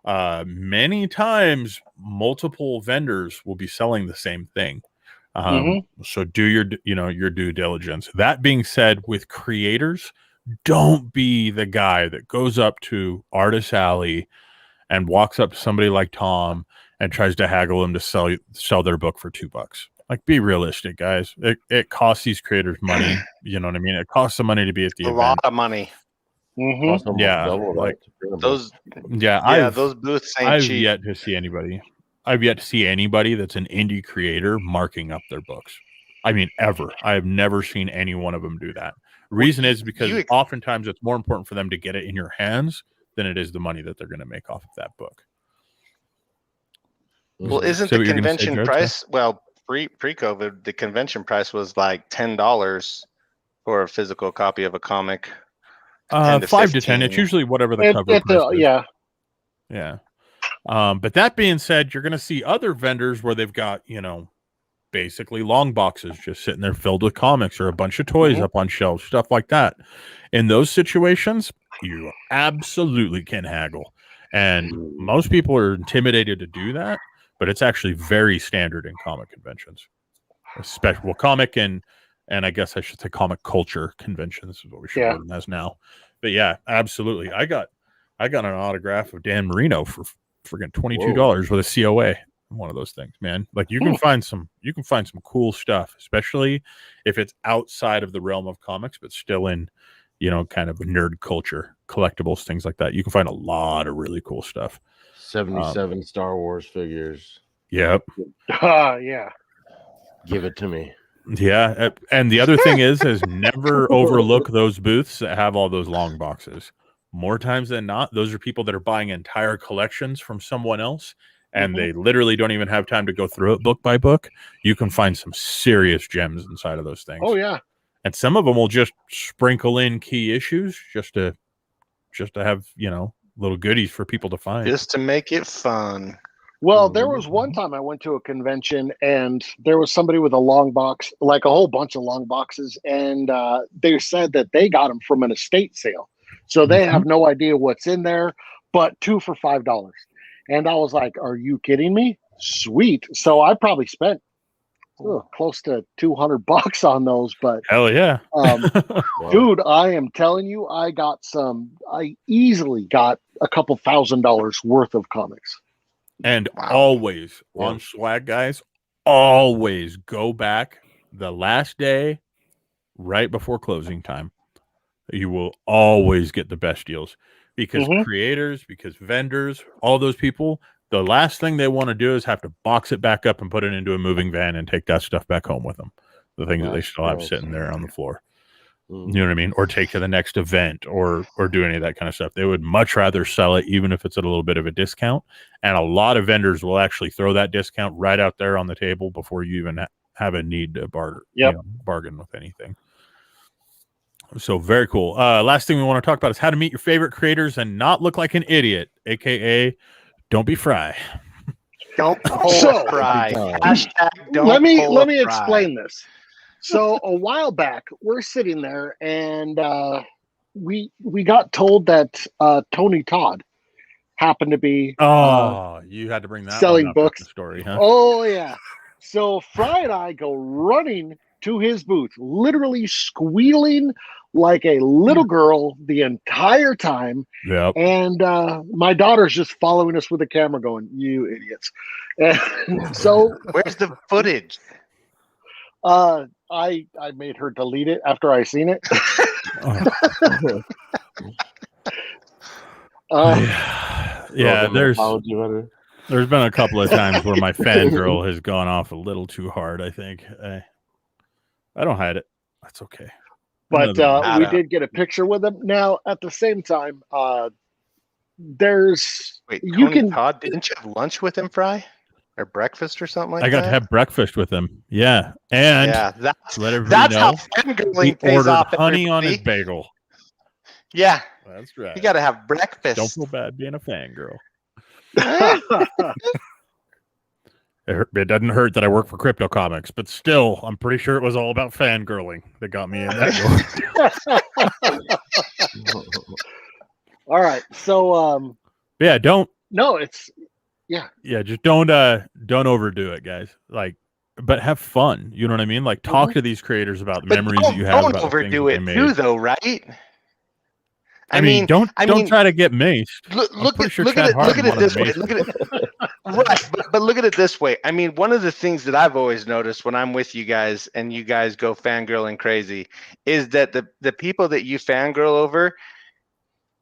Speaker 1: Many times multiple vendors will be selling the same thing. So do your due diligence. That being said, with creators, don't be the guy that goes up to Artist Alley and walks up to somebody like Tom and tries to haggle them to sell their book for $2. Like, be realistic, guys. It costs these creators money. You know what I mean? It costs them money to be at the
Speaker 7: A
Speaker 1: event.
Speaker 7: lot of money.
Speaker 3: Costs almost
Speaker 1: Yeah,
Speaker 3: double that
Speaker 1: like
Speaker 3: to print a book.
Speaker 7: Those
Speaker 1: Yeah,
Speaker 7: those booths ain't
Speaker 1: I've
Speaker 7: cheap.
Speaker 1: yet to see anybody. I've yet to see anybody that's an indie creator marking up their books. I mean, ever. I have never seen any one of them do that. Reason is because oftentimes it's more important for them to get it in your hands than it is the money that they're going to make off of that book.
Speaker 7: Well, isn't
Speaker 1: Say
Speaker 7: the
Speaker 1: what you're gonna say,
Speaker 7: convention
Speaker 1: Jared,
Speaker 7: price? Well, pre-COVID, the convention price was like $10 for a physical copy of a comic. 10 to
Speaker 1: 5 to 10. It's
Speaker 7: 15.
Speaker 1: usually whatever the cover price is.
Speaker 2: Yeah.
Speaker 1: Yeah. But that being said, you're going to see other vendors where they've got, basically long boxes just sitting there filled with comics or a bunch of toys up on shelves, stuff like that. In those situations, you absolutely can haggle. And most people are intimidated to do that, but it's actually very standard in comic conventions. Especially comic and I guess I should say comic culture conventions is what we should word them as now. But yeah, absolutely. I got an autograph of Dan Marino for friggin' $22 with a COA. One of those things, man. Like you can find some cool stuff, especially if it's outside of the realm of comics, but still in, kind of nerd culture, collectibles, things like that. You can find a lot of really cool stuff.
Speaker 3: 77 Star Wars figures.
Speaker 1: Yep.
Speaker 2: Yeah.
Speaker 3: Give it to me.
Speaker 1: Yeah. And the other thing is never overlook those booths that have all those long boxes. More times than not, those are people that are buying entire collections from someone else, and they literally don't even have time to go through it book by book. You can find some serious gems inside of those things.
Speaker 2: Oh yeah.
Speaker 1: And some of them will just sprinkle in key issues just to have, little goodies for people to find.
Speaker 7: Just to make it fun.
Speaker 2: Well, there was one time I went to a convention and there was somebody with a long box, like a whole bunch of long boxes, and they said that they got them from an estate sale, so they have no idea what's in there, but 2 for $5. And I was like, "Are you kidding me? Sweet!" So I probably spent close to $200 on those, but
Speaker 1: Hell yeah.
Speaker 2: dude, I am telling you, I easily got a couple $1,000s worth of comics.
Speaker 1: And always on swag, guys, always go back the last day right before closing time. You will always get the best deals because creators, because vendors, all those people, the last thing they want to do is have to box it back up and put it into a moving van and take that stuff back home with them. The things that they still have sitting there on the floor. You know what I mean? Or take to the next event or do any of that kind of stuff. They would much rather sell it, even if it's at a little bit of a discount. And a lot of vendors will actually throw that discount right out there on the table before you even have a need to bargain with anything. So very cool. Last thing we want to talk about is how to meet your favorite creators and not look like an idiot, aka don't be Fry.
Speaker 7: Don't pull Fry. Hashtag don't
Speaker 2: let me
Speaker 7: Fry.
Speaker 2: explain this. So a while back, we're sitting there, and we got told that Tony Todd happened to be
Speaker 1: you had to bring that
Speaker 2: selling
Speaker 1: one up
Speaker 2: books.
Speaker 1: in the story, huh?
Speaker 2: Oh yeah. So Fry and I go running to his booth, literally squealing like a little girl the entire time.
Speaker 1: Yep.
Speaker 2: And my daughter's just following us with a camera, going, "You idiots!" And so
Speaker 7: where's the footage?
Speaker 2: I made her delete it after I seen it.
Speaker 1: There's been a couple of times where my fangirl has gone off a little too hard. I think I don't hide it. That's okay.
Speaker 2: But we did get a picture with him. Now at the same time, there's
Speaker 7: Todd, didn't you have lunch with him, Fry? Or breakfast or something like that?
Speaker 1: I got to have breakfast with him. Yeah. And
Speaker 7: that's
Speaker 1: how
Speaker 7: fangirling
Speaker 1: he ordered honey on his bagel.
Speaker 7: Yeah.
Speaker 1: That's right.
Speaker 7: You got to have breakfast.
Speaker 1: Don't feel bad being a fangirl. It doesn't hurt that I work for Crypto Comics, but still, I'm pretty sure it was all about fangirling that got me in that door.
Speaker 2: All right. So
Speaker 1: yeah, just don't overdo it, guys. Like, but have fun. You know what I mean? Like, talk to these creators about the memories that you have.
Speaker 7: Don't overdo it too, though, right?
Speaker 1: I mean, don't try to get maced.
Speaker 7: Look at it this way. Right, but look at it this way. I mean, one of the things that I've always noticed when I'm with you guys and you guys go fangirling crazy is that the people that you fangirl over,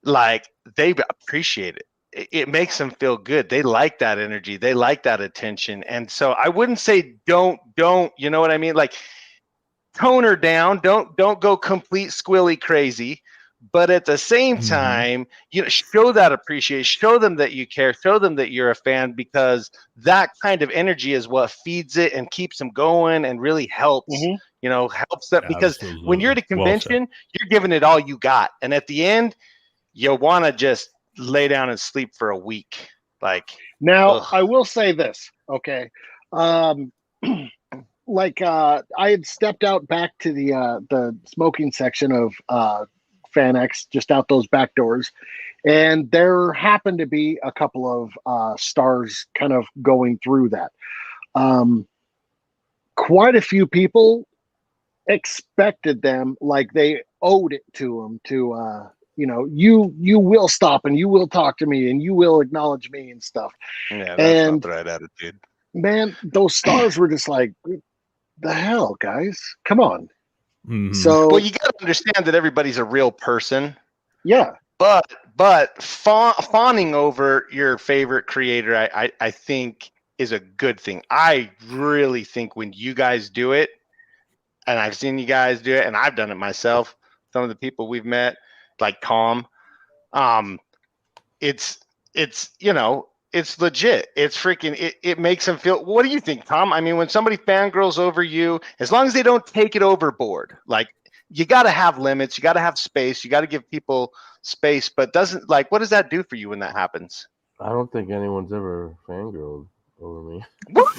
Speaker 7: like, they appreciate it. It makes them feel good. They like that energy. They like that attention. And so I wouldn't say don't, you know what I mean? Like, tone her down. Don't go complete squilly crazy. But at the same time, show that appreciation, show them that you care, show them that you're a fan, because that kind of energy is what feeds it and keeps them going and really helps, helps them. Because when you're at a convention, you're giving it all you got. And at the end, you want to just lay down and sleep for a week. Like,
Speaker 2: now, I will say this, okay? I had stepped out back to the smoking section of FanX, just out those back doors, and there happened to be a couple of stars kind of going through that. Quite a few people expected them, like they owed it to them to you will stop and you will talk to me and you will acknowledge me and stuff.
Speaker 7: Yeah, that's not the right attitude.
Speaker 2: Man, those stars were just like, the hell, guys, come on. So,
Speaker 7: well, you got to understand that everybody's a real person.
Speaker 2: Yeah.
Speaker 7: But fawning over your favorite creator, I think, is a good thing. I really think when you guys do it, and I've seen you guys do it, and I've done it myself, some of the people we've met, like Tom, it's legit. It's freaking, it makes them feel, what do you think, Tom? I mean, when somebody fangirls over you, as long as they don't take it overboard, like, you got to have limits, you got to have space, you got to give people space, but what does that do for you when that happens?
Speaker 3: I don't think anyone's ever fangirled over me.
Speaker 7: What?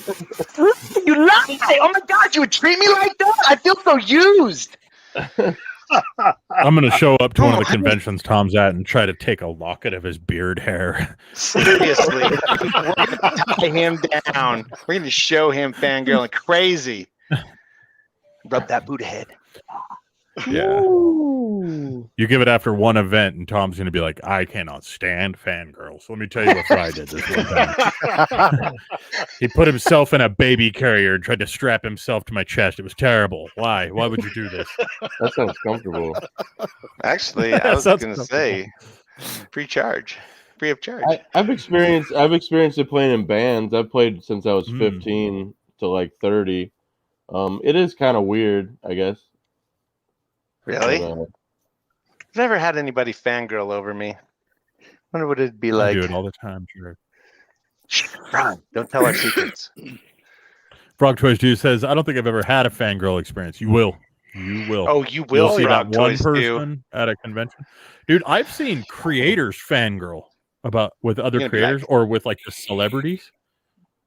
Speaker 7: You lie! Oh my God, you would treat me like that? I feel so used.
Speaker 1: I'm going to show up to one of the conventions Tom's at and try to take a locket of his beard hair.
Speaker 7: Seriously, we're gonna tie him down. We're gonna show him fangirling crazy. Rub that Buddha head.
Speaker 1: Yeah.
Speaker 3: Ooh.
Speaker 1: You give it after one event, and Tom's going to be like, I cannot stand fangirls. Let me tell you what Fry did this one time. He put himself in a baby carrier and tried to strap himself to my chest. It was terrible. Why? Why would you do this?
Speaker 3: That sounds comfortable.
Speaker 7: Actually, I was
Speaker 1: Sounds
Speaker 7: gonna say free of charge.
Speaker 3: I've experienced it playing in bands. I've played since I was 15 to like 30. It is kind of weird, I guess.
Speaker 7: Really?
Speaker 3: But,
Speaker 7: I've never had anybody fangirl over me. Wonder what it'd be
Speaker 1: I
Speaker 7: like.
Speaker 1: do it all the time. Sure.
Speaker 7: Shh, Ron, don't tell our secrets.
Speaker 1: Frog Toys Dude says, I don't think I've ever had a fangirl experience. You will. You will.
Speaker 7: Oh, you will
Speaker 1: You'll see that
Speaker 7: Frog
Speaker 1: one
Speaker 7: Toys
Speaker 1: person at a convention. Dude, I've seen creators fangirl with other
Speaker 7: You're gonna be
Speaker 1: creators
Speaker 7: like-
Speaker 1: or with like just celebrities.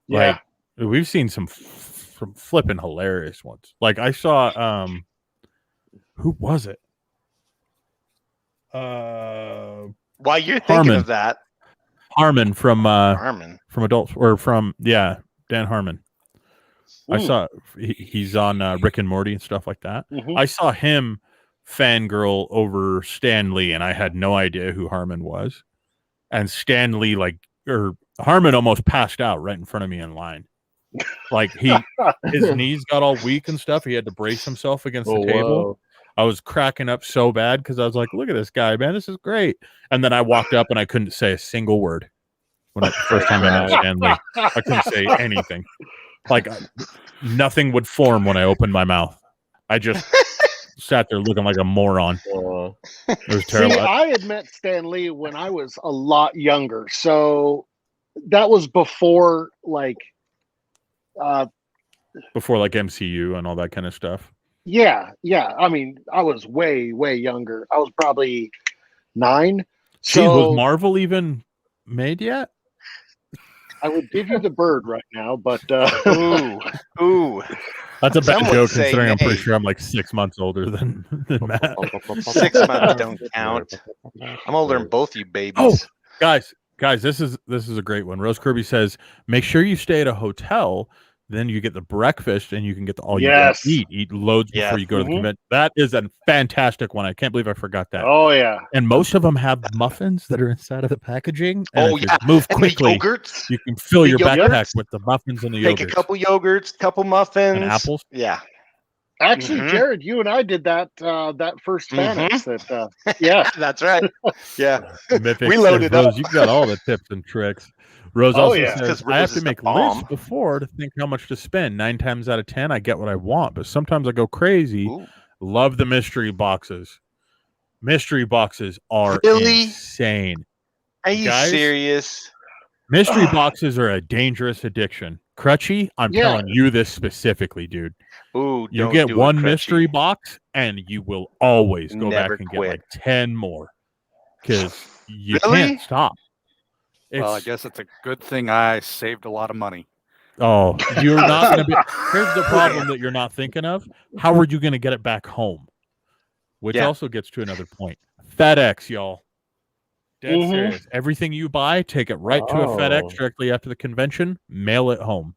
Speaker 2: Yeah.
Speaker 1: Like, we've seen some flipping hilarious ones. Like I saw who was it?
Speaker 7: While you're thinking
Speaker 1: Harmon.
Speaker 7: of that,
Speaker 1: Harmon from
Speaker 7: Harmon.
Speaker 1: Adults or from Dan Harmon. I
Speaker 2: Ooh.
Speaker 1: saw he's on Rick and Morty and stuff like that.
Speaker 2: Mhm.
Speaker 1: I saw him fangirl over Stan Lee, and I had no idea who Harmon was. And Stan Lee, Harmon almost passed out right in front of me in line. Like his knees got all weak and stuff. He had to brace himself against the table.
Speaker 3: wow.
Speaker 1: I was cracking up so bad because I was like, look at this guy, man. This is great. And then I walked up and I couldn't say a single word. The first time I met Stan Lee, I couldn't say anything. Like nothing would form when I opened my mouth. I just sat there looking like a moron. It was terrible.
Speaker 2: See, I had met Stan Lee when I was a lot younger, so that was before
Speaker 1: Before like MCU and all that kind of stuff.
Speaker 2: yeah. I mean, I was way younger. I was probably 9.
Speaker 1: Geez,
Speaker 2: So
Speaker 1: was Marvel even made yet?
Speaker 2: I would give you the bird right now, but
Speaker 7: Ooh.
Speaker 1: That's a bad
Speaker 7: Some would
Speaker 1: joke
Speaker 7: say
Speaker 1: considering I'm pretty
Speaker 7: nay.
Speaker 1: sure I'm like 6 months older than Matt.
Speaker 7: 6 months don't count. I'm older than both you babies.
Speaker 1: Oh, guys, this is a great one. Rose Kirby says, make sure you stay at a hotel. Then you get the breakfast and you can get all you can eat loads
Speaker 7: Yeah.
Speaker 1: before you go to the
Speaker 2: Mhm.
Speaker 1: convention. That is a fantastic one. I can't believe I forgot that.
Speaker 2: oh yeah.
Speaker 1: And most of them have muffins that are inside of the packaging. And
Speaker 7: Oh,
Speaker 1: if you
Speaker 7: yeah.
Speaker 1: move
Speaker 7: And
Speaker 1: quickly.
Speaker 7: the yogurts.
Speaker 1: You can fill
Speaker 7: The
Speaker 1: your backpack
Speaker 7: yogurts.
Speaker 1: with the muffins and the
Speaker 7: Take
Speaker 1: yogurts
Speaker 7: a couple yogurts, couple muffins.
Speaker 1: and apples.
Speaker 7: Yeah.
Speaker 2: Actually,
Speaker 7: Mhm.
Speaker 2: Jared, you and I did that first Fanex that yeah.
Speaker 7: That's right. Yeah.
Speaker 1: Mythic
Speaker 7: We
Speaker 1: says,
Speaker 7: loaded
Speaker 1: Rose,
Speaker 7: up.
Speaker 1: you've got all the tips and tricks. Rose
Speaker 2: Oh,
Speaker 1: also
Speaker 2: yeah.
Speaker 1: says,
Speaker 7: 'Cause
Speaker 1: I have
Speaker 7: Rose
Speaker 1: to
Speaker 7: is the
Speaker 1: make
Speaker 7: bomb.
Speaker 1: lists before to think how much to spend. 9 times out of 10, I get what I want, but sometimes I go crazy.
Speaker 7: Ooh.
Speaker 1: Love the mystery boxes. Mystery boxes are
Speaker 7: Really?
Speaker 1: insane.
Speaker 7: Are you
Speaker 1: Guys?
Speaker 7: serious?
Speaker 1: Mystery boxes are a dangerous addiction. Crutchy, I'm
Speaker 2: Yeah.
Speaker 1: telling you this specifically, dude.
Speaker 7: Ooh,
Speaker 1: You
Speaker 7: don't
Speaker 1: get
Speaker 7: do it,
Speaker 1: one
Speaker 7: Crutchy.
Speaker 1: mystery box, and you will always go
Speaker 7: Never
Speaker 1: back and
Speaker 7: quit.
Speaker 1: get like 10 more because you
Speaker 7: Really?
Speaker 1: can't stop.
Speaker 5: Well, I
Speaker 1: It's-
Speaker 5: guess it's a good thing I saved a lot of money.
Speaker 1: Oh, you're not going to be. Here's the problem that you're not thinking of. How are you going to get it back home? Which
Speaker 7: Yeah.
Speaker 1: also gets to another point. FedEx, y'all. Dead
Speaker 2: Mhm.
Speaker 1: serious. Everything you buy, take it right to a FedEx
Speaker 3: Oh.
Speaker 1: directly after the convention, mail it home.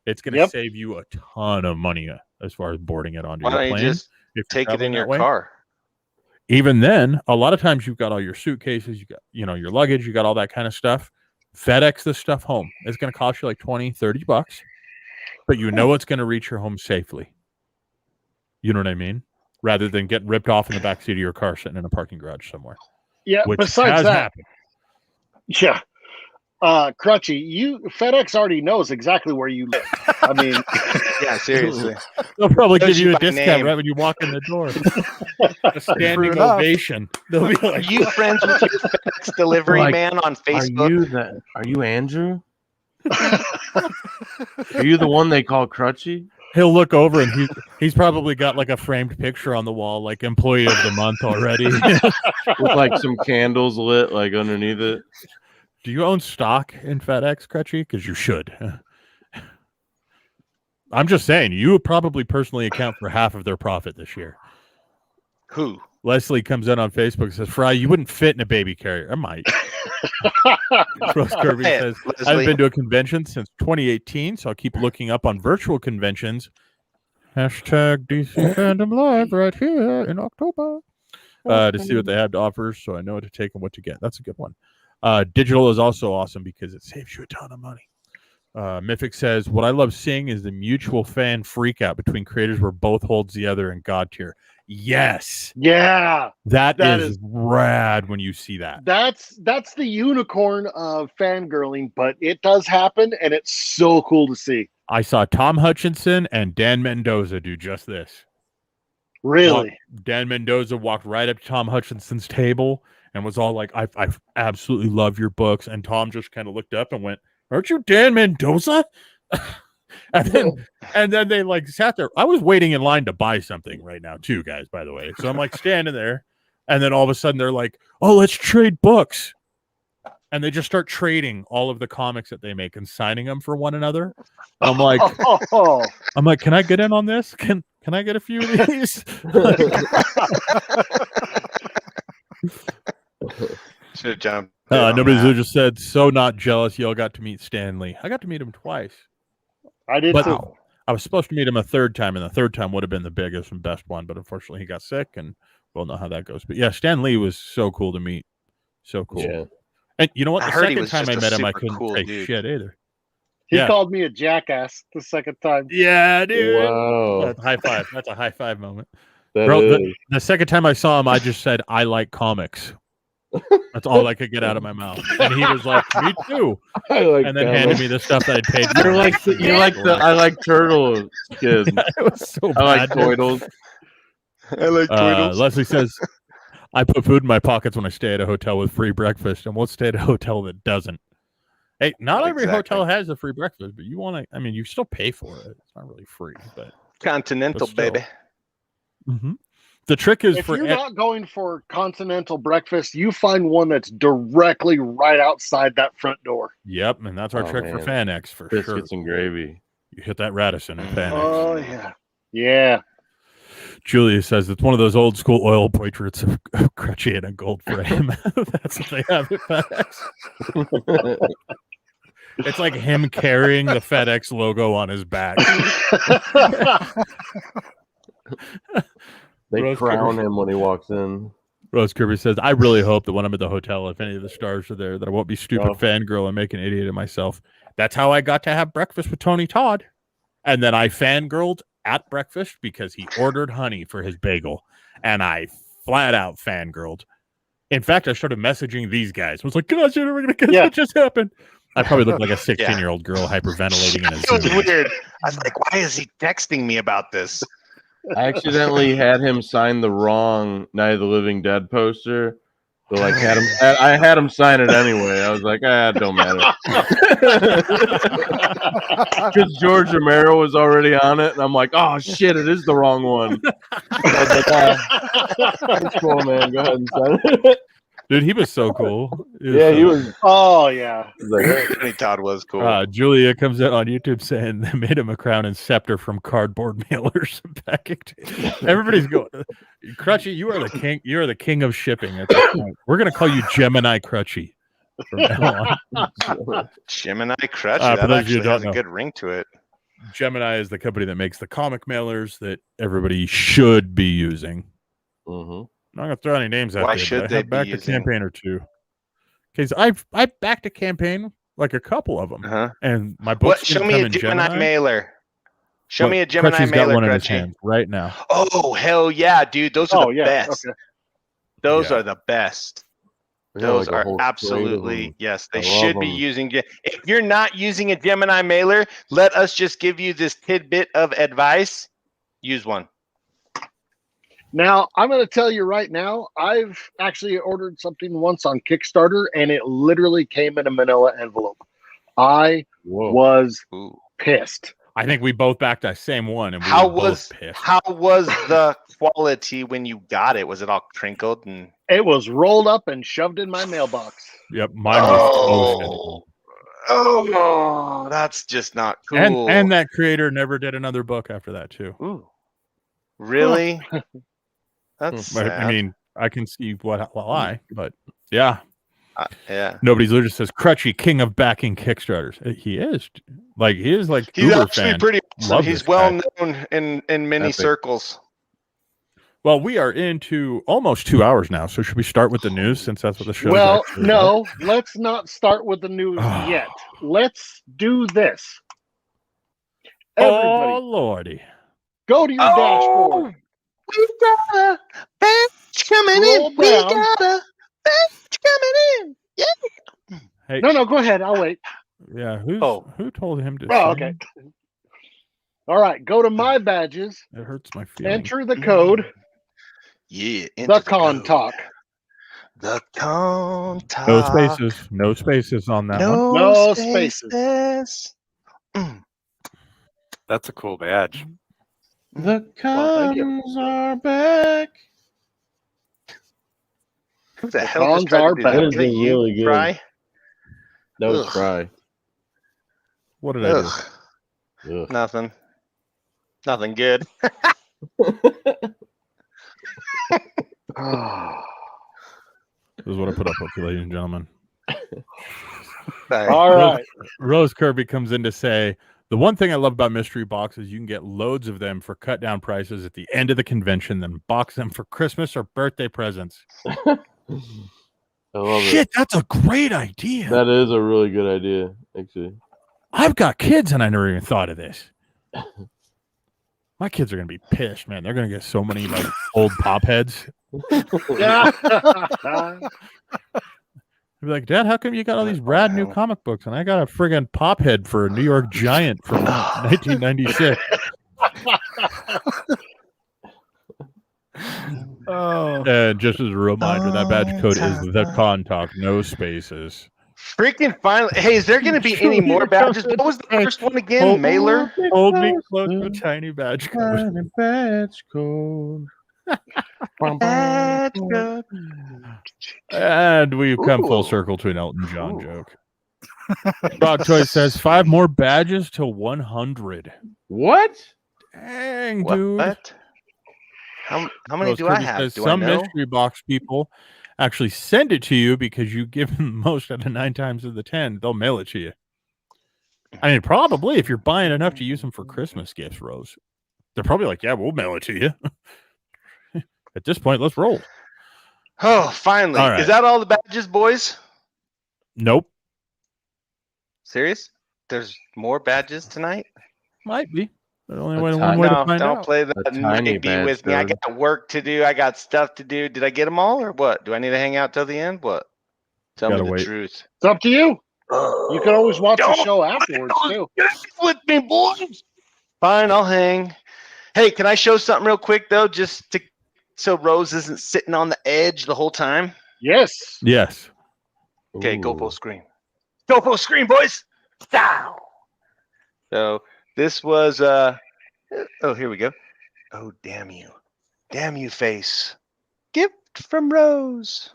Speaker 1: It's going to
Speaker 2: Yep.
Speaker 1: save you a ton of money as far as boarding it onto
Speaker 7: Why
Speaker 1: your
Speaker 7: don't you
Speaker 1: plane.
Speaker 7: just
Speaker 1: if you're
Speaker 7: take it
Speaker 1: traveling
Speaker 7: in
Speaker 1: that
Speaker 7: your
Speaker 1: way.
Speaker 7: car?
Speaker 1: Even then, a lot of times you've got all your suitcases, you got, your luggage, you got all that kind of stuff. FedEx this stuff home. It's going to cost you like $20-$30, but you know it's going to reach your home safely. You know what I mean? Rather than getting ripped off in the backseat of your car sitting in a parking garage somewhere.
Speaker 2: Yeah.
Speaker 1: Which
Speaker 2: Besides
Speaker 1: has
Speaker 2: that,
Speaker 1: happened.
Speaker 2: yeah. Crutchy, FedEx already knows exactly where you live. I mean,
Speaker 7: Yeah, seriously.
Speaker 1: They'll probably
Speaker 7: Knows
Speaker 1: give you
Speaker 7: you
Speaker 1: a
Speaker 7: by
Speaker 1: discount
Speaker 7: name.
Speaker 1: right when you walk in the door. A standing
Speaker 5: enough.
Speaker 1: ovation. They'll be
Speaker 7: Are
Speaker 1: like,
Speaker 7: you friends with your FedEx delivery
Speaker 3: Like,
Speaker 7: man on Facebook?
Speaker 3: Are you Andrew? Are you the one they call Crutchy?
Speaker 1: he'll look over and he's probably got like a framed picture on the wall, like employee of the month already.
Speaker 3: With like some candles lit like underneath it.
Speaker 1: Do you own stock in FedEx, Crutchy? Because you should. I'm just saying, you probably personally account for half of their profit this year.
Speaker 7: Who?
Speaker 1: Leslie comes in on Facebook and says, Fry, you wouldn't fit in a baby carrier. I might. Rose Kirby
Speaker 7: Hey,
Speaker 1: says, I
Speaker 7: Leslie.
Speaker 1: haven't been to a convention since 2018, so I'll keep looking up on virtual conventions. Hashtag DC Fandom Live right here in October to see what they have to offer, so I know what to take and what to get. That's a good one. Digital is also awesome because it saves you a ton of money. Mythic says, what I love seeing is the mutual fan freak out between creators where both holds the other in God tier. Yes.
Speaker 2: Yeah.
Speaker 1: That is rad when you see that.
Speaker 2: That's the unicorn of fangirling, but it does happen, and it's so cool to see.
Speaker 1: I saw Tom Hutchinson and Dan Mendoza do just this.
Speaker 2: Really?
Speaker 1: Dan Mendoza walked right up to Tom Hutchinson's table and was all like, I absolutely love your books. And Tom just kind of looked up and went, aren't you Dan Mendoza? and then they like sat there. I was waiting in line to buy something right now too, guys, by the way. So I'm like standing there, and then all of a sudden they're like, oh, let's trade books. And they just start trading all of the comics that they make and signing them for one another. I'm like, can I get in on this? Can I get a few of these?
Speaker 7: Should have jumped.
Speaker 1: Nobody's just said, so not jealous. Y'all got to meet Stanley. I got to meet him twice.
Speaker 2: I did
Speaker 1: But
Speaker 2: too.
Speaker 1: I was supposed to meet him a third time, and the third time would have been the biggest and best one. But unfortunately, he got sick, and we'll know how that goes. But yeah, Stan Lee was so cool to meet. So cool.
Speaker 3: Yeah.
Speaker 1: And you know what?
Speaker 7: I
Speaker 1: The
Speaker 7: heard he
Speaker 1: second
Speaker 7: was
Speaker 1: time I
Speaker 7: just a
Speaker 1: met him, I
Speaker 7: super
Speaker 1: couldn't
Speaker 7: cool
Speaker 1: take
Speaker 7: dude.
Speaker 1: shit either.
Speaker 2: He
Speaker 1: Yeah.
Speaker 2: called me a jackass the second time.
Speaker 1: Yeah, dude.
Speaker 3: Wow.
Speaker 1: That's a high five. That's a high five moment.
Speaker 3: That
Speaker 1: Bro,
Speaker 3: is.
Speaker 1: the second time I saw him, I just said, I like comics. That's all I could get out of my mouth. And he was like, me too.
Speaker 3: I like
Speaker 1: And then
Speaker 3: comics.
Speaker 1: handed me the stuff that I'd paid for.
Speaker 3: You're like the I like turtle kid.
Speaker 1: It was so
Speaker 3: I like
Speaker 1: bad, dude.
Speaker 3: turtles.
Speaker 7: I like
Speaker 1: Leslie says, I put food in my pockets when I stay at a hotel with free breakfast and won't stay at a hotel that doesn't. Hey, not every
Speaker 7: Exactly.
Speaker 1: hotel has a free breakfast, but you want to, I mean, you still pay for it. It's not really free, but
Speaker 7: Continental,
Speaker 1: But still.
Speaker 7: baby.
Speaker 1: the trick is
Speaker 2: If
Speaker 1: for
Speaker 2: you're not going for continental breakfast, you find one that's directly right outside that front door.
Speaker 1: Yep, and that's our
Speaker 3: Oh,
Speaker 1: trick for
Speaker 3: man.
Speaker 1: FanX for sure.
Speaker 3: Biscuits and gravy.
Speaker 1: You hit that Radisson and FanX.
Speaker 2: Oh yeah, yeah.
Speaker 1: Julia says it's one of those old school oil portraits of Crutchy in a gold frame. That's what they have at FedEx. It's like him carrying the FedEx logo on his back.
Speaker 3: They
Speaker 1: Rose
Speaker 3: crown
Speaker 1: Kirby.
Speaker 3: him when he walks in.
Speaker 1: Rose Kirby says, I really hope that when I'm at the hotel, if any of the stars are there, that I won't be stupid
Speaker 3: Oh.
Speaker 1: fangirl and make an idiot of myself. That's how I got to have breakfast with Tony Todd. And then I fangirled at breakfast because he ordered honey for his bagel. And I flat out fangirled. In fact, I started messaging these guys. I was like, gosh, we're going to guess
Speaker 2: Yeah.
Speaker 1: what just happened. I probably looked like a 16-year-old girl hyperventilating in a
Speaker 7: It was
Speaker 1: Zoom.
Speaker 7: weird. I was like, why is he texting me about this?
Speaker 3: I accidentally had him sign the wrong Night of the Living Dead poster. So like I had him sign it anyway. I was like, it don't matter. Because George Romero was already on it, and I'm like, oh shit, it is the wrong one. I was like, that's cool, man. Go ahead and sign it.
Speaker 1: Dude, he was so cool.
Speaker 3: He was
Speaker 2: Oh yeah.
Speaker 3: like,
Speaker 7: Tony Todd was cool.
Speaker 1: Julia comes out on YouTube saying they made him a crown and scepter from cardboard mailers and packing tape. Everybody's going, Crutchy, you are the king. You are the king of shipping at this point. We're gonna call you Gemini Crutchy from now on.
Speaker 7: Gemini Crutchy.
Speaker 1: for
Speaker 7: That
Speaker 1: those of you who
Speaker 7: actually
Speaker 1: don't
Speaker 7: has a
Speaker 1: know.
Speaker 7: good ring to it.
Speaker 1: Gemini is the company that makes the comic mailers that everybody should be using.
Speaker 3: mhm.
Speaker 1: I'm not gonna throw any names out
Speaker 7: Why
Speaker 1: there.
Speaker 7: should
Speaker 1: but I
Speaker 7: they
Speaker 1: have
Speaker 7: be
Speaker 1: backed a
Speaker 7: using-
Speaker 1: campaign or two. Because I backed a campaign, like a couple of them,
Speaker 7: Uh-huh.
Speaker 1: and my
Speaker 7: What?
Speaker 1: books
Speaker 7: Show
Speaker 1: didn't
Speaker 7: me
Speaker 1: come
Speaker 7: a
Speaker 1: in
Speaker 7: Gemini mailer. Show me a
Speaker 1: Crutchy's
Speaker 7: Gemini
Speaker 1: got
Speaker 7: mailer,
Speaker 1: one in his
Speaker 7: Crutchy.
Speaker 1: hand right now.
Speaker 7: Oh hell yeah, dude! Those are
Speaker 2: Oh
Speaker 7: the
Speaker 2: yeah.
Speaker 7: best.
Speaker 2: Okay.
Speaker 7: Those
Speaker 1: Yeah.
Speaker 7: are the best.
Speaker 3: Yeah,
Speaker 7: Those
Speaker 3: like a
Speaker 7: are
Speaker 3: whole crate of
Speaker 7: absolutely
Speaker 3: them.
Speaker 7: yes. They
Speaker 3: I love
Speaker 7: should be
Speaker 3: them.
Speaker 7: using. If you're not using a Gemini mailer, let us just give you this tidbit of advice. Use one.
Speaker 2: Now, I'm going to tell you right now, I've actually ordered something once on Kickstarter, and it literally came in a manila envelope. I
Speaker 3: Whoa.
Speaker 2: was
Speaker 7: Ooh.
Speaker 2: pissed.
Speaker 1: I think we both backed that same one, and we
Speaker 7: How
Speaker 1: were both
Speaker 7: was
Speaker 1: pissed.
Speaker 7: how was the quality when you got it? Was it all crinkled and
Speaker 2: It was rolled up and shoved in my mailbox.
Speaker 1: Yep, mine was toasted.
Speaker 7: Oh, that's just not cool.
Speaker 1: And that creator never did another book after that too.
Speaker 7: Ooh, really? That's sad.
Speaker 1: I mean, I can see why, but yeah.
Speaker 7: Yeah.
Speaker 1: Nobody's literally says Crutchy, king of backing Kickstarters. He is like
Speaker 7: He's
Speaker 1: Uber
Speaker 7: actually
Speaker 1: fan.
Speaker 7: pretty awesome.
Speaker 1: Love
Speaker 7: He's
Speaker 1: this
Speaker 7: well
Speaker 1: guy.
Speaker 7: known in many
Speaker 3: Epic.
Speaker 7: circles.
Speaker 1: Well, we are into almost 2 hours now, so should we start with the news since that's what the show is?
Speaker 2: Well,
Speaker 1: actually
Speaker 2: no, let's not start with the news yet. Let's do this.
Speaker 1: about?
Speaker 2: Everybody,
Speaker 1: Oh lordy!
Speaker 2: go to your dashboard.
Speaker 7: We got a batch coming
Speaker 2: Scroll
Speaker 7: in. We
Speaker 2: down.
Speaker 7: got a batch coming in. Yeah.
Speaker 1: Hey,
Speaker 2: No, go ahead. I'll wait.
Speaker 1: yeah, who told him to?
Speaker 2: Oh,
Speaker 1: sing?
Speaker 2: okay. All right, go to my badges.
Speaker 1: It hurts my feelings.
Speaker 2: Enter the code.
Speaker 7: Yeah.
Speaker 2: The con talk.
Speaker 7: The con talk.
Speaker 1: No spaces. No spaces on that one.
Speaker 2: No
Speaker 7: spaces.
Speaker 5: That's a cool badge.
Speaker 3: The
Speaker 2: Well, thank you.
Speaker 3: cons are back.
Speaker 7: Who the
Speaker 2: The
Speaker 7: hell just
Speaker 2: cons
Speaker 7: tried
Speaker 2: are
Speaker 7: to do
Speaker 2: back.
Speaker 7: that?
Speaker 3: That
Speaker 7: Was
Speaker 3: is
Speaker 7: it you,
Speaker 3: really good.
Speaker 7: Fry?
Speaker 3: That was
Speaker 7: Ugh.
Speaker 3: Fry.
Speaker 1: What did I do?
Speaker 7: Ugh.
Speaker 3: Ugh.
Speaker 7: Nothing. Nothing good.
Speaker 1: This is what I put up with, ladies and gentlemen.
Speaker 2: All right.
Speaker 1: Rose Kirby comes in to say, the one thing I love about mystery boxes, you can get loads of them for cut down prices at the end of the convention, then box them for Christmas or birthday presents.
Speaker 3: I love
Speaker 1: Shit, that's a great idea.
Speaker 3: it. That is a really good idea, actually.
Speaker 1: I've got kids and I never even thought of this. My kids are going to be pissed, man. They're going to get so many like old pop heads.
Speaker 2: Yeah.
Speaker 1: They'll be like, Dad, how come you got all these rad new comic books and I got a friggin' pop head for a New York Giant from 1996?
Speaker 5: Oh,
Speaker 1: And just as a reminder, that badge code is the con talk, no spaces.
Speaker 7: Freaking finally. Hey, is there going to be any more badges? What was the first one again? Mailer?
Speaker 1: Hold me close to a tiny badge code.
Speaker 3: Tiny badge code.
Speaker 7: Badge code.
Speaker 1: And we've come full
Speaker 7: Ooh.
Speaker 1: circle to an Elton John
Speaker 7: Ooh.
Speaker 1: joke. Frog Choice says 5 more badges to 100.
Speaker 3: What?
Speaker 1: Dang, dude.
Speaker 7: What? How many
Speaker 1: Rose
Speaker 7: do I
Speaker 1: Kirby
Speaker 7: have?
Speaker 1: says
Speaker 7: Do I
Speaker 1: some
Speaker 7: know?
Speaker 1: mystery box people actually send it to you because you give them most out of 9 times of the 10. They'll mail it to you. I mean, probably if you're buying enough to use them for Christmas gifts, Rose. They're probably like, yeah, we'll mail it to you. At this point, let's roll.
Speaker 7: Oh, finally.
Speaker 1: All right.
Speaker 7: Is that all the badges, boys?
Speaker 1: Nope.
Speaker 7: Serious? There's more badges tonight?
Speaker 1: Might be. There's only
Speaker 3: A
Speaker 1: one
Speaker 3: tiny-
Speaker 1: way to
Speaker 7: No,
Speaker 1: find
Speaker 7: don't
Speaker 1: out.
Speaker 7: play
Speaker 3: A
Speaker 7: that
Speaker 3: tiny
Speaker 7: maybe
Speaker 3: badge
Speaker 7: with me. I
Speaker 3: code.
Speaker 7: got work to do. I got stuff to do. Did I get them all or what? Do I need to hang out till the end? What? Tell me
Speaker 1: Gotta
Speaker 7: the
Speaker 1: wait.
Speaker 7: truth.
Speaker 2: It's up to you. You can always watch the
Speaker 7: Don't
Speaker 2: show afterwards, too.
Speaker 7: with me, boys. Fine, I'll hang. Hey, can I show something real quick though, just to so Rose isn't sitting on the edge the whole time?
Speaker 2: Yes.
Speaker 1: Yes.
Speaker 7: Okay, go
Speaker 3: Ooh.
Speaker 7: full screen. Go full screen, boys. Down. So this was oh, here we go. Oh, damn you. Damn you, face. Gift from Rose.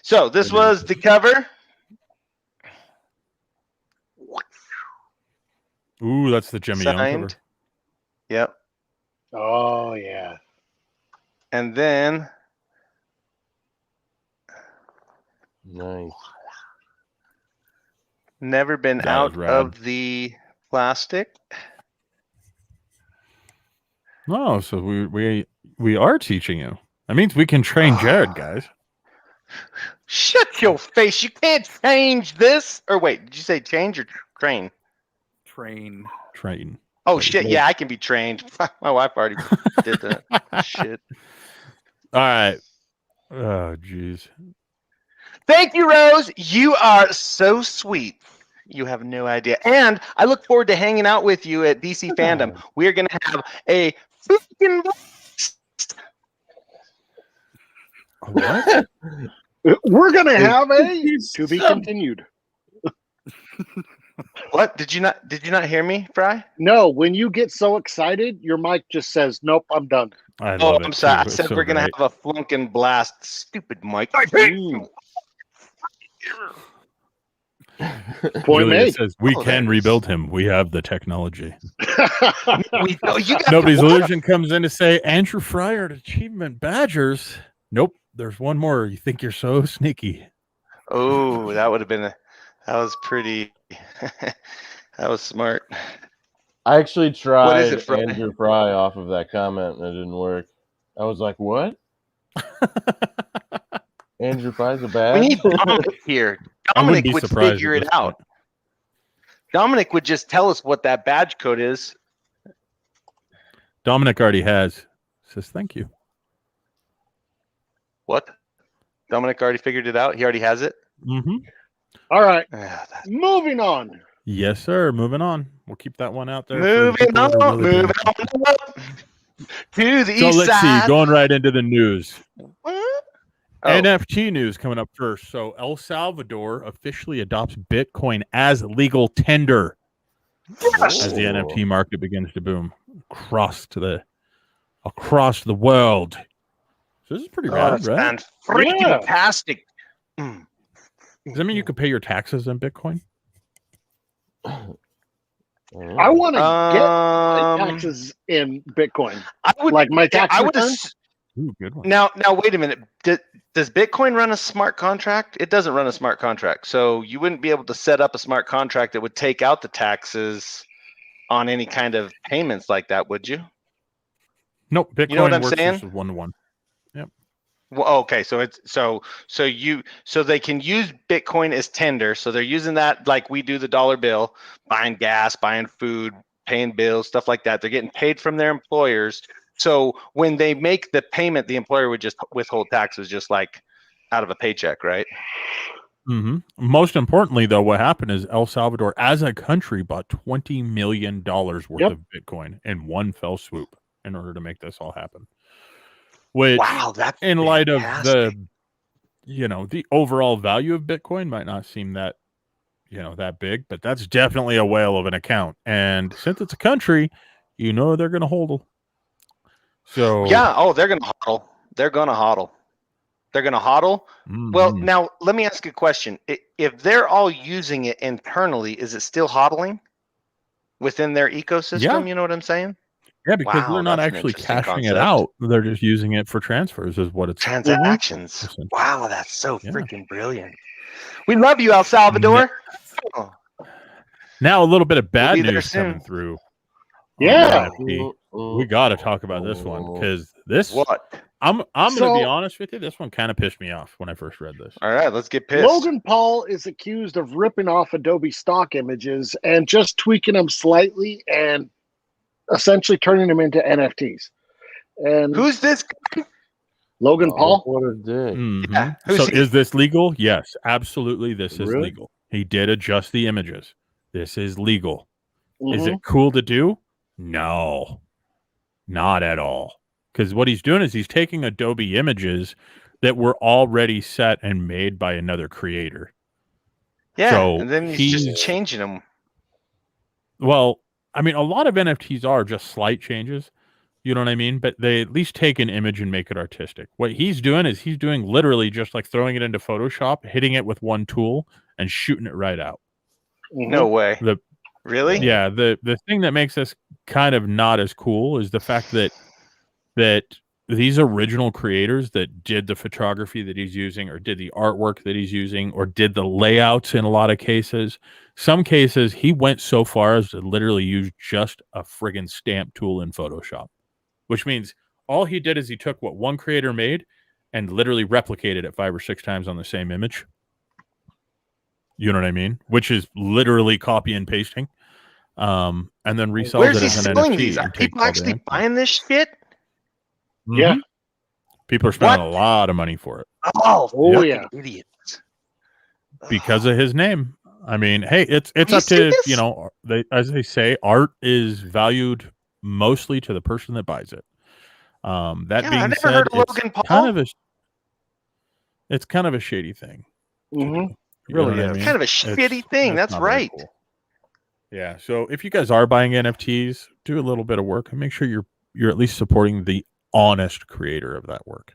Speaker 7: So this was the cover.
Speaker 1: Ooh, that's the Jimmy Young cover.
Speaker 7: Signed. Yep.
Speaker 2: Oh, yeah.
Speaker 7: And then
Speaker 3: Nice.
Speaker 7: never been
Speaker 1: That
Speaker 7: out
Speaker 1: is rad.
Speaker 7: of the plastic.
Speaker 1: Oh, so we are teaching you. That means we can train Jared, guys.
Speaker 7: Shut your face. You can't change this. Or wait, did you say change or train?
Speaker 5: train.
Speaker 1: Train.
Speaker 7: Oh,
Speaker 1: Like,
Speaker 7: shit. Yeah, I can be trained. My wife already did that. Shit.
Speaker 1: All right. Oh, jeez.
Speaker 7: Thank you, Rose. You are so sweet. You have no idea. And I look forward to hanging out with you at DC Fandom. We are going to have a freaking
Speaker 1: What?
Speaker 2: We're going to have a to be continued.
Speaker 7: What? Did you not hear me, Fry?
Speaker 2: No, when you get so excited, your mic just says, nope, I'm done.
Speaker 1: I
Speaker 7: Oh,
Speaker 1: love it
Speaker 7: I'm sorry. I
Speaker 1: too. It's
Speaker 7: said
Speaker 1: so
Speaker 7: we're gonna
Speaker 1: great.
Speaker 7: have a flunkin' blast. Stupid Mike.
Speaker 2: Point
Speaker 1: Julia
Speaker 2: made.
Speaker 1: says we
Speaker 7: Oh, there
Speaker 1: can
Speaker 7: it is.
Speaker 1: rebuild him. We have the technology.
Speaker 7: You got
Speaker 1: Nobody's
Speaker 7: what?
Speaker 1: illusion comes in to say Andrew Fryer at Achievement Badgers. Nope, there's one more. You think you're so sneaky.
Speaker 7: Oh, that would have been that was pretty. That was smart.
Speaker 3: I actually tried
Speaker 7: it, Fry?
Speaker 3: Andrew Fry off of that comment and it didn't work. I was like, what? Andrew Fry's a bad?
Speaker 7: We need Dominic here.
Speaker 1: I wouldn't
Speaker 7: Dominic
Speaker 1: be
Speaker 7: would
Speaker 1: surprised
Speaker 7: figure
Speaker 1: at
Speaker 7: it
Speaker 1: this
Speaker 7: out.
Speaker 1: point.
Speaker 7: Dominic would just tell us what that badge code is.
Speaker 1: Dominic already has. Says thank you.
Speaker 7: What? Dominic already figured it out. He already has it.
Speaker 1: Mm-hmm.
Speaker 2: All right,
Speaker 7: Ah, that-
Speaker 2: moving on.
Speaker 1: Yes, sir. Moving on. We'll keep that one out there. for
Speaker 7: Moving
Speaker 1: people that are
Speaker 7: on,
Speaker 1: really
Speaker 7: moving
Speaker 1: damn-
Speaker 7: on up to the
Speaker 1: So
Speaker 7: east
Speaker 1: let's
Speaker 7: side.
Speaker 1: see. Going right into the news.
Speaker 7: Oh.
Speaker 1: NFT news coming up first. So El Salvador officially adopts Bitcoin as legal tender as the NFT market begins to boom across the world. So this is pretty rad,
Speaker 7: That's
Speaker 1: right?
Speaker 7: freaking
Speaker 2: Yeah.
Speaker 7: fantastic.
Speaker 1: Does that mean you can pay your taxes in Bitcoin?
Speaker 2: I want to get my
Speaker 7: Um,
Speaker 2: taxes in Bitcoin,
Speaker 7: I would
Speaker 2: like my tax
Speaker 7: I would
Speaker 2: return.
Speaker 1: Ooh, good one.
Speaker 7: now wait a minute. Does Bitcoin run a smart contract? It doesn't run a smart contract. So you wouldn't be able to set up a smart contract that would take out the taxes on any kind of payments like that, would you?
Speaker 1: Nope. Bitcoin
Speaker 7: You know what I'm
Speaker 1: works
Speaker 7: saying?
Speaker 1: just 1-to-1.
Speaker 7: Well, okay, so it's so they can use Bitcoin as tender. So they're using that like we do the dollar bill, buying gas, buying food, paying bills, stuff like that. They're getting paid from their employers. So when they make the payment, the employer would just withhold taxes, just like out of a paycheck, right?
Speaker 1: Mm-hmm. Most importantly, though, what happened is El Salvador, as a country, bought $20 million worth
Speaker 2: Yep.
Speaker 1: of Bitcoin in one fell swoop in order to make this all happen. Which,
Speaker 7: Wow, that's
Speaker 1: in light of
Speaker 7: fantastic.
Speaker 1: the overall value of Bitcoin might not seem that, that big, but that's definitely a whale of an account. And since it's a country, they're going to hodl. So
Speaker 7: Yeah. Oh, they're gonna hodl. They're gonna hodl. They're gonna hodl. Well,
Speaker 1: mhm.
Speaker 7: now let me ask you a question. If they're all using it internally, is it still hodling within their ecosystem?
Speaker 1: Yeah.
Speaker 7: You know what I'm saying?
Speaker 1: Yeah, because
Speaker 7: Wow,
Speaker 1: they're not
Speaker 7: that's an
Speaker 1: actually
Speaker 7: interesting
Speaker 1: cashing it
Speaker 7: concept.
Speaker 1: out. They're just using it for transfers, is what it's
Speaker 7: Transactions.
Speaker 1: essentially.
Speaker 7: Wow, that's so
Speaker 1: Yeah.
Speaker 7: freaking brilliant. We love you, El Salvador. Oh,
Speaker 1: Now a little bit of bad
Speaker 7: be there
Speaker 1: news coming
Speaker 7: soon.
Speaker 1: through. on
Speaker 2: Yeah.
Speaker 1: NFT. We got to talk about this one because this.
Speaker 7: What?
Speaker 1: I'm going to
Speaker 2: So-
Speaker 1: be honest with you. This one kind of pissed me off when I first read this.
Speaker 7: All right, let's get pissed.
Speaker 2: Logan Paul is accused of ripping off Adobe stock images and just tweaking them slightly and essentially turning them into NFTs. And
Speaker 7: Who's this?
Speaker 2: Logan Paul,
Speaker 3: What a dick.
Speaker 1: Mhm.
Speaker 7: Yeah, who's
Speaker 1: So
Speaker 7: he?
Speaker 1: is this legal? Yes, absolutely. This is
Speaker 3: Really?
Speaker 1: legal. He did adjust the images. This is legal. Is
Speaker 2: Mhm.
Speaker 1: it cool to do? No, not at all. Because what he's doing is he's taking Adobe images that were already set and made by another creator.
Speaker 7: Yeah,
Speaker 1: So
Speaker 7: and then he's
Speaker 1: he's-
Speaker 7: just changing them.
Speaker 1: Well, I mean, a lot of NFTs are just slight changes. You know what I mean? But they at least take an image and make it artistic. What he's doing is he's doing literally just like throwing it into Photoshop, hitting it with one tool, and shooting it right out.
Speaker 7: No way.
Speaker 1: The-
Speaker 7: Really?
Speaker 1: Yeah, the thing that makes this kind of not as cool is the fact that these original creators that did the photography that he's using or did the artwork that he's using or did the layouts in a lot of cases, some cases he went so far as to literally use just a friggin' stamp tool in Photoshop, which means all he did is he took what one creator made and literally replicated it 5 or 6 times on the same image. You know what I mean? Which is literally copy and pasting. And then resells
Speaker 7: Where's
Speaker 1: it
Speaker 7: he
Speaker 1: as an
Speaker 7: selling
Speaker 1: NFT.
Speaker 7: these? Are
Speaker 1: and takes
Speaker 7: people
Speaker 1: all the
Speaker 7: actually
Speaker 1: NFT.
Speaker 7: buying this shit?
Speaker 2: Yeah.
Speaker 1: Mhm. People are spending
Speaker 7: What?
Speaker 1: a lot of money for it
Speaker 7: Oh,
Speaker 2: Oh,
Speaker 7: fucking
Speaker 2: yeah.
Speaker 7: idiots.
Speaker 1: because of his name. I mean, hey, it's
Speaker 7: you
Speaker 1: up
Speaker 7: seen
Speaker 1: to,
Speaker 7: this?
Speaker 1: as they say, art is valued mostly to the person that buys it. That
Speaker 7: Yeah,
Speaker 1: being
Speaker 7: I never
Speaker 1: said,
Speaker 7: heard of
Speaker 1: it's
Speaker 7: Logan Paul.
Speaker 1: it's kind of a shady thing.
Speaker 2: Mhm.
Speaker 1: You know
Speaker 2: Really
Speaker 1: what I
Speaker 2: is.
Speaker 1: mean?
Speaker 7: Kind of a
Speaker 1: It's-
Speaker 7: shitty thing. That's
Speaker 1: not very
Speaker 7: right.
Speaker 1: cool. Yeah. So if you guys are buying NFTs, do a little bit of work and make sure you're at least supporting the honest creator of that work.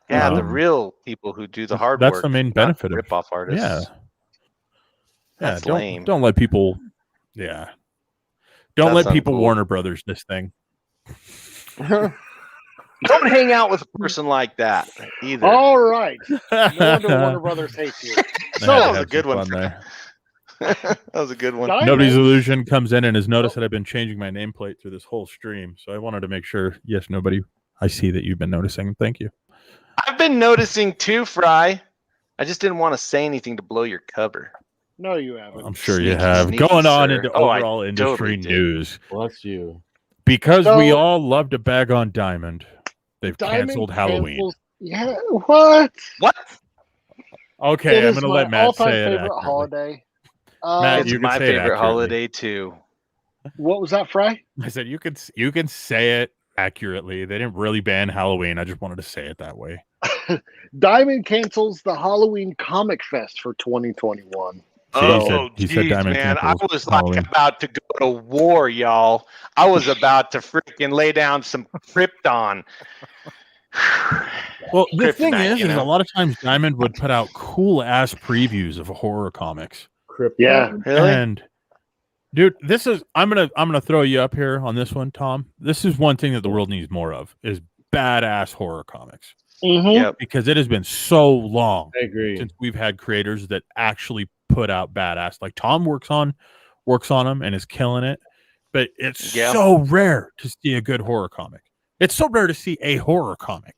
Speaker 7: Yeah, the
Speaker 1: Um,
Speaker 7: real people who do the hard
Speaker 1: that's
Speaker 7: work.
Speaker 1: the main benefit of
Speaker 7: rip-off artists.
Speaker 1: Yeah.
Speaker 7: That's lame.
Speaker 1: Don't let people. Yeah. Don't
Speaker 7: That's
Speaker 1: let people
Speaker 7: uncool.
Speaker 1: Warner Brothers this thing.
Speaker 7: Don't hang out with a person like that either.
Speaker 2: All right. No wonder Warner Brothers hates you.
Speaker 7: So that was a
Speaker 1: Have
Speaker 7: good
Speaker 1: some
Speaker 7: one.
Speaker 1: fun there.
Speaker 7: That was a good one.
Speaker 2: Diamond.
Speaker 1: Nobody's Illusion comes in and has noticed that I've been changing my nameplate through this whole stream. So I wanted to make sure, yes, nobody, I see that you've been noticing. Thank you.
Speaker 7: I've been noticing too, Fry. I just didn't want to say anything to blow your cover.
Speaker 2: No, you haven't.
Speaker 1: I'm sure you
Speaker 7: Sneaky,
Speaker 1: have.
Speaker 7: sneaky,
Speaker 1: Going on
Speaker 7: sir.
Speaker 1: into
Speaker 7: Oh, I
Speaker 1: overall industry
Speaker 7: totally did.
Speaker 1: news.
Speaker 3: Bless you.
Speaker 1: Because
Speaker 2: So-
Speaker 1: we all love to bag on Diamond, they've
Speaker 2: Diamond
Speaker 1: canceled Halloween.
Speaker 2: cancels- Yeah, what?
Speaker 7: What?
Speaker 1: Okay,
Speaker 2: It
Speaker 1: I'm
Speaker 2: is
Speaker 1: going to
Speaker 2: my
Speaker 1: let Matt
Speaker 2: all-time
Speaker 1: say it.
Speaker 2: favorite
Speaker 1: accurately.
Speaker 2: holiday.
Speaker 1: Matt,
Speaker 7: It's
Speaker 1: you can
Speaker 7: my
Speaker 1: say it
Speaker 7: favorite
Speaker 1: accurately.
Speaker 7: holiday too.
Speaker 2: What was that, Fry?
Speaker 1: I said you can say it accurately. They didn't really ban Halloween. I just wanted to say it that way.
Speaker 2: Diamond cancels the Halloween Comic Fest for 2021.
Speaker 1: See,
Speaker 7: Oh,
Speaker 1: he said
Speaker 7: geez,
Speaker 1: Diamond
Speaker 7: man. I
Speaker 1: cancels
Speaker 7: was
Speaker 1: Halloween.
Speaker 7: like about to go to war, y'all. I was about to freaking lay down some Krypton.
Speaker 1: Well, the thing
Speaker 7: Kryptonite,
Speaker 1: is
Speaker 7: you
Speaker 1: a
Speaker 7: know?
Speaker 1: lot of times Diamond would put out cool ass previews of horror comics.
Speaker 2: Yeah.
Speaker 7: Really?
Speaker 1: And dude, this is I'm gonna throw you up here on this one, Tom. This is one thing that the world needs more of is badass horror comics.
Speaker 2: Mm-hmm.
Speaker 7: Yep.
Speaker 1: Because it has been so long
Speaker 3: I agree.
Speaker 1: since we've had creators that actually put out badass. Like Tom works on them and is killing it. But it's
Speaker 7: Yeah.
Speaker 1: so rare to see a good horror comic. It's so rare to see a horror comic,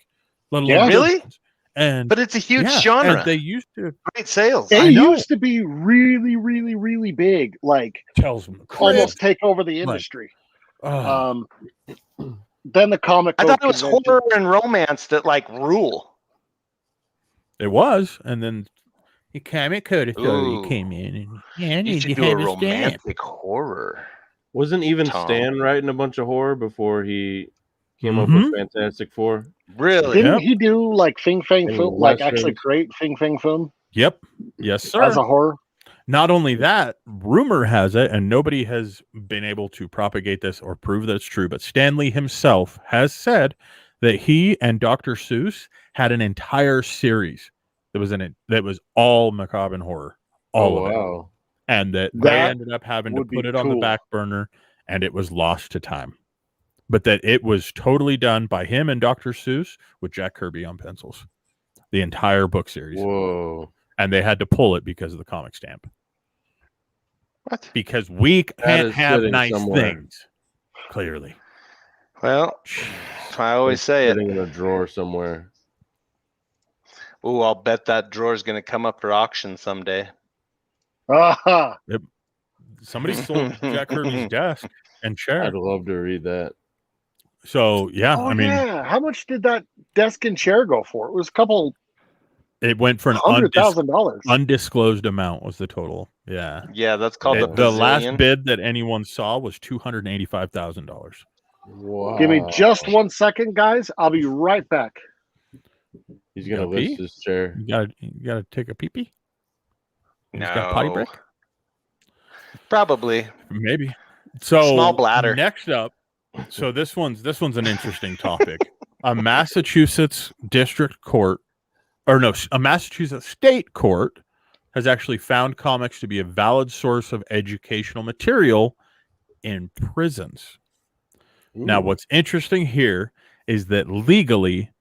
Speaker 1: let alone
Speaker 2: Yeah.
Speaker 1: good
Speaker 7: Really?
Speaker 1: ones. And
Speaker 7: But it's a huge
Speaker 1: yeah,
Speaker 7: genre.
Speaker 1: and they used to
Speaker 7: Great sales.
Speaker 1: I
Speaker 2: It
Speaker 1: know.
Speaker 2: used to be really, really, really big, like
Speaker 1: tells them
Speaker 2: almost take over the industry. Then the comic
Speaker 7: I
Speaker 2: book
Speaker 7: thought it was
Speaker 2: convention-
Speaker 7: horror and romance that like rule.
Speaker 1: it was, and then he came in,
Speaker 7: Ooh.
Speaker 1: came in, and yeah,
Speaker 7: You should do a romantic horror.
Speaker 3: Wasn't even
Speaker 7: Tom.
Speaker 3: Stan writing a bunch of horror before he came up
Speaker 1: Mhm.
Speaker 3: with Fantastic Four?
Speaker 7: Really?
Speaker 2: Didn't
Speaker 1: Yep.
Speaker 2: he do like Fing Fang
Speaker 3: And
Speaker 2: film? Like actually
Speaker 3: Westerns.
Speaker 2: create Fing Fang film
Speaker 1: Yep, yes, sir.
Speaker 2: as a horror?
Speaker 1: Not only that, rumor has it, and nobody has been able to propagate this or prove that it's true, but Stanley himself has said that he and Dr. Seuss had an entire series that was all macabre and horror, all of it,
Speaker 3: wow.
Speaker 1: and that they
Speaker 2: That
Speaker 1: ended up having to
Speaker 2: would be
Speaker 1: put it on the
Speaker 2: cool.
Speaker 1: back burner, and it was lost to time. But that it was totally done by him and Dr. Seuss with Jack Kirby on pencils, the entire book series.
Speaker 3: Whoa.
Speaker 1: And they had to pull it because of the comic stamp.
Speaker 7: What?
Speaker 1: Because we can't
Speaker 3: is
Speaker 1: have
Speaker 3: sitting
Speaker 1: nice
Speaker 3: somewhere.
Speaker 1: things. Clearly.
Speaker 7: Well, I always say it.
Speaker 3: Sitting in a drawer somewhere.
Speaker 7: Ooh, I'll bet that drawer's gonna come up for auction someday.
Speaker 2: Ah,
Speaker 1: Somebody sold Jack Kirby's desk and chair.
Speaker 3: I'd love to read that.
Speaker 1: So yeah,
Speaker 2: oh
Speaker 1: I mean,
Speaker 2: yeah. How much did that desk and chair go for? It was a couple
Speaker 1: it went for an
Speaker 2: $100,000.
Speaker 1: undisclosed amount was the total. Yeah.
Speaker 7: Yeah, that's called the
Speaker 1: The last
Speaker 7: bazillion.
Speaker 1: bid that anyone saw was $285,000.
Speaker 3: Wow.
Speaker 2: Give me just 1 second, guys. I'll be right back.
Speaker 3: He's gonna
Speaker 1: Gotta pee?
Speaker 3: list his chair.
Speaker 1: You gotta take a pee-pee? You just got a potty
Speaker 7: No.
Speaker 1: break?
Speaker 7: Probably.
Speaker 1: Maybe. So
Speaker 7: Small bladder.
Speaker 1: Next up, so this one's an interesting topic. A Massachusetts district court, or no, a Massachusetts state court has actually found comics to be a valid source of educational material in prisons. Now,
Speaker 3: Ooh.
Speaker 1: what's interesting here is that legally,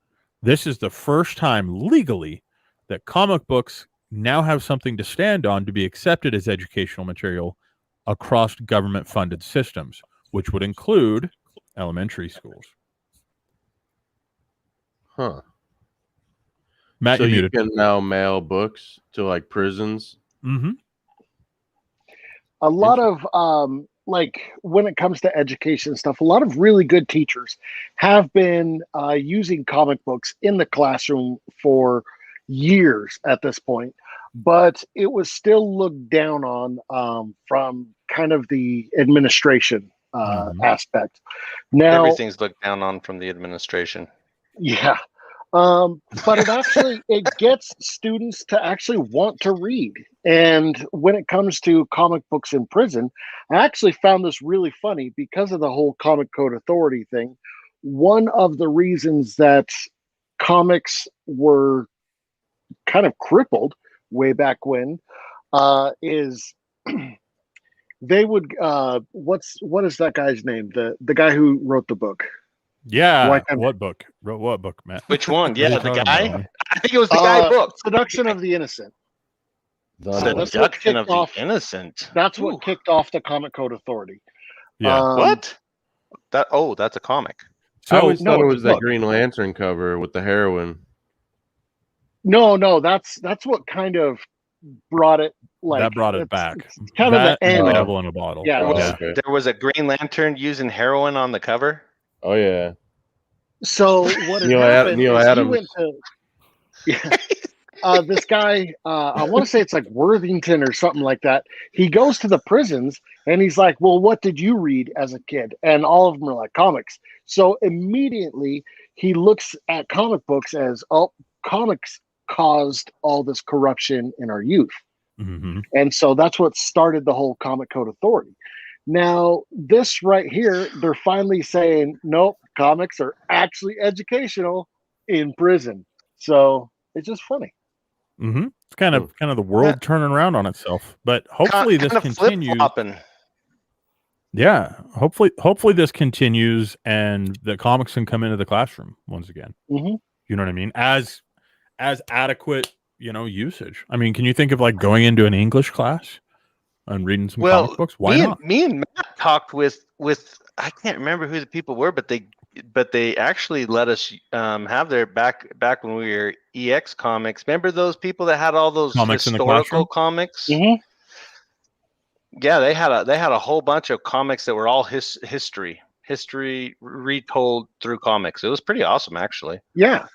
Speaker 1: this is the first time legally that comic books now have something to stand on to be accepted as educational material across government-funded systems, which would include elementary schools.
Speaker 3: Huh.
Speaker 1: Matt,
Speaker 3: So
Speaker 1: you're
Speaker 3: you
Speaker 1: muted.
Speaker 3: can now mail books to like prisons.
Speaker 1: Mm-hmm.
Speaker 2: A lot of like when it comes to education stuff, a lot of really good teachers have been using comic books in the classroom for years at this point, but it was still looked down on from kind of the administration aspect. Now,
Speaker 7: Everything's looked down on from the administration.
Speaker 2: yeah. But it gets students to actually want to read. And when it comes to comic books in prison, I actually found this really funny because of the whole Comic Code Authority thing. one of the reasons that comics were kind of crippled way back when is they would what is that guy's name? The guy who wrote the book.
Speaker 1: Yeah. What book? Wrote what book, Matt?
Speaker 7: Which one?
Speaker 1: What are you
Speaker 7: Yeah, the
Speaker 1: talking
Speaker 7: guy.
Speaker 1: about?
Speaker 7: I think it was the guy book.
Speaker 2: Seduction of the Innocent. That's what
Speaker 7: Seduction of
Speaker 2: kicked off-
Speaker 7: the Innocent.
Speaker 2: That's what kicked off the Comic Code Authority.
Speaker 1: Yeah.
Speaker 7: What? That's a comic.
Speaker 3: I always
Speaker 2: no,
Speaker 3: thought it
Speaker 2: it's
Speaker 3: was
Speaker 2: a
Speaker 3: that
Speaker 2: book.
Speaker 3: Green Lantern cover with the heroine.
Speaker 2: No, that's what kind of brought it. Like
Speaker 1: that brought it
Speaker 2: it's
Speaker 1: back.
Speaker 2: kind
Speaker 1: That
Speaker 2: of the
Speaker 1: and
Speaker 2: end.
Speaker 1: the devil in a bottle.
Speaker 2: Yeah.
Speaker 3: Okay.
Speaker 7: There was a Green Lantern using heroin on the cover.
Speaker 3: Oh yeah.
Speaker 2: So what had
Speaker 3: Neil
Speaker 2: happened
Speaker 3: Neil
Speaker 2: is
Speaker 3: Adams.
Speaker 2: he went to this guy, I want to say it's like Worthington or something like that. He goes to the prisons and he's like, well, what did you read as a kid? And all of them are like comics. So immediately he looks at comic books as, oh, comics caused all this corruption in our youth.
Speaker 1: Mm-hmm.
Speaker 2: And so that's what started the whole Comic Code Authority. Now, this right here, they're finally saying, nope, comics are actually educational in prison. So it's just funny.
Speaker 1: Mm-hmm. It's kind of the world turning around on itself. But hopefully this continues.
Speaker 7: Flip-flopping.
Speaker 1: Yeah. Hopefully this continues and the comics can come into the classroom once again.
Speaker 2: Mm-hmm.
Speaker 1: You know what I mean? As adequate, usage. I mean, can you think of like going into an English class and reading some comic books? Why not?
Speaker 7: Me and Matt talked with I can't remember who the people were, but they actually let us have their back when we were EX Comics. Remember those people that had all those
Speaker 1: Comics in the
Speaker 7: historical
Speaker 1: classroom?
Speaker 7: comics?
Speaker 2: Mm-hmm.
Speaker 7: Yeah, they had a whole bunch of comics that were all history retold through comics. It was pretty awesome, actually.
Speaker 2: Yeah.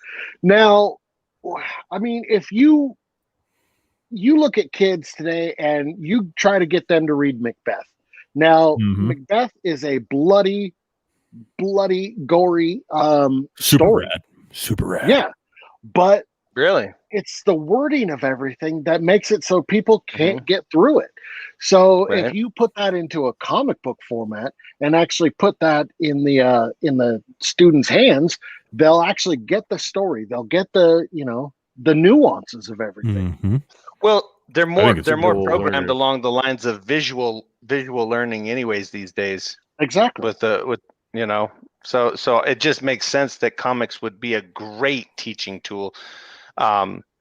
Speaker 2: Now, I mean, if you look at kids today and you try to get them to read Macbeth. Now,
Speaker 1: Mhm.
Speaker 2: Macbeth is a bloody, gory
Speaker 1: Super
Speaker 2: story.
Speaker 1: rad. Super rad.
Speaker 2: Yeah. But
Speaker 7: Really?
Speaker 2: it's the wording of everything that makes it so people can't get through it. So
Speaker 7: Right.
Speaker 2: if you put that into a comic book format and actually put that in the students' hands, they'll actually get the story. They'll get the nuances of everything.
Speaker 1: Mhm.
Speaker 7: Well, they're more
Speaker 1: it's a
Speaker 7: programmed
Speaker 3: learner.
Speaker 7: along the lines of visual learning, anyways, these days.
Speaker 2: Exactly.
Speaker 7: So it just makes sense that comics would be a great teaching tool.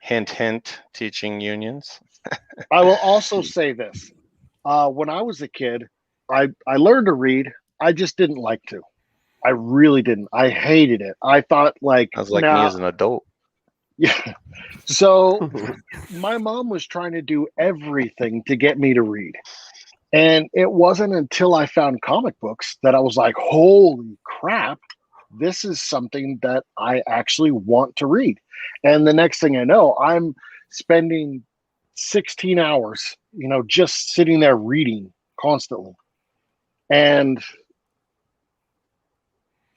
Speaker 7: Hint, hint, teaching unions.
Speaker 2: I will also say this. When I was a kid, I learned to read. I just didn't like to. I really didn't. I hated it. I thought
Speaker 7: I was like me as an adult.
Speaker 2: Yeah. So my mom was trying to do everything to get me to read. And it wasn't until I found comic books that I was like, holy crap, this is something that I actually want to read. And the next thing I know, I'm spending 16 hours, just sitting there reading constantly. And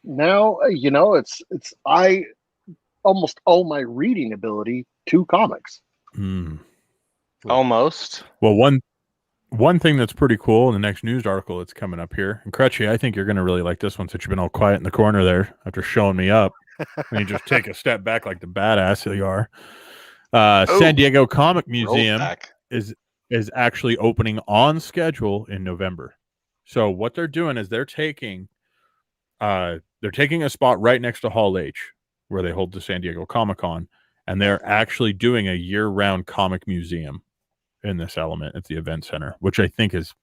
Speaker 2: now, I almost owe my reading ability to comics.
Speaker 1: Mm.
Speaker 7: Almost.
Speaker 1: Well, one thing that's pretty cool in the next news article that's coming up here, and Crutchy, I think you're going to really like this one since you've been all quiet in the corner there after showing me up. And you just take a step back like the badass that you are. San Diego Comic Museum is actually opening on schedule in November. So what they're doing is they're taking a spot right next to Hall H where they hold the San Diego Comic-Con, and they're actually doing a year-round comic museum in this element at the event center, which I think is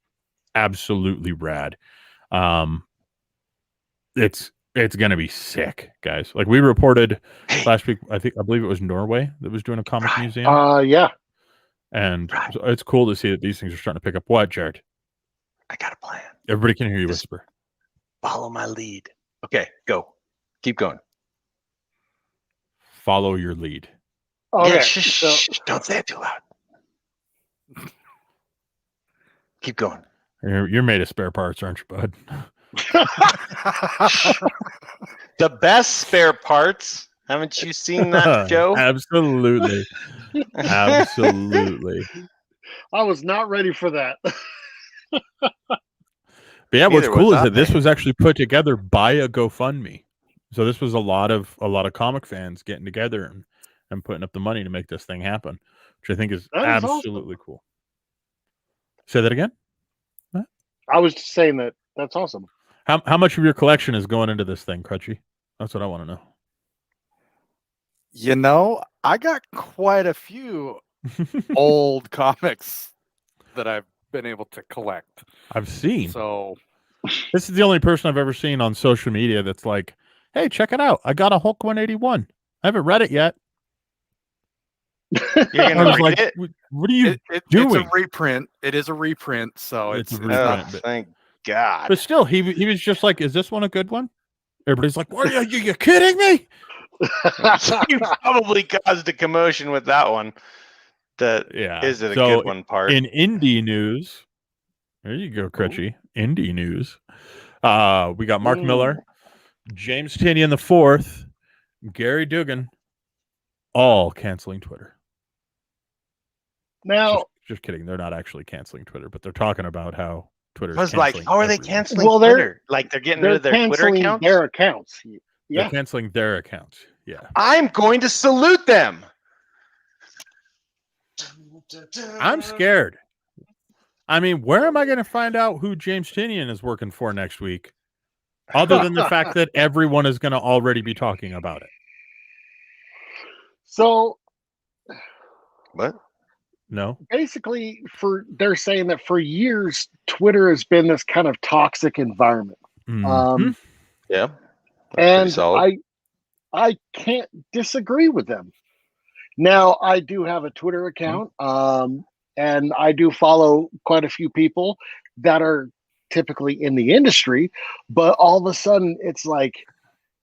Speaker 1: absolutely rad. It's going to be sick, guys. Like we reported last week, I believe it was Norway that was doing a comic museum.
Speaker 2: Yeah.
Speaker 1: And so it's cool to see that these things are starting to pick up. What, Jared?
Speaker 7: I got a plan.
Speaker 1: Everybody can hear you whisper.
Speaker 7: Follow my lead. Okay, go. Keep going.
Speaker 1: Follow your lead.
Speaker 2: Okay.
Speaker 7: Yeah,
Speaker 2: So,
Speaker 7: shh, don't say it too loud. Keep going.
Speaker 1: You're made of spare parts, aren't you, bud?
Speaker 7: The best spare parts. Haven't you seen that, Joe?
Speaker 1: Absolutely. Absolutely.
Speaker 2: I was not ready for that.
Speaker 1: But yeah, what's
Speaker 7: Neither
Speaker 1: cool
Speaker 7: was
Speaker 1: is that this
Speaker 7: I.
Speaker 1: was actually put together by a GoFundMe. So this was a lot of comic fans getting together and putting up the money to make this thing happen, which I think is
Speaker 2: That is
Speaker 1: absolutely cool. Say that again.
Speaker 2: I was just saying that's awesome.
Speaker 1: How much of your collection is going into this thing, Crutchy? That's what I want to know.
Speaker 5: You know, I got quite a few old comics that I've been able to collect.
Speaker 1: I've seen.
Speaker 5: So
Speaker 1: this is the only person I've ever seen on social media that's like, "Hey, check it out! I got a Hulk 181. I haven't read it yet."
Speaker 7: You're gonna read
Speaker 1: like,
Speaker 7: it?
Speaker 1: "What are you
Speaker 5: It's
Speaker 1: doing?"
Speaker 5: a reprint. It is a reprint, so
Speaker 1: It's
Speaker 5: it's
Speaker 1: a reprint.
Speaker 7: Oh, thank God.
Speaker 1: But still, he was just like, "Is this one a good one?" Everybody's like, "What are you kidding me?"
Speaker 7: You probably caused a commotion with that one.
Speaker 1: Yeah.
Speaker 7: Is it a
Speaker 1: So,
Speaker 7: good one part?
Speaker 1: In indie news, there you go, Crutchy. Indie news. We got Mark Miller, James Tynion the Fourth, Gary Dugan, all canceling Twitter.
Speaker 2: Now,
Speaker 1: just kidding. They're not actually canceling Twitter, but they're talking about how Twitter's
Speaker 7: I was like,
Speaker 1: canceling
Speaker 7: how are they
Speaker 1: everyone.
Speaker 7: canceling
Speaker 2: Well,
Speaker 7: Twitter? Like they're getting rid of their Twitter
Speaker 2: canceling
Speaker 7: accounts?
Speaker 2: their accounts.
Speaker 1: They're
Speaker 2: Yeah.
Speaker 1: canceling their accounts. Yeah.
Speaker 7: I'm going to salute them.
Speaker 1: I'm scared. I mean, where am I going to find out who James Tynion is working for next week? Other than the fact that everyone is going to already be talking about it.
Speaker 2: So
Speaker 7: What?
Speaker 1: No.
Speaker 2: basically, they're saying that for years, Twitter has been this kind of toxic environment.
Speaker 1: Mhm.
Speaker 7: Yeah.
Speaker 2: And
Speaker 7: solid.
Speaker 2: I can't disagree with them. Now, I do have a Twitter account, and I do follow quite a few people that are typically in the industry, but all of a sudden it's like,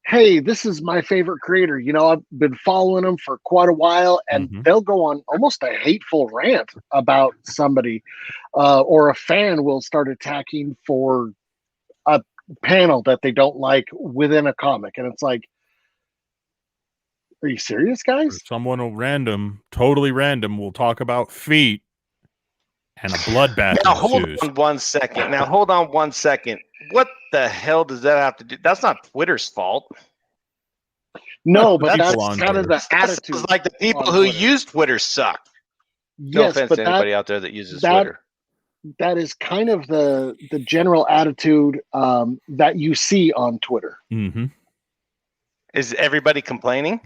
Speaker 2: hey, this is my favorite creator. You know, I've been following them for quite a while, and they'll go on almost a hateful rant about somebody, or a fan will start attacking for a panel that they don't like within a comic. And it's like, are you serious, guys?
Speaker 1: Someone totally random, will talk about feet and a bloodbath.
Speaker 7: Now hold on 1 second. What the hell does that have to do? That's not Twitter's fault.
Speaker 2: No, but
Speaker 1: People
Speaker 2: that's
Speaker 1: on
Speaker 2: kind of the
Speaker 7: That
Speaker 2: attitude.
Speaker 7: sounds like the people
Speaker 2: on
Speaker 7: who
Speaker 2: Twitter.
Speaker 7: use Twitter suck. No
Speaker 2: Yes,
Speaker 7: offense
Speaker 2: but
Speaker 7: to anybody out there that uses Twitter.
Speaker 2: that is kind of the general attitude that you see on Twitter.
Speaker 1: Mm-hmm.
Speaker 7: Is everybody complaining?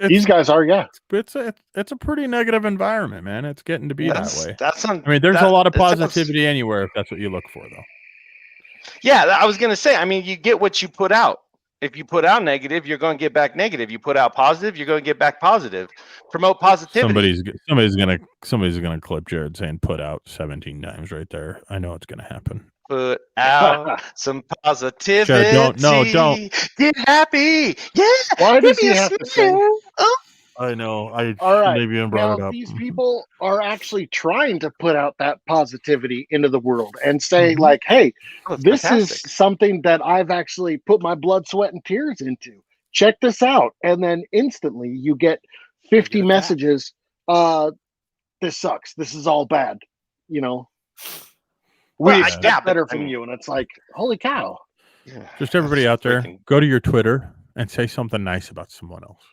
Speaker 2: These guys are, yeah.
Speaker 1: It's a pretty negative environment, man. It's getting to be that way.
Speaker 7: I
Speaker 1: mean, there's a lot of positivity anywhere if that's what you look for, though.
Speaker 7: Yeah, I was gonna say. I mean, you get what you put out. If you put out negative, you're going to get back negative. You put out positive, you're going to get back positive. Promote positivity.
Speaker 1: Somebody's gonna clip Jared saying "put out" 17 times right there. I know it's gonna happen.
Speaker 7: Put out some positivity.
Speaker 1: Jared, don't
Speaker 7: Get happy. Yeah.
Speaker 2: Why does he have to say?
Speaker 7: Oh.
Speaker 1: I know.
Speaker 2: All right.
Speaker 1: Maybe even brought it up.
Speaker 2: These people are actually trying to put out that positivity into the world and say, like, hey, this is something that I've actually put my blood, sweat, and tears into. Check this out. And then instantly you get 50 messages. This sucks. This is all bad. You know, we expect better from you. And it's like, holy cow.
Speaker 7: Yeah.
Speaker 1: Just everybody out there, go to your Twitter and say something nice about someone else.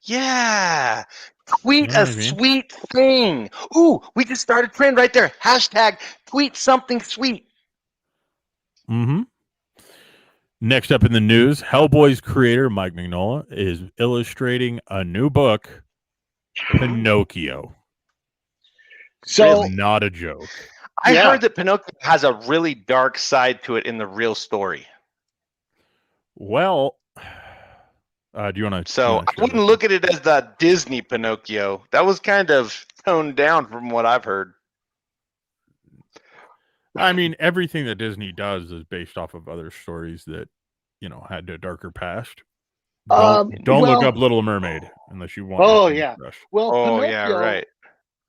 Speaker 7: Yeah. Tweet a sweet thing. Ooh, we just started a trend right there. Hashtag tweet something sweet.
Speaker 1: Mm-hmm. Next up in the news, Hellboy's creator, Mike Mignola, is illustrating a new book, Pinocchio.
Speaker 2: So
Speaker 1: not a joke.
Speaker 7: I heard that Pinocchio has a really dark side to it in the real story.
Speaker 1: Well, do you want to?
Speaker 7: So I wouldn't look at it as the Disney Pinocchio. That was kind of toned down from what I've heard.
Speaker 1: I mean, everything that Disney does is based off of other stories that, had a darker past. Don't look up Little Mermaid unless you want.
Speaker 2: Oh, yeah. Well,
Speaker 7: Pinocchio, right.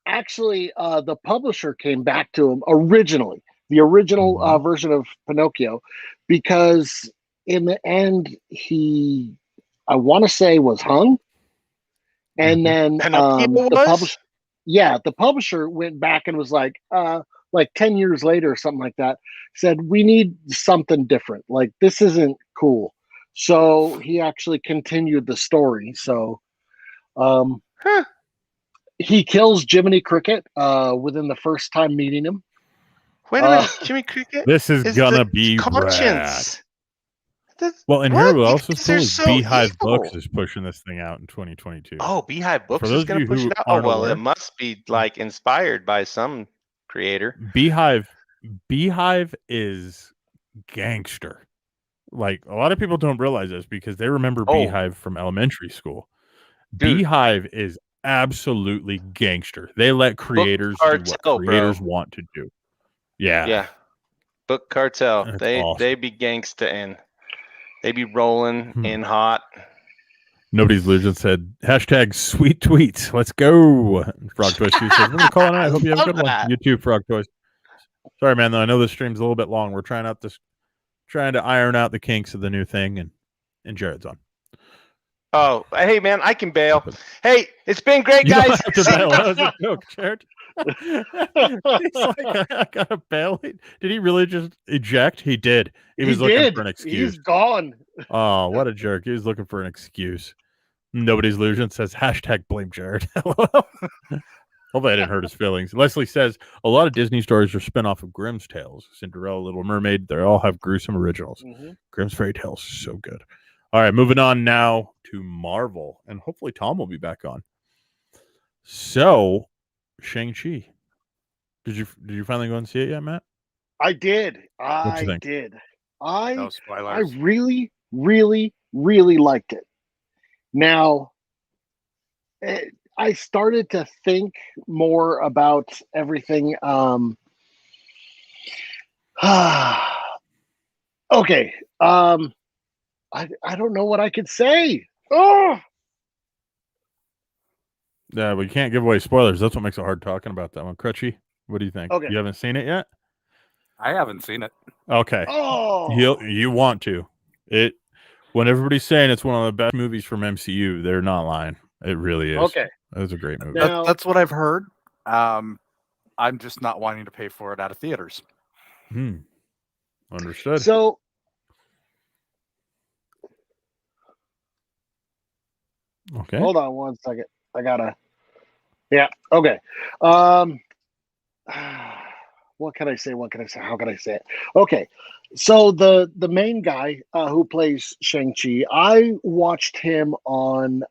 Speaker 2: Actually, the publisher came back to him originally, the original version of Pinocchio, because in the end, he, I want to say, was hung. And then the publisher went back and was like 10 years later or something like that, said, we need something different. Like, this isn't cool. So he actually continued the story. So he kills Jiminy Cricket within the first time meeting him.
Speaker 7: Wait a minute, Jimmy Cricket.
Speaker 1: This is gonna be rad.
Speaker 7: conscience.
Speaker 1: Well, and
Speaker 7: What?
Speaker 1: here who
Speaker 7: You
Speaker 1: else
Speaker 7: guys
Speaker 1: is cool
Speaker 7: are
Speaker 1: is
Speaker 7: so
Speaker 1: Beehive
Speaker 7: evil.
Speaker 1: Books is pushing this thing out in 2022.
Speaker 7: Oh, Beehive Books
Speaker 1: those
Speaker 7: is
Speaker 1: of
Speaker 7: going
Speaker 1: you
Speaker 7: to push
Speaker 1: who
Speaker 7: it out. Oh
Speaker 1: aren't
Speaker 7: well,
Speaker 1: aware-
Speaker 7: it must be like inspired by some creator.
Speaker 1: Beehive is gangster. Like a lot of people don't realize this because they remember
Speaker 7: Oh.
Speaker 1: Beehive from elementary school.
Speaker 7: Dude.
Speaker 1: Beehive is absolutely gangster. They let creators do what
Speaker 7: cartel,
Speaker 1: creators
Speaker 7: bro.
Speaker 1: want to do. Yeah.
Speaker 7: Yeah. Book cartel.
Speaker 1: That's
Speaker 7: They
Speaker 1: awesome.
Speaker 7: be gangsta and they be rolling in hot.
Speaker 1: Nobody's Legend said hashtag sweet tweets. Let's go. Frog Toys 2 says we're gonna call it a night. I hope you have a good
Speaker 7: Love
Speaker 1: one.
Speaker 7: that.
Speaker 1: You too, Frog Toys. Sorry, man. Though I know this stream's a little bit long. We're trying to iron out the kinks of the new thing, and Jared's on.
Speaker 7: Oh, hey man, I can bail. Hey, it's been great,
Speaker 1: You don't
Speaker 7: guys.
Speaker 1: have to bail. That was a joke, Jared. He's like, I gotta bail. Did he really just eject? He did. He was looking for an excuse.
Speaker 2: He's gone.
Speaker 1: Oh, what a jerk. He was looking for an excuse. Nobody's Illusion says hashtag blame Jared. Hopefully I didn't hurt his feelings. Leslie says a lot of Disney stories are spin-off of Grimm's Tales. Cinderella, Little Mermaid, they all have gruesome originals. Grimm's Fairy Tales, so good. All right, moving on now to Marvel. And hopefully Tom will be back on. So, Shang-Chi. Did you finally go and see it yet, Matt?
Speaker 2: I did.
Speaker 1: What'd you
Speaker 2: I
Speaker 1: think?
Speaker 2: did.
Speaker 5: No
Speaker 2: I
Speaker 5: spoilers.
Speaker 2: really, really, really liked it. Now, I started to think more about everything. Okay. I don't know what I could say. Oh,
Speaker 1: Yeah, we can't give away spoilers. That's what makes it hard talking about that one. Crutchy, what do you think?
Speaker 2: Okay.
Speaker 1: You haven't seen it yet?
Speaker 5: I haven't seen it.
Speaker 1: Okay.
Speaker 2: oh.
Speaker 1: You want to. It when everybody's saying it's one of the best movies from MCU, they're not lying. It really is.
Speaker 2: Okay.
Speaker 1: It was a great movie.
Speaker 2: Now-
Speaker 5: That's what I've heard. I'm just not wanting to pay for it out of theaters.
Speaker 1: Understood.
Speaker 2: So,
Speaker 1: Okay.
Speaker 2: hold on one second. I gotta. Yeah. Okay. What can I say? How can I say it? Okay. So the main guy who plays Shang-Chi, I watched him on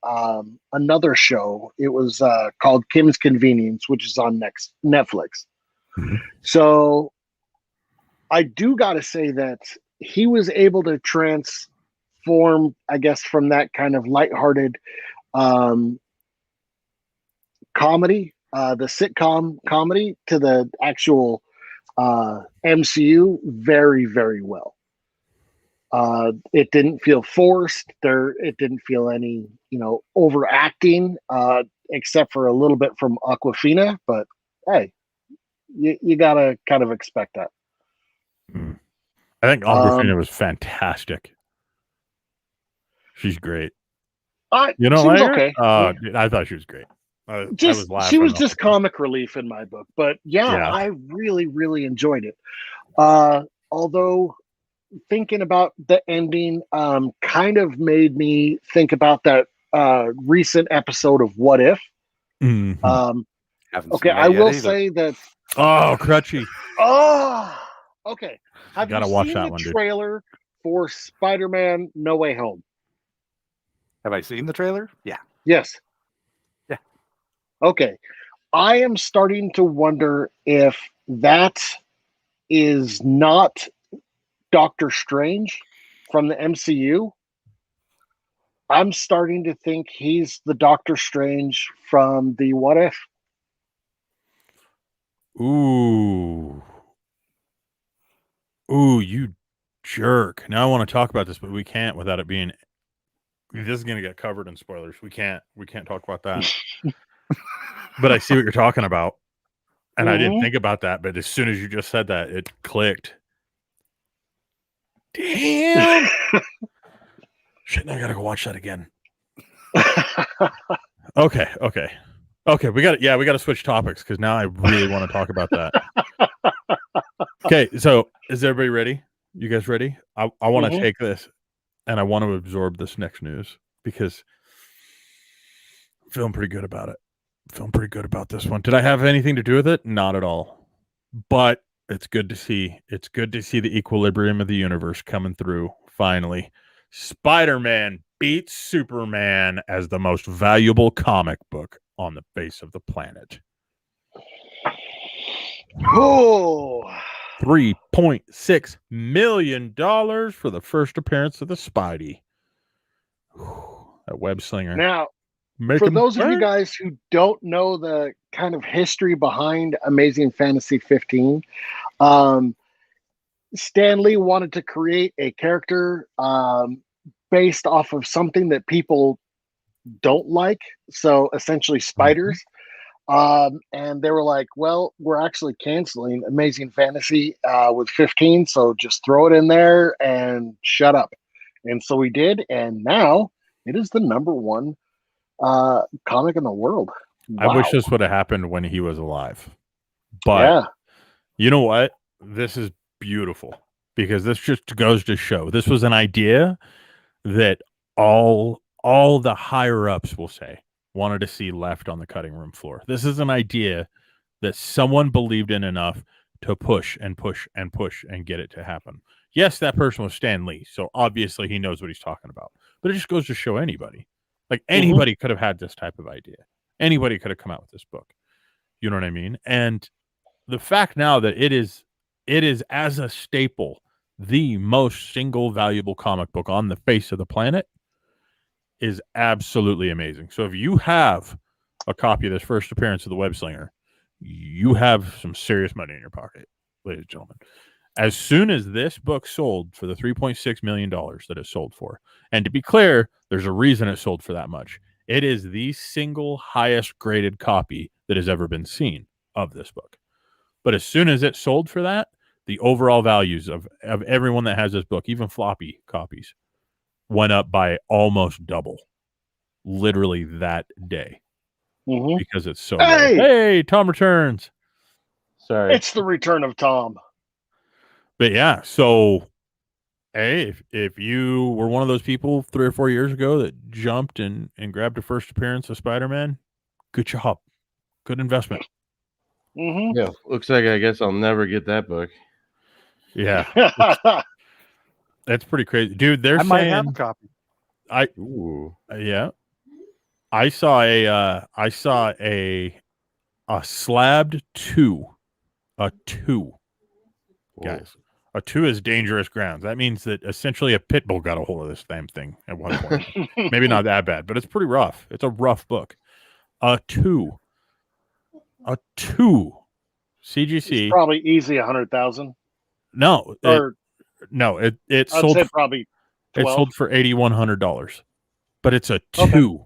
Speaker 2: another show. It was called Kim's Convenience, which is on Netflix.
Speaker 1: Mhm.
Speaker 2: So I do got to say that he was able to transform, I guess, from that kind of lighthearted comedy, the sitcom comedy, to the actual MCU very, very well. It didn't feel forced. It didn't feel any, overacting, except for a little bit from Awkwafina. But hey, you gotta kind of expect that.
Speaker 1: I think Awkwafina was fantastic. She's great.
Speaker 2: She was okay.
Speaker 1: Dude, I thought she was great. I was
Speaker 2: She
Speaker 1: laughing
Speaker 2: was
Speaker 1: the
Speaker 2: just
Speaker 1: whole time.
Speaker 2: comic relief in my book, but yeah, I really, really enjoyed it. Although thinking about the ending kind of made me think about that recent episode of What If.
Speaker 1: Mhm.
Speaker 5: Haven't
Speaker 2: Okay,
Speaker 5: seen
Speaker 2: I
Speaker 5: that yet
Speaker 2: will
Speaker 5: either.
Speaker 2: say that.
Speaker 1: Oh, Crutchy.
Speaker 2: Oh, okay. Have
Speaker 1: Gotta
Speaker 2: you
Speaker 1: watch
Speaker 2: seen
Speaker 1: that
Speaker 2: the
Speaker 1: one, dude.
Speaker 2: trailer for Spider-Man: No Way Home?
Speaker 5: Have I seen the trailer? Yeah.
Speaker 2: Yes.
Speaker 5: Yeah.
Speaker 2: Okay. I am starting to wonder if that is not Doctor Strange from the MCU. I'm starting to think he's the Doctor Strange from the What If.
Speaker 1: Ooh, you jerk. Now I want to talk about this, but we can't without it being. This is going to get covered in spoilers. We can't talk about that. But I see what you're talking about. And I didn't think about that, but as soon as you just said that, it clicked. Damn. Shit, now I gotta go watch that again. Okay. We got to switch topics because now I really want to talk about that. Okay, so is everybody ready? You guys ready? I want to take this. and I want to absorb this next news because I'm feeling pretty good about it. Feeling pretty good about this one. Did I have anything to do with it? Not at all. But it's good to see. It's good to see the equilibrium of the universe coming through finally. Spider-Man beats Superman as the most valuable comic book on the face of the planet.
Speaker 2: Oh,
Speaker 1: $3.6 million for the first appearance of the Spidey. That web slinger.
Speaker 2: now
Speaker 1: Make
Speaker 2: for
Speaker 1: 'em
Speaker 2: those of you
Speaker 1: burn.
Speaker 2: guys who don't know the kind of history behind Amazing Fantasy 15, Stan Lee wanted to create a character based off of something that people don't like. So essentially, spiders. And they were like, well, we're actually canceling Amazing Fantasy with 15. So just throw it in there and shut up. And so we did. And now it is the number one comic in the world.
Speaker 1: I wish
Speaker 2: Wow.
Speaker 1: this would have happened when he was alive. But
Speaker 2: Yeah.
Speaker 1: you know what? This is beautiful because this just goes to show this was an idea that all the higher ups will say wanted to see left on the cutting room floor. This is an idea that someone believed in enough to push and push and push and get it to happen. Yes, that person was Stan Lee, so obviously he knows what he's talking about. But it just goes to show anybody. Like anybody could have had this type of idea. Anybody could have come out with this book. You know what I mean? And the fact now that it is as a staple the most single valuable comic book on the face of the planet is absolutely amazing. So if you have a copy of this first appearance of the Web Slinger, you have some serious money in your pocket, ladies and gentlemen. As soon as this book sold for the $3.6 million that it sold for, and to be clear, there's a reason it sold for that much. It is the single highest graded copy that has ever been seen of this book. But as soon as it sold for that, the overall values of everyone that has this book, even floppy copies, went up by almost double, literally that day, because it's so
Speaker 2: Hey!
Speaker 1: low. Hey, Tom returns.
Speaker 3: Sorry.
Speaker 2: It's the return of Tom.
Speaker 1: But yeah, so hey, if you were one of those people 3 or 4 years ago that jumped and grabbed a first appearance of Spider-Man, good job. Good investment.
Speaker 3: Yeah, looks like I guess I'll never get that book.
Speaker 1: Yeah. That's pretty crazy. Dude, they're
Speaker 5: I might
Speaker 1: saying
Speaker 5: have a copy.
Speaker 3: Ooh.
Speaker 1: yeah. I saw a slabbed 2. A 2. Guys. A 2 is dangerous grounds. That means that essentially a pit bull got a hold of this damn thing at one point. Maybe not that bad, but it's pretty rough. It's a rough book. A 2. A 2. CGC.
Speaker 2: It's probably easy 100,000.
Speaker 1: No.
Speaker 2: Or
Speaker 1: it
Speaker 2: I'd
Speaker 1: sold
Speaker 2: say probably 12.
Speaker 1: it sold for $8,100. But it's a 2,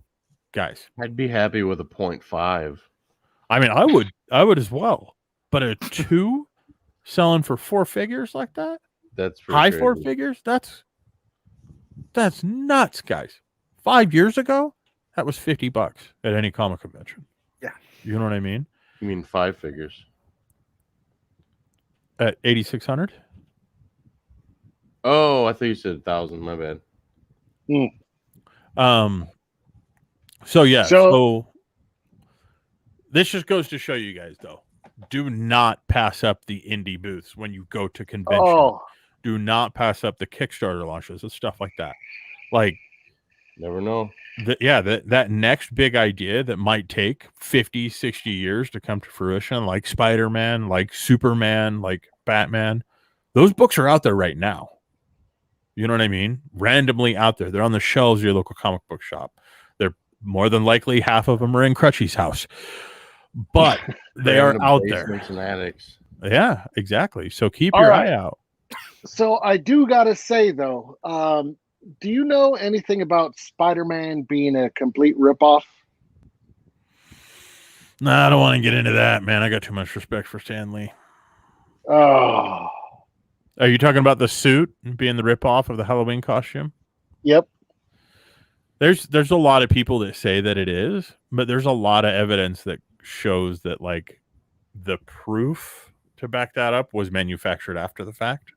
Speaker 1: guys.
Speaker 3: I'd be happy with a 0.5.
Speaker 1: I mean, I would as well. But a 2 selling for 4 figures like that?
Speaker 3: That's pretty
Speaker 1: High
Speaker 3: crazy.
Speaker 1: 4 figures? That's nuts, guys. 5 years ago, that was $50 at any comic convention.
Speaker 5: Yeah.
Speaker 1: You know what I mean?
Speaker 3: You mean 5 figures?
Speaker 1: At 8,600?
Speaker 3: Oh, I thought you said 1,000. My bad.
Speaker 1: So yeah,
Speaker 2: So-
Speaker 1: so this just goes to show you guys, though, do not pass up the indie booths when you go to convention.
Speaker 2: Oh,
Speaker 1: Do not pass up the Kickstarter launches and stuff like that. Like,
Speaker 3: Never know.
Speaker 1: that next big idea that might take 50, 60 years to come to fruition, like Spider-Man, like Superman, like Batman, those books are out there right now. You know what I mean? Randomly out there. They're on the shelves of your local comic book shop. They're more than likely half of them are in Crutchy's house. But they are out there.
Speaker 3: Basements and attics.
Speaker 1: Yeah, exactly. So keep
Speaker 2: All
Speaker 1: your
Speaker 2: right.
Speaker 1: eye out.
Speaker 2: so I do gotta say though, do you know anything about Spider-Man being a complete ripoff?
Speaker 1: Nah, I don't want to get into that, man. I got too much respect for Stan Lee.
Speaker 2: Oh,
Speaker 1: Are you talking about the suit being the ripoff of the Halloween costume?
Speaker 2: yep.
Speaker 1: There's a lot of people that say that it is, but there's a lot of evidence that shows that like the proof to back that up was manufactured after the fact.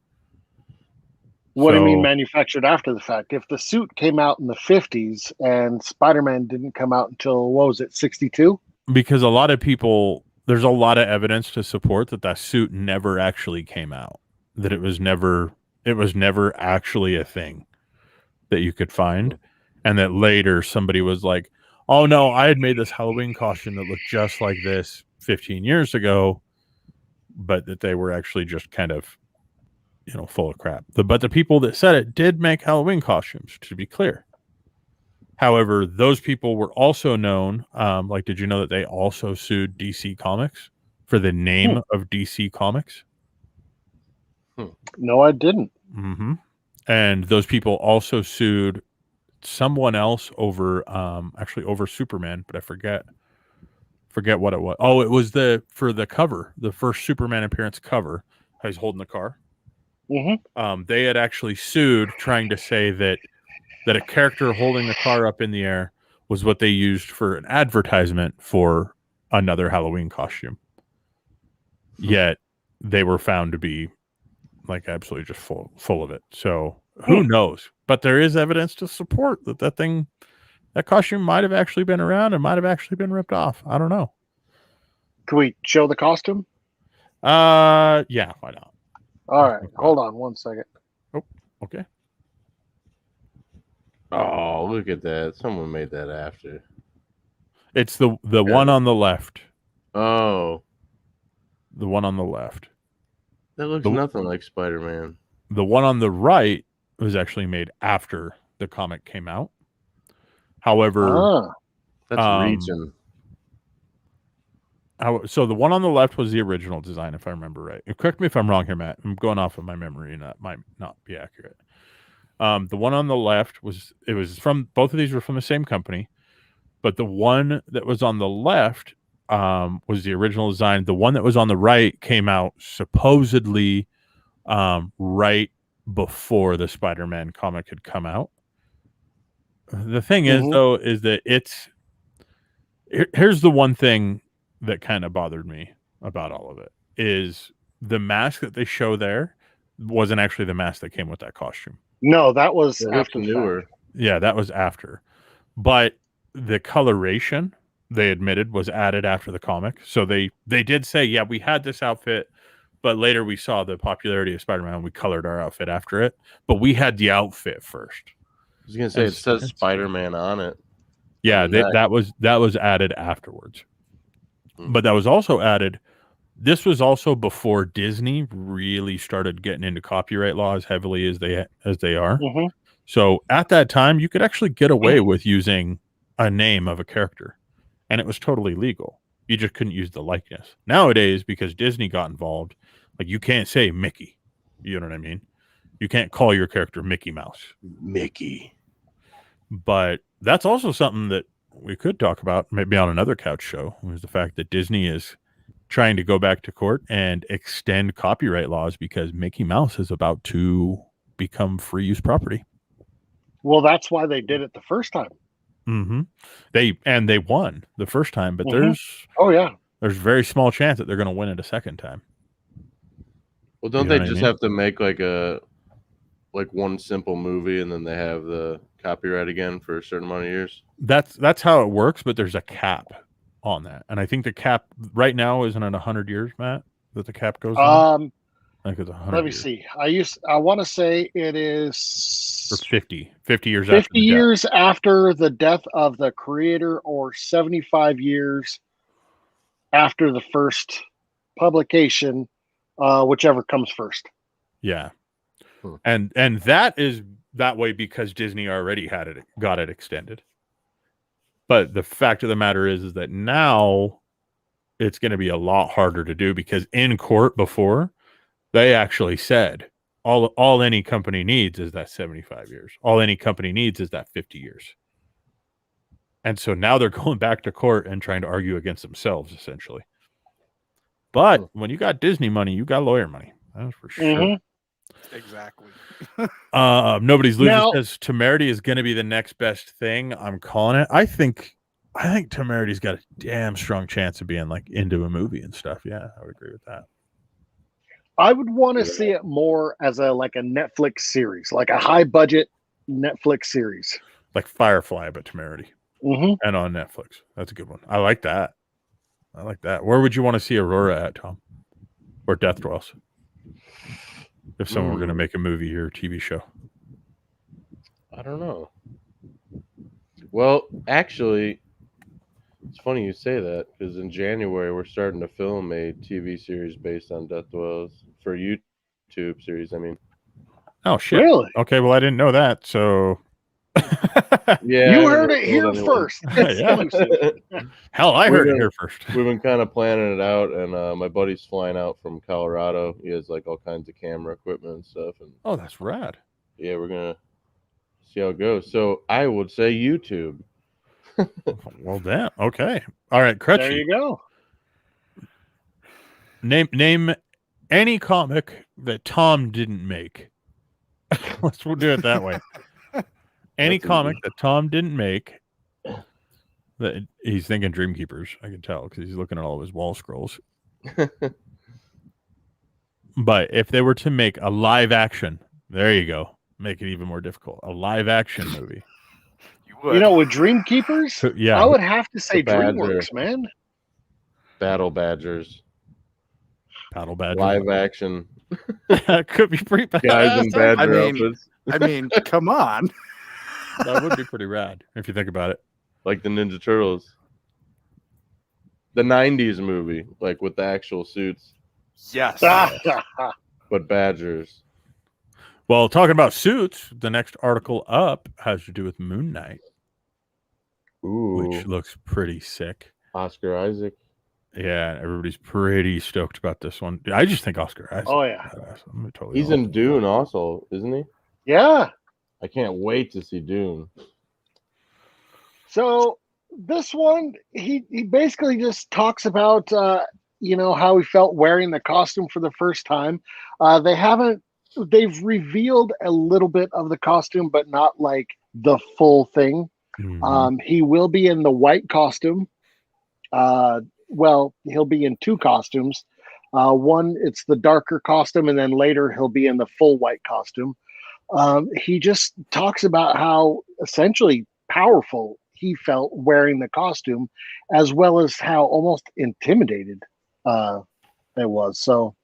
Speaker 2: What do you mean
Speaker 1: So-
Speaker 2: manufactured after the fact? If the suit came out in the 50s and Spider-Man didn't come out until, what was it, 62?
Speaker 1: Because a lot of people, there's a lot of evidence to support that suit never actually came out, that it was never actually a thing that you could find, and that later somebody was like, oh no, I had made this Halloween costume that looked just like this 15 years ago, but that they were actually just kind of, full of crap. But the people that said it did make Halloween costumes, to be clear. However, those people were also known, did you know that they also sued DC Comics for the name of DC Comics?
Speaker 2: No, I didn't.
Speaker 1: Mm-hmm. And those people also sued someone else over Superman, but I forget what it was. Oh, it was for the cover, the first Superman appearance cover. He's holding the car.
Speaker 2: Mm-hmm.
Speaker 1: They had actually sued, trying to say that a character holding the car up in the air was what they used for an advertisement for another Halloween costume. Yet they were found to be like absolutely just full of it. So who knows? But there is evidence to support that costume might have actually been around and might have actually been ripped off. I don't know.
Speaker 2: Can we show the costume?
Speaker 1: Yeah, why not?
Speaker 2: All right, hold on 1 second.
Speaker 1: Oh, okay.
Speaker 3: Oh, look at that! Someone made that after.
Speaker 1: It's the one on the left.
Speaker 3: Oh,
Speaker 1: The one on the left.
Speaker 3: that looks nothing like Spider-Man.
Speaker 1: The one on the right was actually made after the comic came out. However,
Speaker 3: That's reaching.
Speaker 1: So the one on the left was the original design, if I remember right. Correct me if I'm wrong here, Matt. I'm going off of my memory, and that might not be accurate. The one on the left was from, both of these were from the same company, but the one that was on the left was the original design. The one that was on the right came out supposedly right before the Spider-Man comic had come out. The thing is, though, is that here's the one thing that kind of bothered me about all of it is the mask that they show there wasn't actually the mask that came with that costume.
Speaker 2: No, that was
Speaker 3: After
Speaker 2: after
Speaker 3: newer.
Speaker 1: Yeah, that was after. But the coloration, they admitted, was added after the comic. So they did say, yeah, we had this outfit, but later we saw the popularity of Spider-Man and we colored our outfit after it. But we had the outfit first.
Speaker 3: I was gonna say it says Spider-Man on it.
Speaker 1: Yeah, that was added afterwards. But that was also added. This was also before Disney really started getting into copyright law as heavily as they are. So at that time, you could actually get away with using a name of a character, and it was totally legal. You just couldn't use the likeness. Nowadays, because Disney got involved, like you can't say Mickey. You know what I mean? You can't call your character Mickey Mouse.
Speaker 3: Mickey.
Speaker 1: But that's also something that we could talk about maybe on another couch show, was the fact that Disney is trying to go back to court and extend copyright laws because Mickey Mouse is about to become free use property.
Speaker 2: Well, that's why they did it the first time.
Speaker 1: They won the first time, but there's very small chance that they're going to win it a second time.
Speaker 3: Well, don't they just have to make like one simple movie and then they have the copyright again for a certain amount of years?
Speaker 1: That's how it works, but there's a cap on that, and I think the cap right now isn't it 100 years, Matt, that the cap goes on? I think it's 100
Speaker 2: let me
Speaker 1: years.
Speaker 2: see. I want to say it is
Speaker 1: Or 50 years
Speaker 2: 50 years after the death of the creator, or 75 years after the first publication, whichever comes first.
Speaker 1: Yeah. And that is that way because Disney already got it extended. But the fact of the matter is that now it's going to be a lot harder to do, because in court before, they actually said all any company needs is that 75 years. All any company needs is that 50 years. And so now they're going back to court and trying to argue against themselves, essentially. But when you got Disney money, you got lawyer money. That's for sure.
Speaker 5: Exactly.
Speaker 1: Nobody's losing says Temerity is going to be the next best thing. I'm calling it. I think Temerity's got a damn strong chance of being like into a movie and stuff. Yeah, I would agree with that.
Speaker 2: I would want to see it more as a Netflix series, like a high budget Netflix series.
Speaker 1: Like Firefly, but Temerity.
Speaker 2: Mm-hmm.
Speaker 1: And on Netflix. That's a good one. I like that. Where would you want to see Aurora at, Tom? Or Death Dwells? If someone were going to make a movie or TV show.
Speaker 3: I don't know. Well, actually, it's funny you say that because in January we're starting to film a TV series based on Death Dwells for YouTube series. I mean,
Speaker 1: Oh shit!
Speaker 2: Really?
Speaker 1: Okay, well I didn't know that. So
Speaker 3: yeah,
Speaker 2: You
Speaker 3: I
Speaker 2: heard
Speaker 3: never
Speaker 2: it here
Speaker 3: told anyone.
Speaker 2: first.
Speaker 1: Yeah. Hell, I heard it here first.
Speaker 3: We've been kind of planning it out, and my buddy's flying out from Colorado. He has like all kinds of camera equipment and stuff, and
Speaker 1: Oh, that's rad.
Speaker 3: yeah, we're gonna see how it goes. So I would say YouTube.
Speaker 1: Well, damn. Okay. All right, Crutchy.
Speaker 2: There you go.
Speaker 1: Name any comic that Tom didn't make. We'll do it that way. Any comic that Tom didn't make. That he's thinking Dreamkeepers. I can tell because he's looking at all of his wall scrolls. But if they were to make a live action, there you go. Make it even more difficult. A live action movie.
Speaker 2: You know, with Dreamkeepers,
Speaker 1: Yeah,
Speaker 2: I would have to say
Speaker 3: The Badger.
Speaker 2: DreamWorks, man.
Speaker 3: Battle Badgers,
Speaker 1: Paddle Badger.
Speaker 3: live action
Speaker 1: That could be pretty bad.
Speaker 3: guys in badger
Speaker 5: I mean-
Speaker 3: outfits,
Speaker 5: I mean, come on.
Speaker 1: That would be pretty rad if you think about it.
Speaker 3: like the Ninja Turtles. The '90s movie, like with the actual suits,
Speaker 5: Yes.
Speaker 3: but badgers.
Speaker 1: Well, talking about suits, the next article up has to do with Moon Knight,
Speaker 3: Ooh,
Speaker 1: which looks pretty sick.
Speaker 3: Oscar Isaac.
Speaker 1: Yeah, everybody's pretty stoked about this one. I just think Oscar Isaac.
Speaker 2: Oh, yeah.
Speaker 1: I'm totally
Speaker 3: He's in Dune also, isn't he?
Speaker 2: Yeah.
Speaker 3: I can't wait to see Dune.
Speaker 2: So this one, he basically just talks about, how he felt wearing the costume for the first time. They've revealed a little bit of the costume, but not like the full thing.
Speaker 1: Mhm.
Speaker 2: He will be in the white costume. Well, he'll be in two costumes. One, it's the darker costume, and then later he'll be in the full white costume. He just talks about how essentially powerful he felt wearing the costume, as well as how almost intimidated it was. So,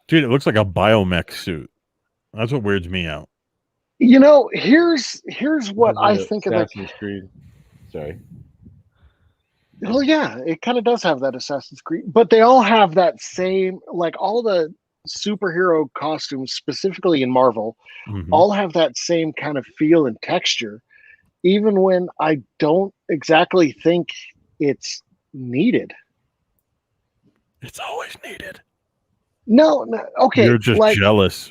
Speaker 1: Dude, it looks like a biomech suit. That's what weirds me out.
Speaker 2: here's what I think of it.
Speaker 3: Assassin's Creed. Sorry.
Speaker 2: Well, yeah, it kind of does have that Assassin's Creed, but they all have that same, like all the superhero costumes, specifically in Marvel,
Speaker 1: Mhm.
Speaker 2: all have that same kind of feel and texture, even when I don't exactly think it's needed.
Speaker 1: It's always needed.
Speaker 2: No, okay.
Speaker 1: You're just
Speaker 2: like
Speaker 1: jealous.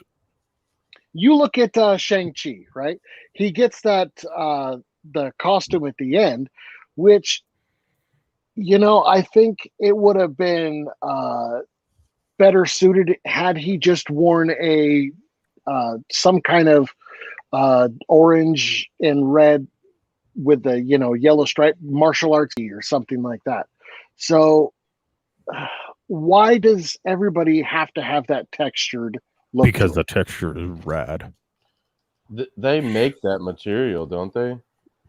Speaker 2: you look at Shang-Chi, right? He gets that the costume at the end, which I think it would have been better suited had he just worn a some kind of orange and red with the yellow stripe martial arts or something like that. So why does everybody have to have that textured look?
Speaker 1: Because
Speaker 2: to
Speaker 1: the
Speaker 2: it?
Speaker 1: texture is rad.
Speaker 3: They make that material, don't they?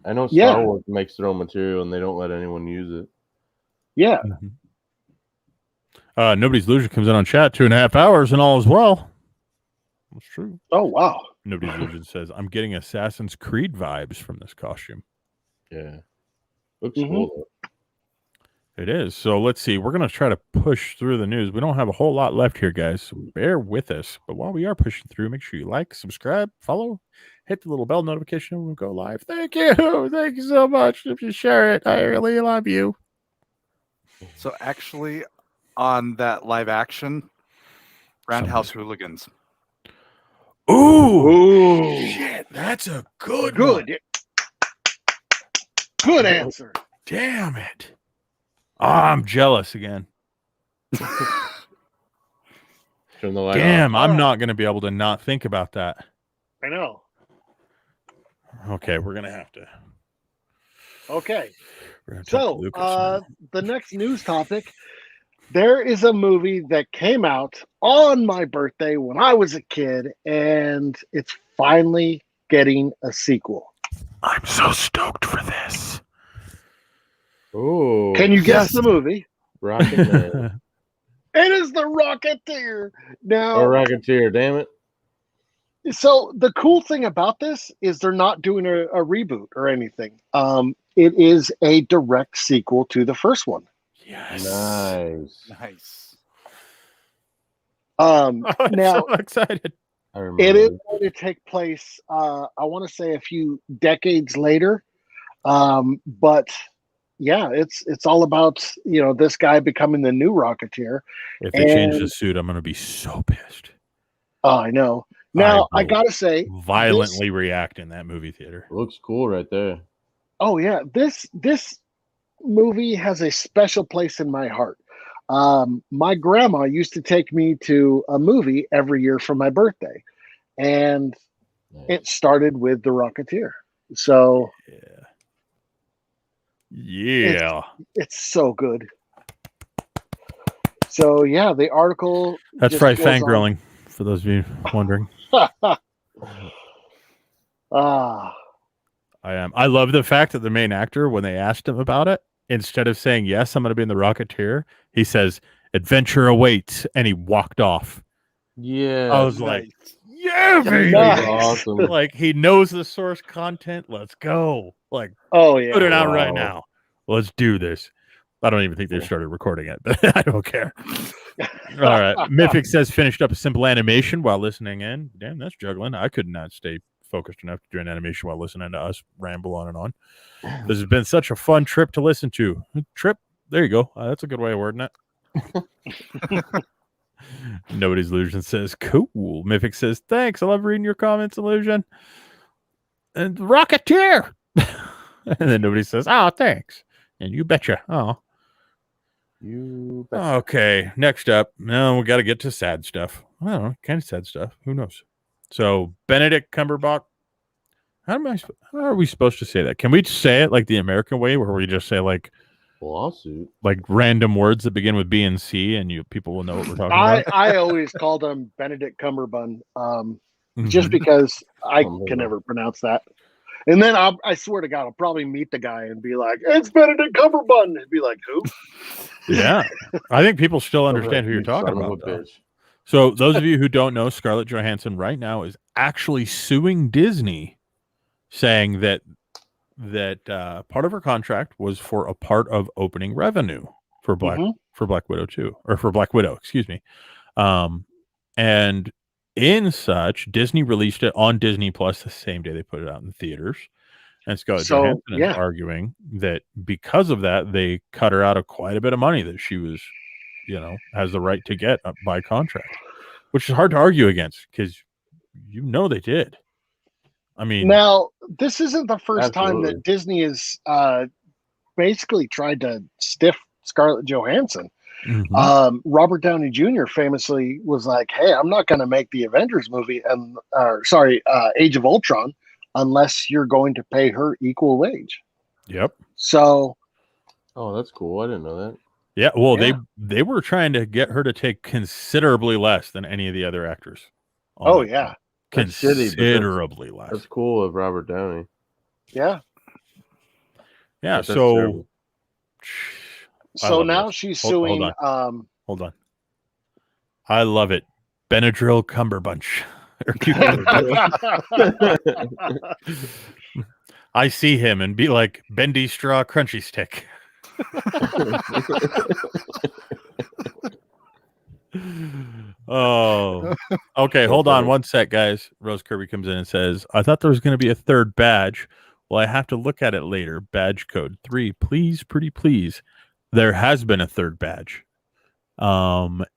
Speaker 3: I know Star
Speaker 2: Yeah.
Speaker 3: Wars makes their own material and they don't let anyone use it.
Speaker 2: Yeah.
Speaker 1: Nobody's Illusion comes in on chat 2.5 hours and all is well. That's true.
Speaker 2: Oh wow.
Speaker 1: Nobody's Illusion says, I'm getting Assassin's Creed vibes from this costume.
Speaker 3: Yeah. Looks
Speaker 2: Mhm.
Speaker 3: cool though.
Speaker 1: It is. So let's see. We're going to try to push through the news. We don't have a whole lot left here, guys. So bear with us. But while we are pushing through, make sure you like, subscribe, follow, hit the little bell notification when we go live. Thank you. Thank you so much. If you share it, I really love you.
Speaker 5: So actually, on that live action, Roundhouse Hooligans.
Speaker 1: Ooh.
Speaker 2: Ooh.
Speaker 1: Shit. That's a good one.
Speaker 2: Good answer.
Speaker 1: Damn it. Oh, I'm jealous again.
Speaker 3: Turn the light
Speaker 1: Damn,
Speaker 3: off.
Speaker 1: I'm not going to be able to not think about that.
Speaker 2: I know.
Speaker 1: Okay, we're going to have to.
Speaker 2: Okay.
Speaker 1: We're gonna talk to
Speaker 2: So
Speaker 1: Lucas now.
Speaker 2: the next news topic, There is a movie that came out on my birthday when I was a kid, and it's finally getting a sequel.
Speaker 1: I'm so stoked for this.
Speaker 3: Oh,
Speaker 2: Can you guess
Speaker 1: yes.
Speaker 2: the movie?
Speaker 3: Rocket Man.
Speaker 2: It is The Rocketeer. Now,
Speaker 3: Or Rocketeer, damn it.
Speaker 2: so the cool thing about this is they're not doing a reboot or anything. It is a direct sequel to the first one.
Speaker 1: Yes.
Speaker 3: Nice.
Speaker 5: Nice.
Speaker 1: I'm
Speaker 2: Now
Speaker 1: so excited.
Speaker 3: I remember.
Speaker 2: it is going to take place. I want to say a few decades later, but yeah, it's all about this guy becoming the new Rocketeer.
Speaker 1: If they change the
Speaker 2: And-
Speaker 1: suit, I'm gonna be so pissed.
Speaker 2: Oh, I know. Now I
Speaker 1: will
Speaker 2: gotta say,
Speaker 1: violently react in that movie theater.
Speaker 3: Looks cool right there.
Speaker 2: oh yeah, this movie has a special place in my heart. My grandma used to take me to a movie every year for my birthday, and
Speaker 3: Nice.
Speaker 2: it started with The Rocketeer. So
Speaker 1: Yeah.
Speaker 2: it's so good. So yeah, the article.
Speaker 1: That's
Speaker 2: just
Speaker 1: right,
Speaker 2: goes on.
Speaker 1: fangirling, for those of you wondering.
Speaker 2: Ah,
Speaker 1: I am. I love the fact that the main actor, when they asked him about it, instead of saying, yes, I'm going to be in the Rocketeer, he says, adventure awaits, and he walked off.
Speaker 3: Yeah.
Speaker 1: I was like, yeah, baby.
Speaker 2: Nice.
Speaker 3: Awesome.
Speaker 1: Like, he knows the source content. Let's go. Like,
Speaker 2: oh yeah.
Speaker 1: put it out right
Speaker 3: Wow.
Speaker 1: now. Let's do this. I don't even think they've started recording it, but I don't care. All right. Mythic says finished up a simple animation while listening in. Damn, that's juggling. I could not stay focused enough to do an animation while listening to us ramble on and on. This has been such a fun trip to listen to. Trip. There you go. That's a good way of wording it. Nobody's Illusion says, cool. Mythic says, thanks. I love reading your comments, Illusion. And Rocketeer. And then nobody says, oh, thanks. And you betcha. Oh.
Speaker 3: You bet.
Speaker 1: Okay. Next up. No, we got to get to sad stuff. I don't know. Kind of sad stuff. Who knows? So, Benedict Cumberbatch. How are we supposed to say that? Can we say it like the American way, where we just say like
Speaker 3: Lawsuit.
Speaker 1: random words that begin with B and C, and people will know what we're talking about?
Speaker 2: I always called him Benedict Cumberbund, just because I can never pronounce that. And then I swear to God, I'll probably meet the guy and be like, "It's Benedict Cumberbund," and be like, "Who?"
Speaker 1: Yeah, I think people still understand who you're
Speaker 3: You
Speaker 1: talking
Speaker 3: son of
Speaker 1: about.
Speaker 3: a
Speaker 1: Though.
Speaker 3: bitch.
Speaker 1: So, those of you who don't know, Scarlett Johansson right now is actually suing Disney, saying that part of her contract was for a part of opening revenue for Black Widow 2, or for Black Widow, excuse me. And in such, Disney released it on Disney Plus the same day they put it out in theaters. And Scarlett Johansson is arguing that because of that, they cut her out of quite a bit of money that she was, has the right to get by contract, which is hard to argue against because they did. I mean,
Speaker 2: now this isn't the first time
Speaker 3: Absolutely.
Speaker 2: that Disney has basically tried to stiff Scarlett Johansson. Robert Downey Jr. famously was like, "Hey, I'm not going to make the Avengers movie and Age of Ultron unless you're going to pay her equal wage."
Speaker 1: Yep.
Speaker 2: So,
Speaker 3: Oh, that's cool. I didn't know that.
Speaker 1: Yeah. Well, they were trying to get her to take considerably less than any of the other actors.
Speaker 2: oh yeah,
Speaker 3: That's shitty, but
Speaker 1: Considerably less.
Speaker 3: That's cool of Robert Downey.
Speaker 2: yeah.
Speaker 1: Yeah.
Speaker 3: That's
Speaker 1: So.
Speaker 3: terrible.
Speaker 1: I
Speaker 2: So
Speaker 1: love
Speaker 2: now
Speaker 1: this.
Speaker 2: she's
Speaker 1: Hold
Speaker 2: suing.
Speaker 1: Hold on. I love it. Benadryl Cumberbunch. Or Cucumber. I see him and be like, bendy straw crunchy stick. Oh. Okay, hold on one sec, guys. Rose Kirby comes in and says, I thought there was going to be a third badge. Well, I have to look at it later. Badge code 3. Please, pretty please. There has been a third badge.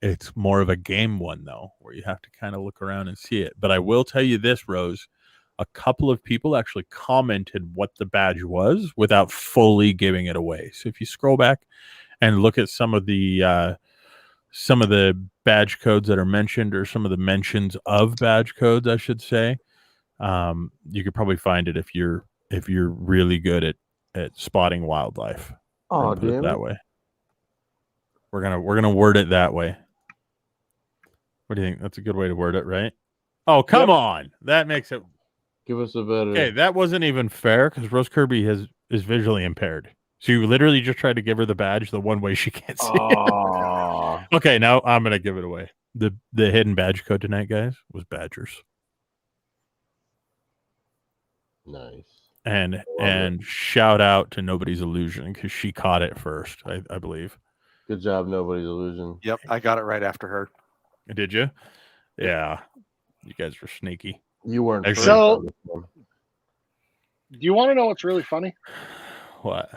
Speaker 1: It's more of a game one, though, where you have to kind of look around and see it. But I will tell you this, Rose. A couple of people actually commented what the badge was without fully giving it away. So if you scroll back and look at some of the badge codes that are mentioned, or some of the mentions of badge codes, I should say, you could probably find it if you're really good at spotting wildlife.
Speaker 3: Oh,
Speaker 1: Put it
Speaker 3: damn
Speaker 1: that
Speaker 3: it.
Speaker 1: way. We're gonna word it that way. What do you think? That's a good way to word it, right? Oh, come on. That makes it
Speaker 3: Give us a better.
Speaker 1: okay. That wasn't even fair because Rose Kirby is visually impaired. So you literally just tried to give her the badge the one way she can't see.
Speaker 3: Aw.
Speaker 1: Okay, now I'm gonna give it away. The hidden badge code tonight, guys, was Badgers.
Speaker 3: Nice.
Speaker 1: And shout out to Nobody's Illusion because she caught it first, I believe.
Speaker 3: Good job, Nobody's Illusion.
Speaker 5: Yep, I got it right after her.
Speaker 1: Did you? Yeah. You guys were sneaky.
Speaker 3: You weren't
Speaker 1: Actually-
Speaker 3: first on this one.
Speaker 2: Do you want to know what's really funny?
Speaker 1: What?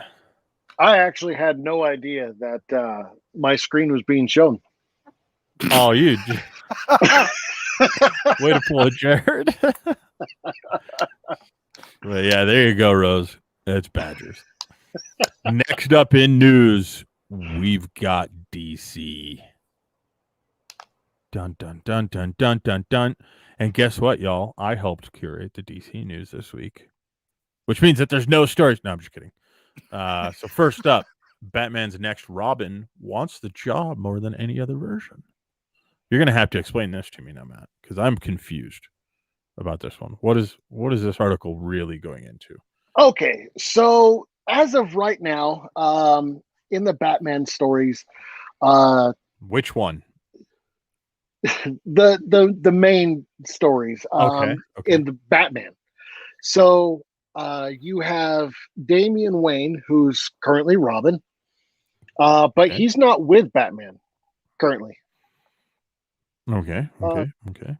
Speaker 2: I actually had no idea that my screen was being shown.
Speaker 1: Oh, you way to pull it, Jared. Well, yeah, there you go, Rose. That's Badgers. Next up in news, we've got DC. Dun dun dun dun dun dun dun. And guess what, y'all? I helped curate the DC news this week, which means that there's no stories. No, I'm just kidding. So first up, Batman's next Robin wants the job more than any other version. You're gonna have to explain this to me now, Matt, because I'm confused about this one. What is this article really going into?
Speaker 2: Okay, so as of right now, in the Batman stories,
Speaker 1: Which one?
Speaker 2: the main stories,
Speaker 1: Okay.
Speaker 2: in the Batman. So you have Damian Wayne, who's currently Robin, but
Speaker 1: Okay.
Speaker 2: he's not with Batman currently.
Speaker 1: Okay. Okay.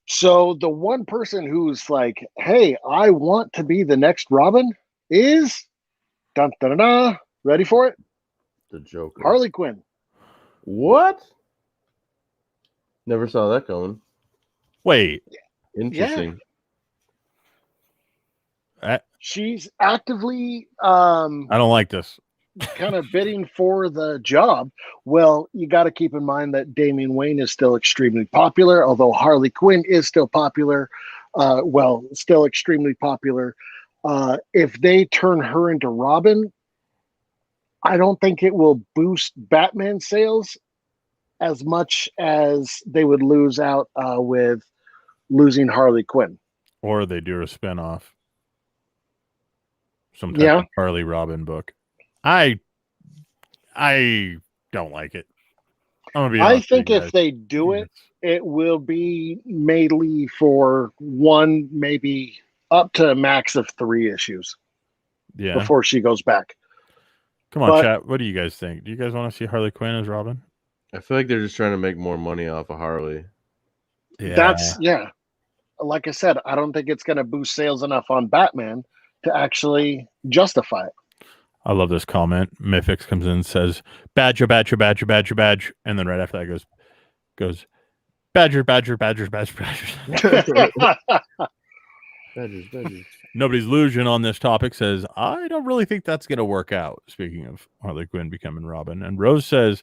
Speaker 2: So the one person who's like, "Hey, I want to be the next Robin," is dun dun dun, dun, ready for it?
Speaker 3: The Joker.
Speaker 2: Harley Quinn.
Speaker 3: What? Never saw that coming.
Speaker 1: Wait.
Speaker 3: Interesting.
Speaker 2: She's actively
Speaker 1: I don't like this.
Speaker 2: kind of bidding for the job. Well, you got to keep in mind that Damian Wayne is still extremely popular, although Harley Quinn is still popular. Still extremely popular. If they turn her into Robin, I don't think it will boost Batman sales as much as they would lose out with losing Harley Quinn.
Speaker 1: Or they do a spinoff. Some type
Speaker 2: Yeah.
Speaker 1: of Harley Robin book. I don't like it. I'm gonna be
Speaker 2: I
Speaker 1: honest with
Speaker 2: think
Speaker 1: you
Speaker 2: if
Speaker 1: guys.
Speaker 2: they do it, it will be mainly for one, maybe up to a max of 3 issues
Speaker 1: Yeah.
Speaker 2: before she goes back.
Speaker 1: Come on,
Speaker 2: but-
Speaker 1: chat. What do you guys think? Do you guys want to see Harley Quinn as Robin?
Speaker 3: I feel like they're just trying to make more money off of Harley.
Speaker 2: That's like I said, I don't think it's going to boost sales enough on Batman to actually justify it.
Speaker 1: I love this comment. Mythix comes in and says, Badger, Badger, Badger, Badger, Badger. And then right after that goes Badger, Badger, Badger, Badger, Badger.
Speaker 3: Badgers.
Speaker 1: Nobody's illusion on this topic says, I don't really think that's going to work out. Speaking of Harley Quinn becoming Robin. And Rose says,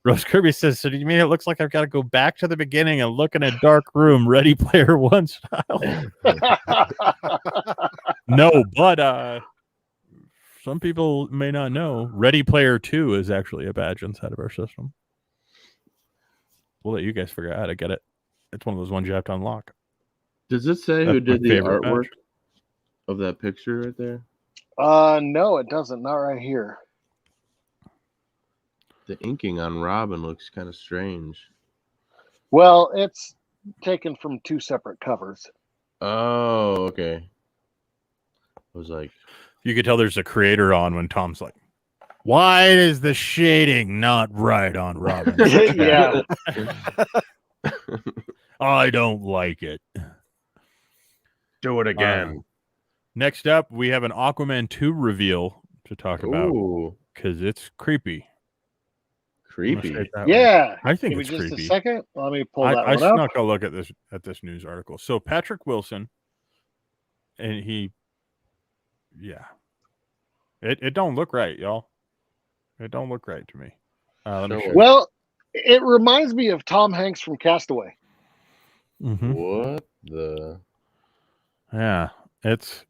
Speaker 1: Rose Kirby says, so do you mean it looks like I've got to go back to the beginning and look in a dark room, Ready Player One style? No, but some people may not know Ready Player 2 is actually a badge inside of our system. We'll let you guys figure out how to get it. It's one of those ones you have to unlock.
Speaker 3: Does it say who
Speaker 1: That's my
Speaker 3: did the
Speaker 1: favorite
Speaker 3: artwork
Speaker 1: badge.
Speaker 3: of that picture right there?
Speaker 2: No, it doesn't. Not right here.
Speaker 3: The inking on Robin looks kind of strange.
Speaker 2: Well, it's taken from 2 separate covers.
Speaker 3: Oh, okay. I was like,
Speaker 1: You could tell there's a creator on when Tom's like, why is the shading not right on Robin?
Speaker 2: Yeah.
Speaker 1: I don't like it.
Speaker 3: do it again.
Speaker 1: Next up, we have an Aquaman 2 reveal to talk about
Speaker 3: Ooh,
Speaker 1: because it's creepy. I'm gonna say
Speaker 3: creepy.
Speaker 1: it that way.
Speaker 2: Yeah.
Speaker 1: I think
Speaker 2: Give me
Speaker 1: it's
Speaker 2: just
Speaker 1: creepy.
Speaker 2: a second. Let me pull that
Speaker 1: I
Speaker 2: one up.
Speaker 1: snuck a look at this news article. So Patrick Wilson, and it don't look right, y'all. It don't look right to me. Let me
Speaker 3: Show
Speaker 1: show
Speaker 3: us.
Speaker 1: you.
Speaker 2: Well, it reminds me of Tom Hanks from Castaway.
Speaker 1: Mhm.
Speaker 3: What the?
Speaker 1: Yeah, it's.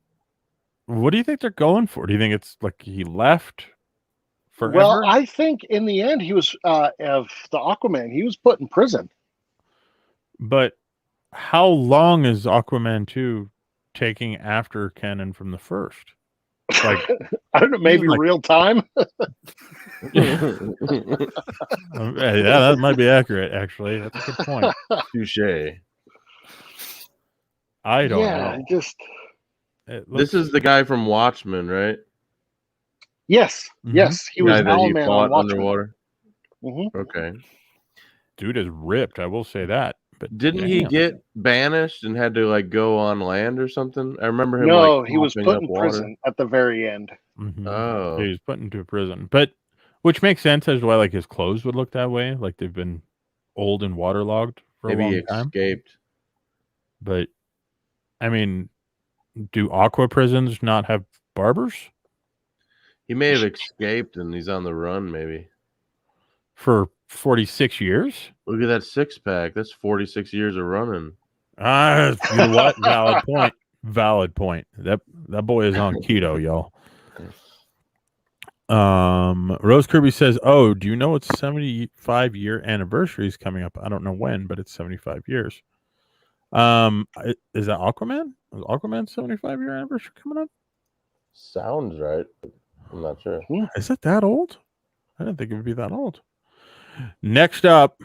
Speaker 1: What do you think they're going for? Do you think it's like he left? Forever?
Speaker 2: Well, I think in the end he was of the Aquaman. He was put in prison.
Speaker 1: But how long is Aquaman 2 taking after canon from the first? Like,
Speaker 2: I don't know, maybe
Speaker 1: like-
Speaker 2: real time.
Speaker 1: yeah, that might be accurate. Actually, that's a good point.
Speaker 3: Touche.
Speaker 1: I don't
Speaker 2: Yeah,
Speaker 1: know.
Speaker 2: just
Speaker 1: It
Speaker 3: This is the guy from Watchmen, right?
Speaker 2: yes,
Speaker 1: Mhm.
Speaker 2: yes. He was
Speaker 3: Guy that he
Speaker 2: Owlman on
Speaker 3: fought
Speaker 2: Watchmen.
Speaker 3: underwater.
Speaker 2: Mhm.
Speaker 3: Okay.
Speaker 1: dude is ripped. I will say that. But
Speaker 3: Didn't he
Speaker 1: damn.
Speaker 3: get banished and had to like go on land or something? I remember him.
Speaker 2: No,
Speaker 3: like,
Speaker 2: he was
Speaker 3: mopping
Speaker 2: put
Speaker 3: up
Speaker 2: in
Speaker 3: water.
Speaker 2: prison at the very end.
Speaker 1: Mhm.
Speaker 3: Oh,
Speaker 1: Yeah, he was put into a prison, but which makes sense as to why like his clothes would look that way, like they've been old and waterlogged for
Speaker 3: maybe
Speaker 1: a
Speaker 3: he
Speaker 1: long time.
Speaker 3: escaped.
Speaker 1: But I mean, do aqua prisons not have barbers
Speaker 3: He may have escaped and he's on the run. Maybe.
Speaker 1: for 46 years?
Speaker 3: Look at that six pack. That's 46 years of running.
Speaker 1: You know what? Valid point. Valid point. That boy is on keto, y'all. Rose Kirby says, "Oh, do you know it's 75-year anniversary is coming up? I don't know when, but it's 75 years. Is that Aquaman? Is Aquaman's 75-year anniversary coming up?
Speaker 3: Sounds right. I'm not sure.
Speaker 1: Is it that old? I didn't think it would be that old. Next up,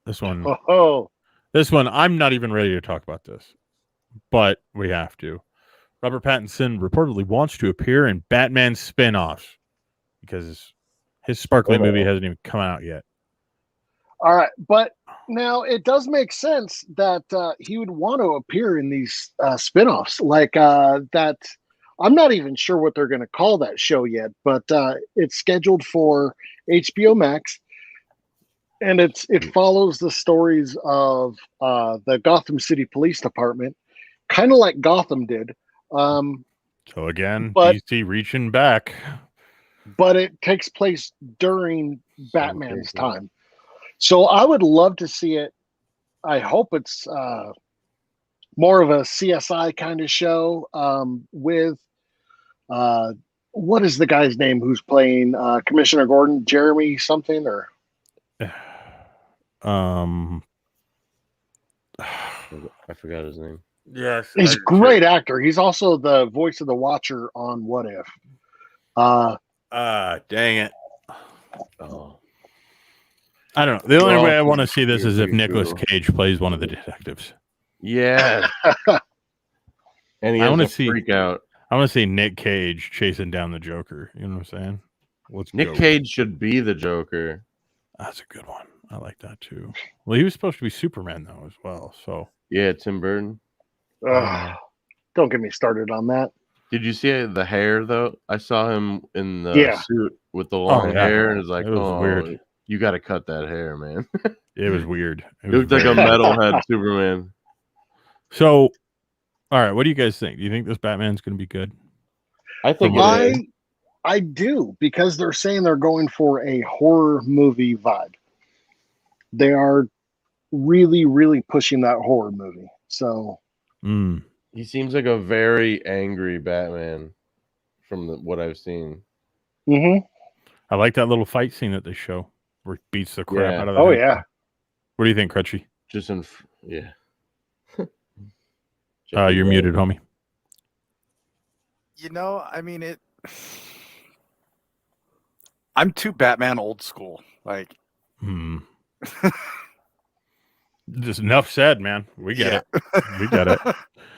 Speaker 1: this one.
Speaker 2: Oh,
Speaker 1: This one, I'm not even ready to talk about this, but we have to. Robert Pattinson reportedly wants to appear in Batman spin-offs because his sparkly movie hasn't even come out yet.
Speaker 2: all right. But now it does make sense that he would want to appear in these spin-offs like that. I'm not even sure what they're going to call that show yet, but it's scheduled for HBO Max. And it follows the stories of the Gotham City Police Department, kind of like Gotham did.
Speaker 1: So again,
Speaker 2: But-
Speaker 1: DC reaching back.
Speaker 2: But it takes place during Batman's time. So I would love to see it. I hope it's more of a CSI kind of show with what is the guy's name who's playing Commissioner Gordon? Jeremy something or
Speaker 3: I forgot his name.
Speaker 1: Yes,
Speaker 2: he's a great actor. He's also the voice of the Watcher on What If.
Speaker 1: Dang it.
Speaker 3: Oh,
Speaker 1: I don't know. The only
Speaker 3: Well,
Speaker 1: way I want to see this is if
Speaker 3: you
Speaker 1: Nicolas
Speaker 3: Google.
Speaker 1: Cage plays one of the detectives.
Speaker 3: yeah. And he
Speaker 1: I
Speaker 3: has
Speaker 1: wanna
Speaker 3: a
Speaker 1: see-
Speaker 3: freak out.
Speaker 1: I want to see Nick Cage chasing down the Joker. You know what I'm saying? Let's
Speaker 3: Nick
Speaker 1: go.
Speaker 3: Cage should be the Joker.
Speaker 1: That's a good one. I like that too. Well, he was supposed to be Superman though as well. So
Speaker 3: Yeah, Tim Burton.
Speaker 2: Don't get me started on that.
Speaker 3: Did you see the hair though? I saw him in the
Speaker 2: Yeah.
Speaker 3: suit with the long
Speaker 1: yeah.
Speaker 3: hair, and it's like,
Speaker 1: It was
Speaker 3: oh,
Speaker 1: weird.
Speaker 3: You got to cut that hair, man.
Speaker 1: it was weird. It
Speaker 3: It
Speaker 1: was
Speaker 3: looked like a
Speaker 1: very-
Speaker 3: metalhead Superman.
Speaker 1: So, all right. What do you guys think? Do you think this Batman's going to be good?
Speaker 3: I think
Speaker 1: From
Speaker 3: it is.
Speaker 2: I do, because they're saying they're going for a horror movie vibe. They are really, really pushing that horror movie. So
Speaker 3: He seems like a very angry Batman from what I've seen.
Speaker 1: I like that little fight scene that they show where he beats the crap
Speaker 3: Yeah.
Speaker 1: out of the
Speaker 2: Oh
Speaker 1: head.
Speaker 2: yeah.
Speaker 1: What do you think, Crutchy?
Speaker 3: Just in, yeah.
Speaker 1: You're muted, homie.
Speaker 5: You know, I mean it. I'm too Batman old school. Like,
Speaker 1: Just enough said, man. We get it. We get it.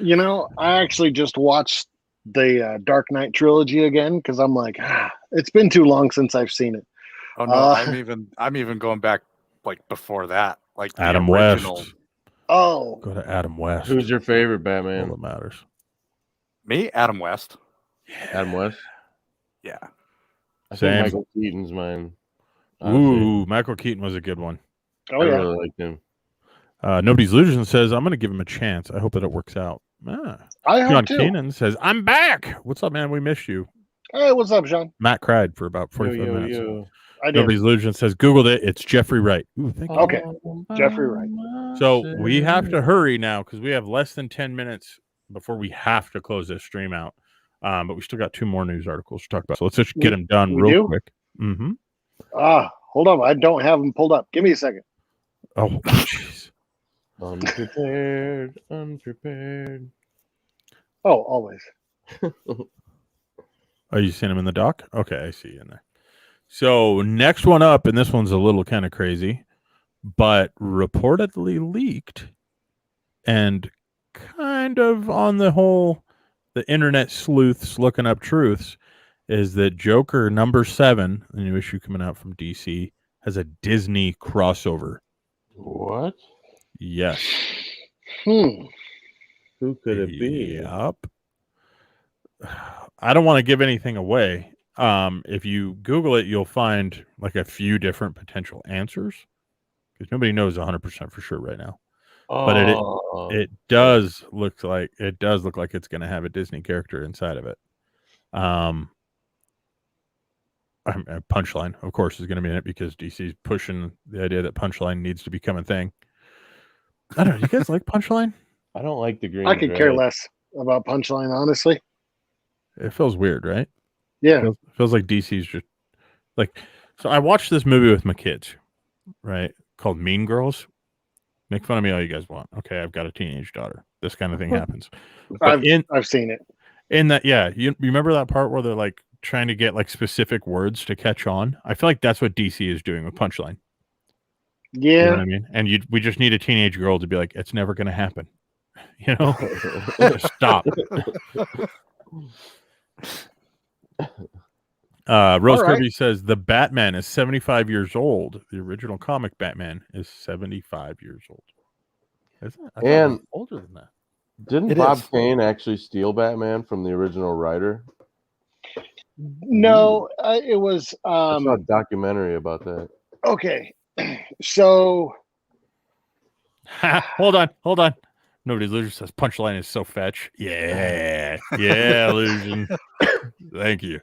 Speaker 2: You know, I actually just watched the Dark Knight trilogy again because I'm like, it's been too long since I've seen it.
Speaker 5: Oh no, I'm even going back like before that, like the
Speaker 1: Adam
Speaker 5: original.
Speaker 1: West.
Speaker 2: Oh,
Speaker 1: Go to Adam West.
Speaker 3: Who's your favorite
Speaker 1: all
Speaker 3: Batman?
Speaker 1: that matters?
Speaker 5: Me, Adam West.
Speaker 3: Adam West?
Speaker 5: Yeah.
Speaker 3: I think
Speaker 1: Same.
Speaker 3: Michael Keaton's mine. honestly.
Speaker 1: Ooh, Michael Keaton was a good one.
Speaker 2: oh
Speaker 3: I
Speaker 2: yeah.
Speaker 3: really liked him.
Speaker 1: Nobody's Illusion says, I'm going to give him a chance. I hope that it works out.
Speaker 2: I
Speaker 1: John
Speaker 2: hope too.
Speaker 1: Keenan says, I'm back. What's up, man? We missed you.
Speaker 2: Hey, what's up, John?
Speaker 1: Matt cried for about 45 minutes.
Speaker 2: I did.
Speaker 1: Nobody's Illusion says, Googled it. It's Jeffrey Wright. Ooh, thank you.
Speaker 2: Okay. Jeffrey Wright.
Speaker 1: So we have to hurry now because we have less than 10 minutes before we have to close this stream out. But we still got 2 more news articles to talk about. So let's just get
Speaker 2: We-
Speaker 1: them done
Speaker 2: we
Speaker 1: real
Speaker 2: do?
Speaker 1: quick. Mm-hmm.
Speaker 2: Hold on. I don't have them pulled up. Give me a second.
Speaker 1: Oh, jeez.
Speaker 3: Unprepared.
Speaker 2: Oh, always.
Speaker 1: Oh, you seen them in the doc? Okay, I see you in there. So next one up, and this one's a little kind of crazy, but reportedly leaked and kind of on the whole, the internet sleuths looking up truths, is that Joker #7, the new issue coming out from DC, has a Disney crossover.
Speaker 3: What?
Speaker 1: Yes.
Speaker 2: Hmm.
Speaker 3: Who could it be?
Speaker 1: Yep. I don't want to give anything away. If you Google it, you'll find like a few different potential answers because nobody knows 100% for sure right now. But it does look like it's going to have a Disney character inside of it. Punchline, of course, is going to be in it because DC's pushing the idea that Punchline needs to become a thing. I don't know. You guys like Punchline?
Speaker 3: I don't like the green.
Speaker 2: I could care
Speaker 3: thread.
Speaker 2: less about Punchline, honestly.
Speaker 1: It feels weird, right?
Speaker 2: Yeah.
Speaker 1: Feels like DC's just like. So I watched this movie with my kids, right? Called Mean Girls. Make fun of me all you guys want. Okay, I've got a teenage daughter. This kind of thing happens. But
Speaker 2: I've seen it.
Speaker 1: in that, yeah, you remember that part where they're like trying to get like specific words to catch on? I feel like that's what DC is doing with Punchline.
Speaker 2: Yeah.
Speaker 1: You know what I mean? And we just need a teenage girl to be like, it's never going to happen. You know? Stop. Rose Kirby says the Batman is 75 years old. The original comic Batman is 75 years old. Isn't it? I thought it was older than that.
Speaker 3: Didn't Bob Kane actually steal Batman from the original writer?
Speaker 2: No, it was.
Speaker 3: I saw a documentary about that.
Speaker 2: Okay, so
Speaker 1: hold on. Nobody Illusion says Punchline is so fetch. Yeah, Illusion. Thank you.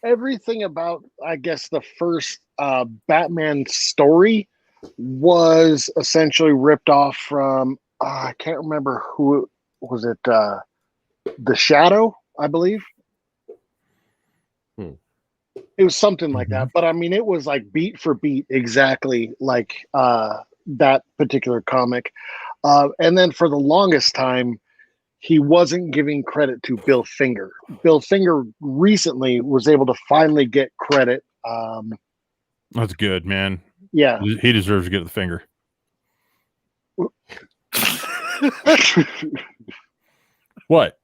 Speaker 2: Everything about, I guess, the first Batman story was essentially ripped off from. I can't remember who was it. The Shadow, I believe. It was something like that, but I mean, it was like beat for beat exactly like that particular comic. And then for the longest time, he wasn't giving credit to Bill Finger. Bill Finger recently was able to finally get credit.
Speaker 1: That's good, man.
Speaker 2: Yeah.
Speaker 1: He deserves to get the finger. What?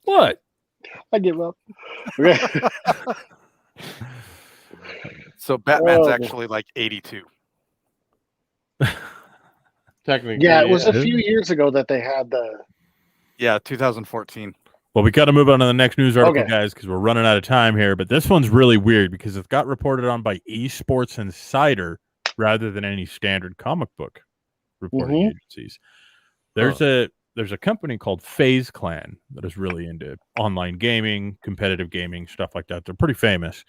Speaker 1: What?
Speaker 2: I give up. Okay.
Speaker 5: So Batman's actually like 82.
Speaker 3: Technically,
Speaker 2: yeah, it was a few years ago that they had the.
Speaker 5: Yeah, 2014.
Speaker 1: Well, we got to move on to the next news article,
Speaker 2: Okay.
Speaker 1: guys, because we're running out of time here. But this one's really weird because it got reported on by Esports Insider rather than any standard comic book reporting agencies. There's a company called FaZe Clan that is really into online gaming, competitive gaming, stuff like that. They're pretty famous.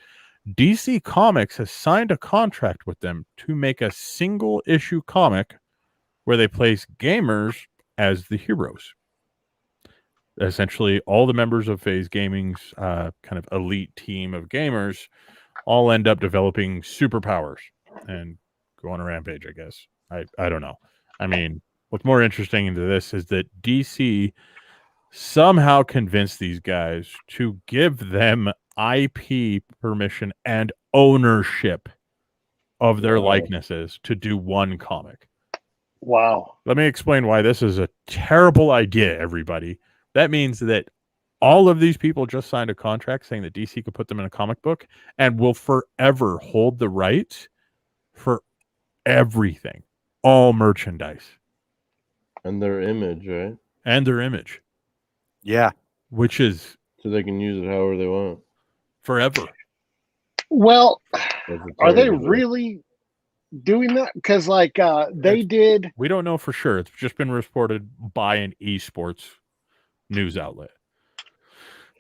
Speaker 1: DC Comics has signed a contract with them to make a single issue comic where they place gamers as the heroes. Essentially, all the members of FaZe Gaming's kind of elite team of gamers all end up developing superpowers and go on a rampage, I guess. I don't know. I mean, what's more interesting into this is that DC somehow convinced these guys to give them IP permission and ownership of their likenesses to do one comic.
Speaker 2: Wow.
Speaker 1: Let me explain why this is a terrible idea, everybody. That means that all of these people just signed a contract saying that DC could put them in a comic book and will forever hold the rights for everything, all merchandise.
Speaker 3: And their image, right?
Speaker 1: And their image.
Speaker 5: Yeah.
Speaker 1: Which is...
Speaker 3: So they can use it however they want.
Speaker 1: Forever.
Speaker 2: Well, are they really doing that? Because, like, they did...
Speaker 1: We don't know for sure. It's just been reported by an esports news outlet.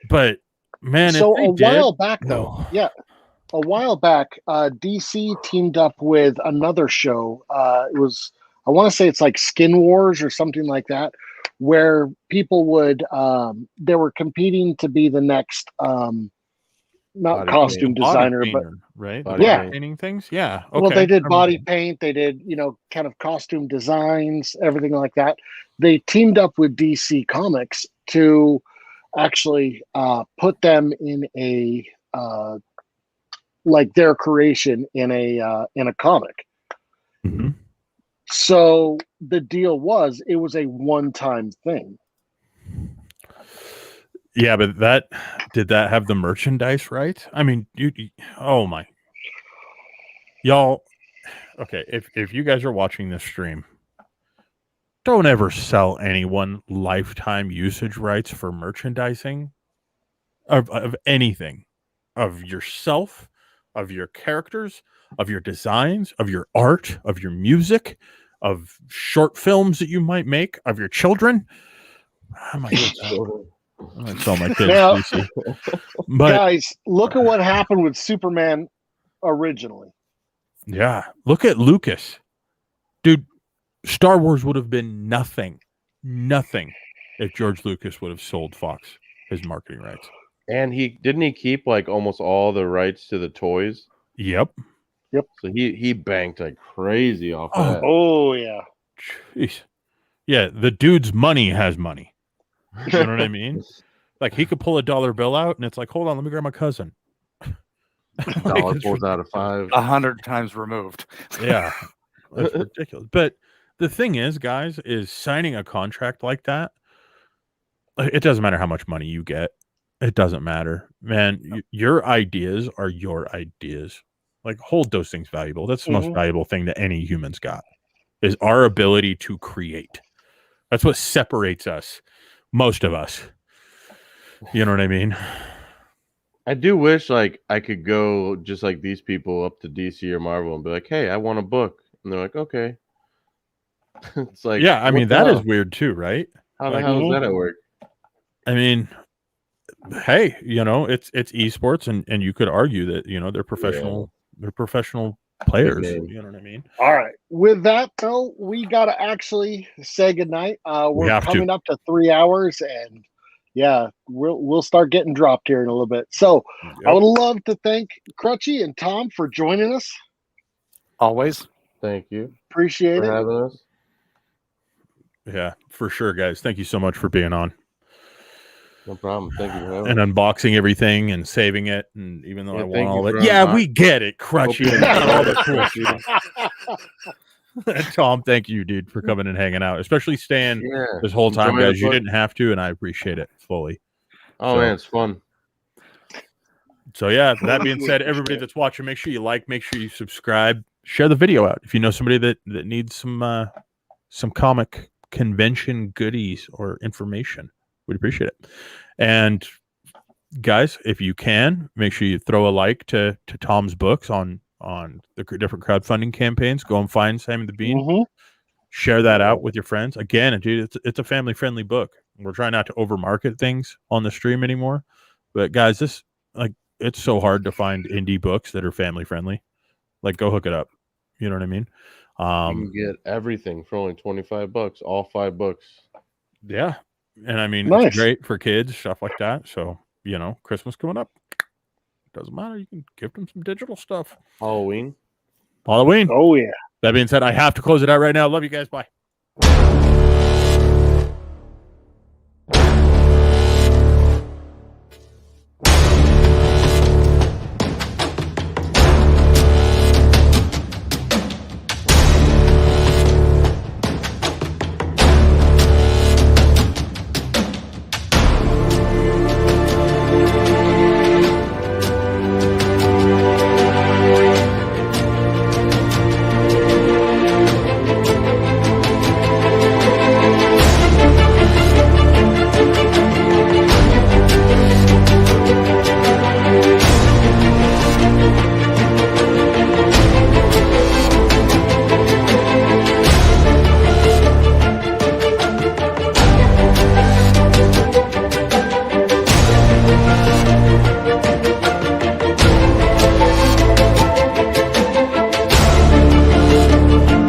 Speaker 1: But, man,
Speaker 2: so
Speaker 1: if they
Speaker 2: while back, though, a while back, DC teamed up with another show. It was, I want to say it's like Skin Wars or something like that, where people would they were competing to be the next not
Speaker 3: Body
Speaker 2: costume
Speaker 3: paint.
Speaker 2: designer, but
Speaker 1: painter, right?
Speaker 3: Body
Speaker 2: Yeah.
Speaker 3: paint.
Speaker 1: Painting things. Yeah. Okay.
Speaker 2: well, they did
Speaker 1: I
Speaker 2: body
Speaker 1: remember.
Speaker 2: paint, they did, kind of costume designs, everything like that. They teamed up with DC Comics to actually put them in a like their creation in a comic.
Speaker 1: Mhm.
Speaker 2: So the deal was it was a one-time thing.
Speaker 1: Yeah, but did that have the merchandise right? I mean, oh my, y'all. Okay, if you guys are watching this stream, don't ever sell anyone lifetime usage rights for merchandising of anything, of yourself, of your characters, of your designs, of your art, of your music, of short films that you might make, of your children. Oh my God. I'm gonna tell my kids,
Speaker 2: Now-
Speaker 1: DC. But
Speaker 2: Guys, look at what happened with Superman originally.
Speaker 1: yeah, look at Lucas, dude. Star Wars would have been nothing if George Lucas would have sold Fox his marketing rights.
Speaker 3: And he keep like almost all the rights to the toys.
Speaker 1: Yep.
Speaker 3: So he banked like crazy off
Speaker 1: Oh.
Speaker 3: that.
Speaker 2: Oh yeah.
Speaker 1: Jeez. Yeah, the dude's money has money. You know what I mean? Like he could pull a dollar bill out, and it's like, hold on, let me grab my cousin.
Speaker 3: Dollar
Speaker 1: It's
Speaker 3: pulls out of 5.
Speaker 5: 100 times removed.
Speaker 1: Yeah, that's ridiculous. But the thing is, guys, is signing a contract like that. It doesn't matter how much money you get. It doesn't matter, man. Your ideas are your ideas. Like, hold those things valuable. That's the most
Speaker 2: Mhm.
Speaker 1: valuable thing that any human's got, is our ability to create. That's what separates us, most of us. You know what I mean?
Speaker 3: I do wish like I could go just like these people up to DC or Marvel and be like, "Hey, I want a book," and they're like, "Okay." It's like,
Speaker 1: Yeah, I
Speaker 3: what
Speaker 1: mean,
Speaker 3: the
Speaker 1: that is
Speaker 3: hell?
Speaker 1: weird too, right?
Speaker 3: How the
Speaker 1: like-
Speaker 3: hell is that at work?
Speaker 1: I mean, hey, it's esports, and you could argue that they're professional. They're professional players.
Speaker 3: name.
Speaker 1: You know what I mean?
Speaker 2: All right. With that though, we gotta actually say goodnight. We're
Speaker 1: have to.
Speaker 2: coming up to 3 hours, and yeah, we'll start getting dropped here in a little bit. So I would love to thank Crutchy and Tom for joining us.
Speaker 5: Always.
Speaker 3: Thank you
Speaker 2: Appreciate
Speaker 3: for
Speaker 2: it.
Speaker 3: having us.
Speaker 1: Yeah, for sure, guys. Thank you so much for being on
Speaker 3: No problem. Thank you for having
Speaker 1: and
Speaker 3: us.
Speaker 1: unboxing everything and saving it. And even though
Speaker 3: Yeah,
Speaker 1: I want
Speaker 3: thank
Speaker 1: all
Speaker 3: you
Speaker 1: of it,
Speaker 3: for
Speaker 1: yeah, we get it, Crutchy.
Speaker 3: Opening
Speaker 1: We get all the
Speaker 3: the
Speaker 1: cool
Speaker 3: door.
Speaker 1: stuff. Tom, thank you, dude, for coming and hanging out, especially staying
Speaker 3: Yeah.
Speaker 1: this whole time,
Speaker 3: Enjoy the
Speaker 1: guys. You
Speaker 3: book.
Speaker 1: didn't have to, and I appreciate it fully.
Speaker 3: Oh
Speaker 1: So-
Speaker 3: man, it's fun.
Speaker 1: So yeah, that being said, everybody that's watching, make sure you like, make sure you subscribe, share the video out. If you know somebody that needs some comic convention goodies or information, we'd appreciate it. And guys, if you can, make sure you throw a like to Tom's books on the different crowdfunding campaigns. Go and find Simon the Bean.
Speaker 2: Mhm.
Speaker 1: Share that out with your friends. Again, dude, it's a family friendly book. We're trying not to overmarket things on the stream anymore. But guys, it's so hard to find indie books that are family friendly. Like, go hook it up. You know what I mean?
Speaker 3: You can get everything for only $25, all 5 books.
Speaker 1: Yeah. And I mean,
Speaker 2: Nice.
Speaker 1: it's great for kids, stuff like that. So, Christmas coming up. Doesn't matter. You can gift them some digital stuff.
Speaker 3: Halloween.
Speaker 1: Halloween.
Speaker 2: Oh yeah.
Speaker 1: That being said, I have to close it out right now. Love you guys. Bye.